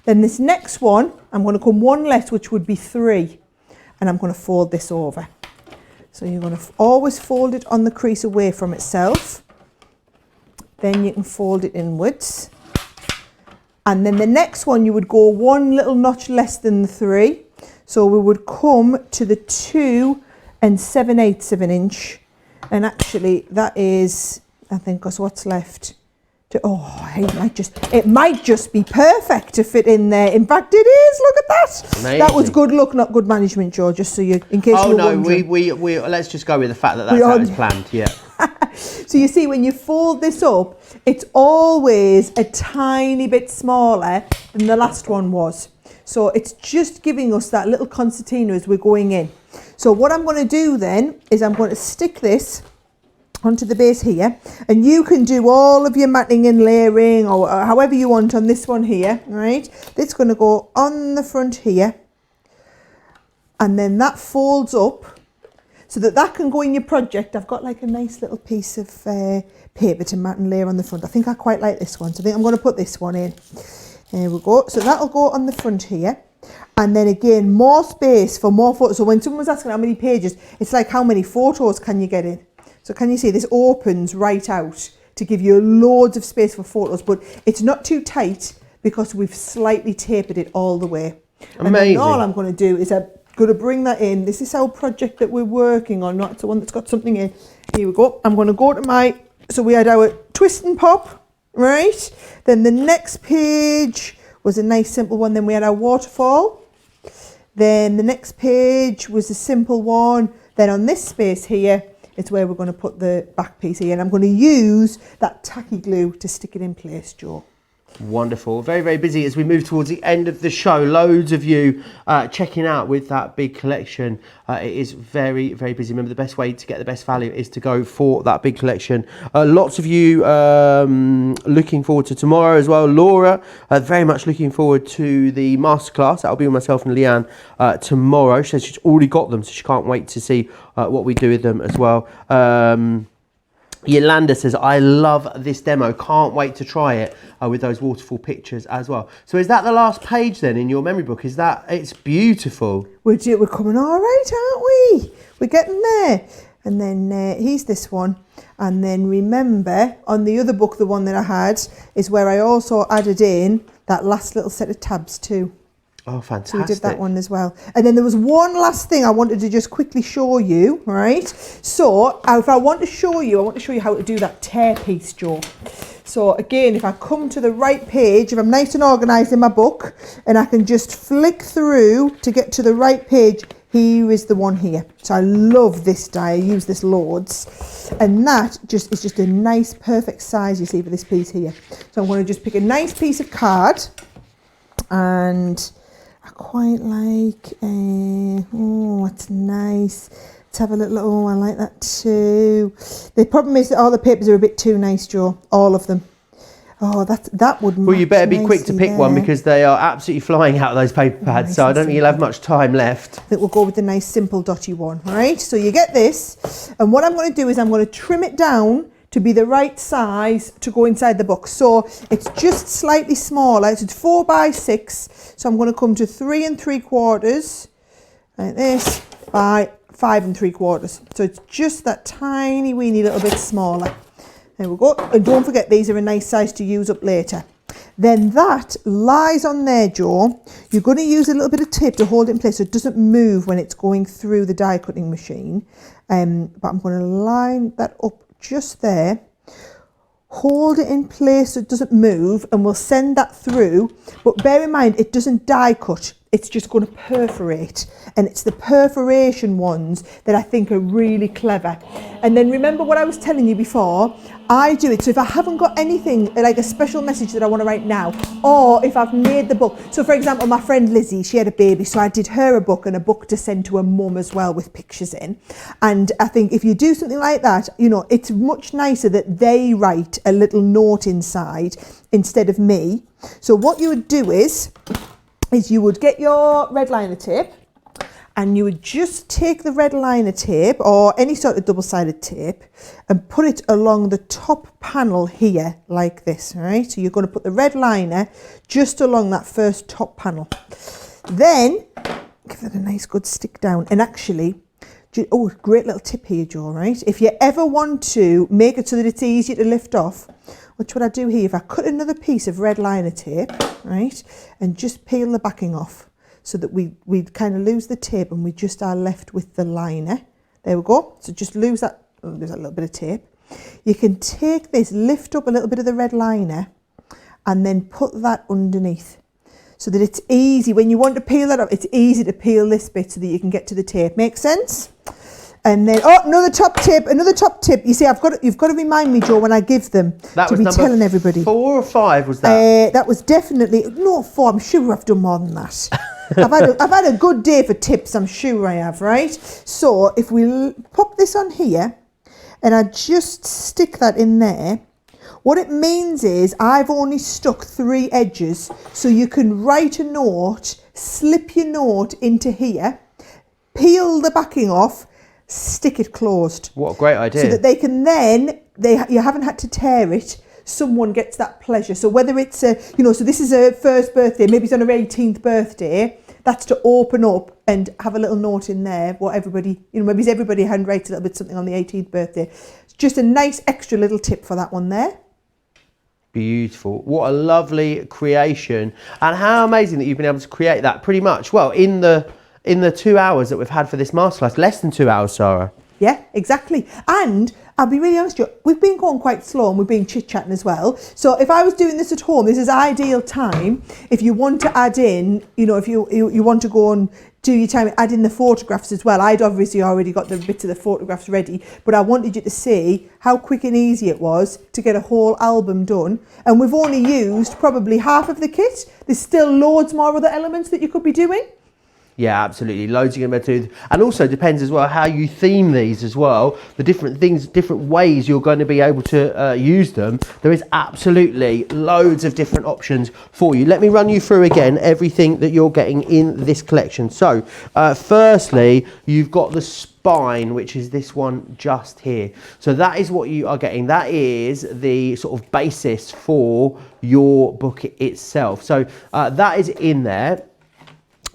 Speaker 2: Then this next one, I'm going to come 1 less, which would be 3, and I'm going to fold this over. So you're going to always fold it on the crease away from itself. Then you can fold it inwards. And then the next one, you would go 1 little notch less than the 3. So we would come to the 2 7/8 of an inch, and actually that is, I think, because what's left to, it might just be perfect to fit in there. In fact, it is. Look at that. Amazing. That was good luck, not good management, Joe. Just so you, in case you were wondering.
Speaker 1: we let's just go with the fact that that's how it's planned. Yeah.
Speaker 2: So you see, when you fold this up, it's always a tiny bit smaller than the last one was. So it's just giving us that little concertina as we're going in. So what I'm going to do then is I'm going to stick this onto the base here, and you can do all of your matting and layering or however you want on this one here, right? It's going to go on the front here, and then that folds up so that can go in your project. I've got like a nice little piece of paper to mat and layer on the front. I think I quite like this one, so I think I'm going to put this one in. There we go. So that'll go on the front here. And then again, more space for more photos. So when someone was asking how many pages, it's like how many photos can you get in? So can you see this opens right out to give you loads of space for photos, but it's not too tight because we've slightly tapered it all the way.
Speaker 1: Amazing.
Speaker 2: And then all I'm going to do is Going to bring that in. This is our project that we're working on, not the one that's got something in. Here we go. I'm going to go to my, so we had our twist and pop, right? Then the next page was a nice simple one. Then we had our waterfall. Then the next page was a simple one. Then on this space here, it's where we're going to put the back piece here. And I'm going to use that tacky glue to stick it in place, Joe.
Speaker 1: Wonderful. Very, very busy as we move towards the end of the show. Loads of you checking out with that big collection. It is very, very busy. Remember, the best way to get the best value is to go for that big collection. Lots of you looking forward to tomorrow as well. Laura, very much looking forward to the masterclass. That'll be with myself and Leanne tomorrow. She says she's already got them, so she can't wait to see what we do with them as well. Yolanda says, I love this demo. Can't wait to try it with those waterfall pictures as well. So is that the last page then in your memory book? Is that, it's beautiful.
Speaker 2: We're coming all right, aren't we? We're getting there. And then here's this one. And then remember, on the other book, the one that I had, is where I also added in that last little set of tabs too.
Speaker 1: Oh, fantastic.
Speaker 2: So we did that one as well. And then there was one last thing I wanted to just quickly show you, right? So if I want to show you how to do that tear piece, Joe. So again, if I come to the right page, if I'm nice and organised in my book, and I can just flick through to get to the right page, here is the one here. So I love this die, I use this loads. And that is just a nice, perfect size, you see, for this piece here. So I'm going to just pick a nice piece of card, and I quite like, oh, it's nice. Let's have a little, oh, I like that too. The problem is that all the papers are a bit too nice, Joe, all of them. Oh, that would match.
Speaker 1: Well, you better be quick to pick
Speaker 2: there.
Speaker 1: one, because they are absolutely flying out of those paper pads, so I don't think you'll have much time left.
Speaker 2: I think we'll go with the nice simple dotty one, right? So you get this, and what I'm going to do is I'm going to trim it down to be the right size to go inside the book. So it's just slightly smaller. It's 4 by 6. So I'm going to come to 3 3/4 like this by 5 3/4. So it's just that tiny weeny little bit smaller. There we go. And don't forget, these are a nice size to use up later. Then that lies on there, Joe. You're going to use a little bit of tape to hold it in place so it doesn't move when it's going through the die cutting machine. But I'm going to line that up just there, hold it in place so it doesn't move, and we'll send that through. But bear in mind, it doesn't die cut, it's just going to perforate, and it's the perforation ones that I think are really clever. And then remember what I was telling you before, I do it so if I haven't got anything like a special message that I want to write now, or if I've made the book. So for example, my friend Lizzie, she had a baby, so I did her a book, and a book to send to her mum as well with pictures in. And I think if you do something like that, you know, it's much nicer that they write a little note inside instead of me. So what you would do is you would get your red liner tape, and you would just take the red liner tape or any sort of double-sided tape and put it along the top panel here like this, all right? So you're going to put the red liner just along that first top panel. Then give it a nice good stick down, and actually, oh, great little tip here, Joe, right? If you ever want to make it so that it's easier to lift off, which what I do here, if I cut another piece of red liner tape, right, and just peel the backing off so that we kind of lose the tape and we just are left with the liner. There we go. So just lose that little bit of tape. You can take this, lift up a little bit of the red liner, and then put that underneath so that it's easy. When you want to peel that up, it's easy to peel this bit so that you can get to the tape. Make sense? And then, oh, another top tip. You see, you've got to remind me, Joe, when I give them
Speaker 1: That
Speaker 2: to
Speaker 1: was
Speaker 2: be
Speaker 1: number
Speaker 2: telling everybody.
Speaker 1: 4 or 5 was that?
Speaker 2: That was definitely, no, 4. I'm sure I've done more than that. I've had a good day for tips, I'm sure I have, right? So if we pop this on here, and I just stick that in there, what it means is I've only stuck 3 edges, so you can write a note, slip your note into here, peel the backing off, stick it closed.
Speaker 1: What a great idea.
Speaker 2: So that they can then, you haven't had to tear it, someone gets that pleasure. So whether it's so this is her first birthday, maybe it's on her 18th birthday, that's to open up and have a little note in there, what everybody, maybe everybody handwrites a little bit something on the 18th birthday. It's just a nice extra little tip for that one there.
Speaker 1: Beautiful. What a lovely creation. And how amazing that you've been able to create that pretty much, well, in the in the 2 hours that we've had for this masterclass. Less than 2 hours, Sarah.
Speaker 2: Yeah, exactly. And I'll be really honest with you, we've been going quite slow and we've been chit-chatting as well. So if I was doing this at home, this is ideal time. If you want to add in, if you want to go and do your time, add in the photographs as well. I'd obviously already got the bits of the photographs ready, but I wanted you to see how quick and easy it was to get a whole album done. And we've only used probably half of the kit. There's still loads more other elements that you could be doing.
Speaker 1: Yeah, absolutely. Loads you're going to be able to do. And also depends as well how you theme these as well. The different things, different ways you're going to be able to use them. There is absolutely loads of different options for you. Let me run you through again everything that you're getting in this collection. So, firstly, you've got the spine, which is this one just here. So that is what you are getting. That is the sort of basis for your book itself. So that is in there.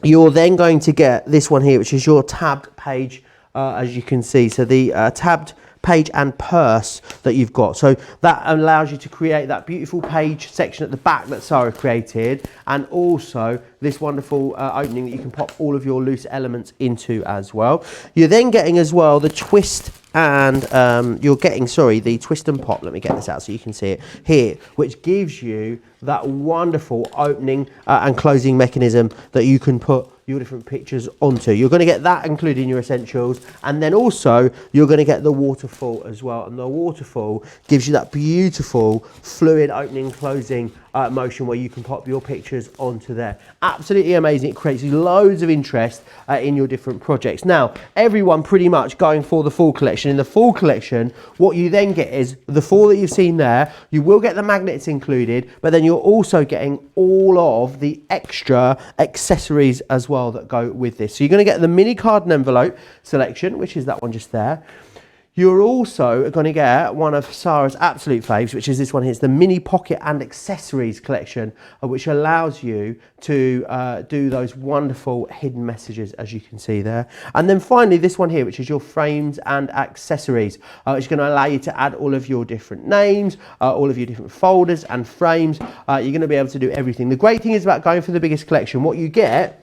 Speaker 1: You're then going to get this one here, which is your tabbed page, as you can see. So the tabbed page and purse that you've got. So that allows you to create that beautiful page section at the back that Sarah created, and also this wonderful opening that you can pop all of your loose elements into as well. You're then getting as well the twist and the twist and pop. Let me get this out so you can see it here, which gives you that wonderful opening and closing mechanism that you can put your different pictures onto. You're going to get that included in your essentials, and then also you're going to get the waterfall as well, and the waterfall gives you that beautiful fluid opening and closing motion where you can pop your pictures onto there. Absolutely amazing. It creates loads of interest in your different projects. Now, everyone pretty much going for the full collection. In the full collection, what you then get is the four that you've seen there. You will get the magnets included, but then you're also getting all of the extra accessories as well that go with this. So you're going to get the mini card and envelope selection, which is that one just there. You're also going to get one of Sarah's absolute faves, which is this one here. It's the mini pocket and accessories collection, which allows you to do those wonderful hidden messages, as you can see there. And then finally, this one here, which is your frames and accessories, which is going to allow you to add all of your different names, all of your different folders and frames. You're going to be able to do everything. The great thing is about going for the biggest collection, what you get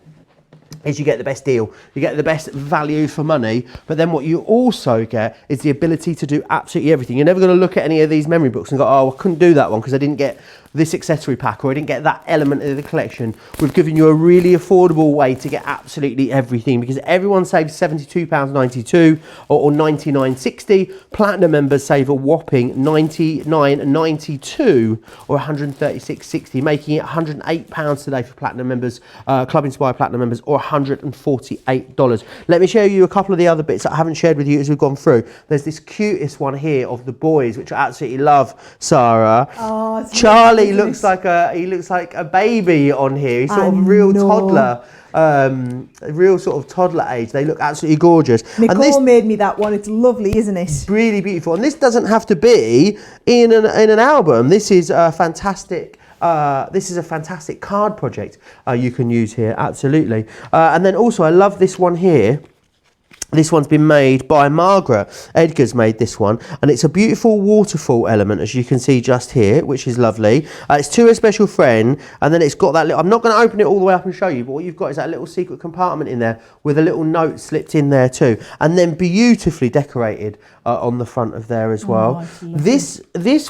Speaker 1: is you get the best deal, you get the best value for money, but then what you also get is the ability to do absolutely everything. You're never going to look at any of these memory books and go, oh, I couldn't do that one because I didn't get this accessory pack, or I didn't get that element of the collection. We've given you a really affordable way to get absolutely everything, because everyone saves £72.92 or £99.60. Platinum members save a whopping £99.92 or £136.60, making it £108 today for Platinum members, Club Inspire Platinum members, or $148. Let me show you a couple of the other bits that I haven't shared with you as we've gone through. There's this cutest one here of the boys, which I absolutely love, Sarah.
Speaker 2: Oh,
Speaker 1: Charlie looks like a baby on here. He's sort of a real toddler, real sort of toddler age. They look absolutely gorgeous.
Speaker 2: Nicole made me that one. It's lovely, isn't it?
Speaker 1: Really beautiful. And this doesn't have to be in an album. This is a fantastic. This is a fantastic card project you can use here. Absolutely. And then also, I love this one here. This one's been made by Margaret. Edgar's made this one, and it's a beautiful waterfall element, as you can see just here, which is lovely. It's to a special friend, and then it's got that little, I'm not going to open it all the way up and show you, but what you've got is that little secret compartment in there with a little note slipped in there too, and then beautifully decorated on the front of there as well. This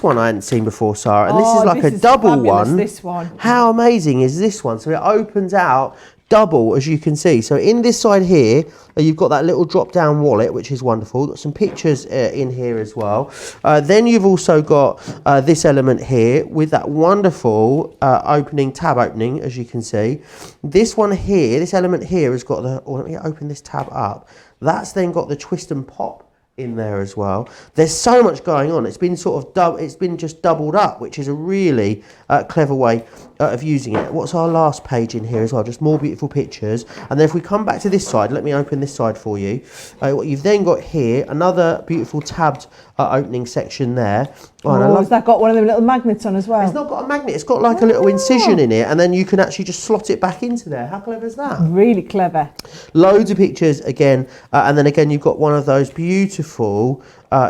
Speaker 1: one I hadn't seen before, Sarah, and this is like a double one.
Speaker 2: This one.
Speaker 1: How amazing is this one? So it opens out double, as you can see. So in this side here, you've got that little drop down wallet, which is wonderful. Got some pictures in here as well. Then you've also got this element here with that wonderful tab opening, as you can see. This one here, this element here has got the, let me open this tab up. That's then got the twist and pop in there as well. There's so much going on. It's been sort of it's been just doubled up, which is a really clever way of using it. What's our last page in here as well? Just more beautiful pictures. And then if we come back to this side, let me open this side for you. What you've then got here, another beautiful tabbed opening section there.
Speaker 2: Has that got one of them little magnets on as well?
Speaker 1: It's not got a magnet. It's got like a little incision in it, and then you can actually just slot it back into there. How clever is that?
Speaker 2: Really clever.
Speaker 1: Loads of pictures again, and then again you've got one of those beautiful beautiful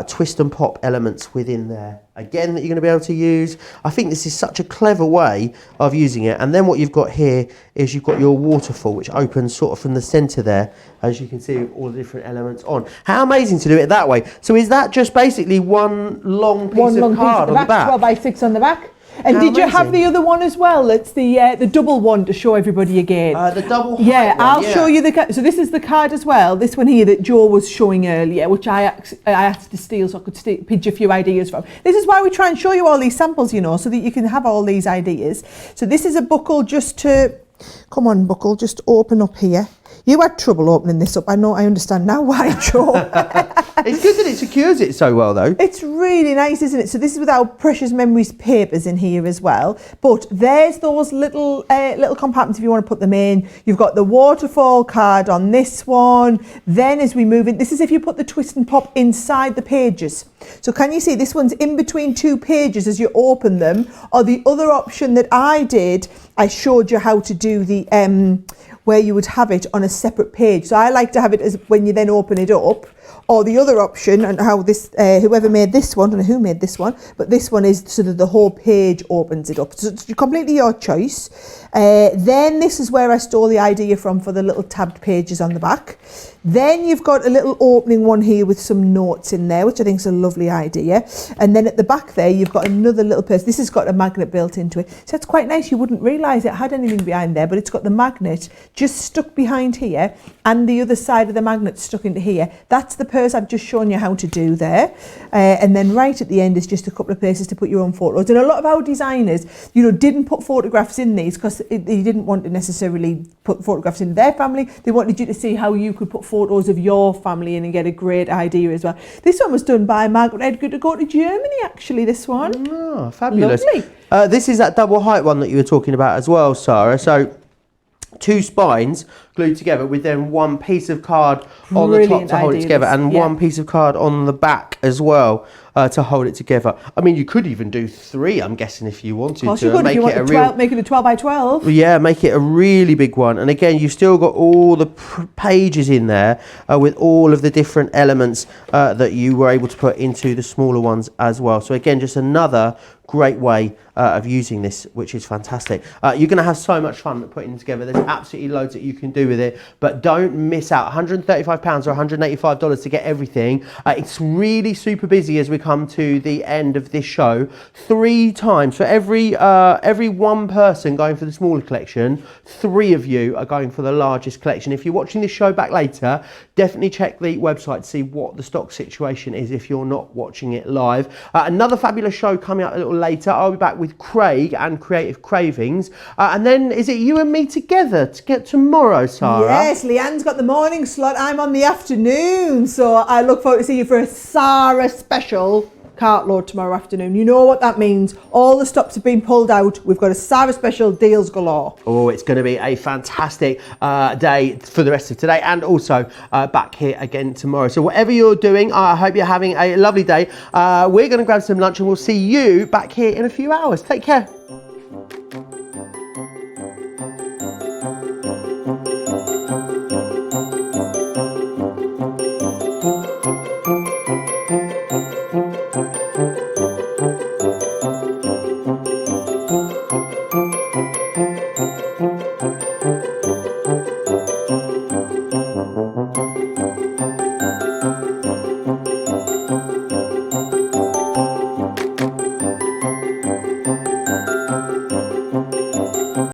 Speaker 1: twist and pop elements within there. Again, that you're going to be able to use. I think this is such a clever way of using it. And then what you've got here is you've got your waterfall, which opens sort of from the centre there, as you can see, with all the different elements on. How amazing to do it that way. So is that just basically one long piece of card on the back?
Speaker 2: 12 by 6 on the back. And
Speaker 1: How
Speaker 2: did you have
Speaker 1: amazing.
Speaker 2: the other one as well? It's the double one to show everybody again.
Speaker 1: The double height
Speaker 2: Yeah,
Speaker 1: one,
Speaker 2: I'll show you the card. So this is the card as well. This one here that Joe was showing earlier, which I had to steal so I could pitch a few ideas from. This is why we try and show you all these samples, you know, so that you can have all these ideas. So this is a buckle just to, come on buckle, just open up here. You had trouble opening this up. I know, I understand now why, Joe.
Speaker 1: It's good that it secures it so well, though.
Speaker 2: It's really nice, isn't it? So this is with our Precious Memories papers in here as well. But there's those little compartments if you want to put them in. You've got the waterfall card on this one. Then as we move in, this is if you put the twist and pop inside the pages. So can you see this one's in between two pages as you open them? Or the other option that I did, I showed you how to do the where you would have it on a separate page. So I like to have it as when you then open it up. Or the other option, and how this, whoever made this one, I don't know who made this one, but this one is so that the whole page opens it up. So it's completely your choice. Then this is where I stole the idea from for the little tabbed pages on the back. Then you've got a little opening one here with some notes in there, which I think is a lovely idea. And then at the back there, you've got another little purse. This has got a magnet built into it. So it's quite nice. You wouldn't realise it had anything behind there, but it's got the magnet just stuck behind here and the other side of the magnet stuck into here. That's the purse I've just shown you how to do there. And then right at the end is just a couple of places to put your own photos. And a lot of our designers, you know, didn't put photographs in these because they didn't want to necessarily put photographs in their family. They wanted you to see how you could put photos of your family in and get a great idea as well. This one was done by Margaret Edgar to go to Germany, actually, this one.
Speaker 1: Oh, fabulous.
Speaker 2: Lovely.
Speaker 1: This is that double height one that you were talking about as well, Sarah. So two spines glued together with then one piece of card on the top to hold it together and one piece of card on the back as well to hold it together. I mean, you could even do three, I'm guessing, if you wanted to.
Speaker 2: You could,
Speaker 1: make
Speaker 2: if you
Speaker 1: it
Speaker 2: want
Speaker 1: a real,
Speaker 2: make it a 12 by 12.
Speaker 1: yeah, make it a really big one. And again, you've still got all the pages in there with all of the different elements that you were able to put into the smaller ones as well. So again, just another great way of using this, which is fantastic. You're going to have so much fun putting them together. There's absolutely loads that you can do with it, but don't miss out. £135 or $185 to get everything. It's really super busy as we come to the end of this show. 3 times for every one person going for the smaller collection, 3 of you are going for the largest collection. If you're watching this show back later, definitely check the website to see what the stock situation is if you're not watching it live. Another fabulous show coming up a little later. I'll be back with Craig and Creative Cravings. And then is it you and me together to get tomorrow, Sarah?
Speaker 2: Yes, Leanne's got the morning slot. I'm on the afternoon. So I look forward to seeing you for a Sara special cartload tomorrow afternoon. You know what that means. All the stops have been pulled out. We've got a Sara special, deals galore.
Speaker 1: Oh, it's going to be a fantastic day for the rest of today and also back here again tomorrow. So whatever you're doing, I hope you're having a lovely day. We're going to grab some lunch and we'll see you back here in a few hours. Take care.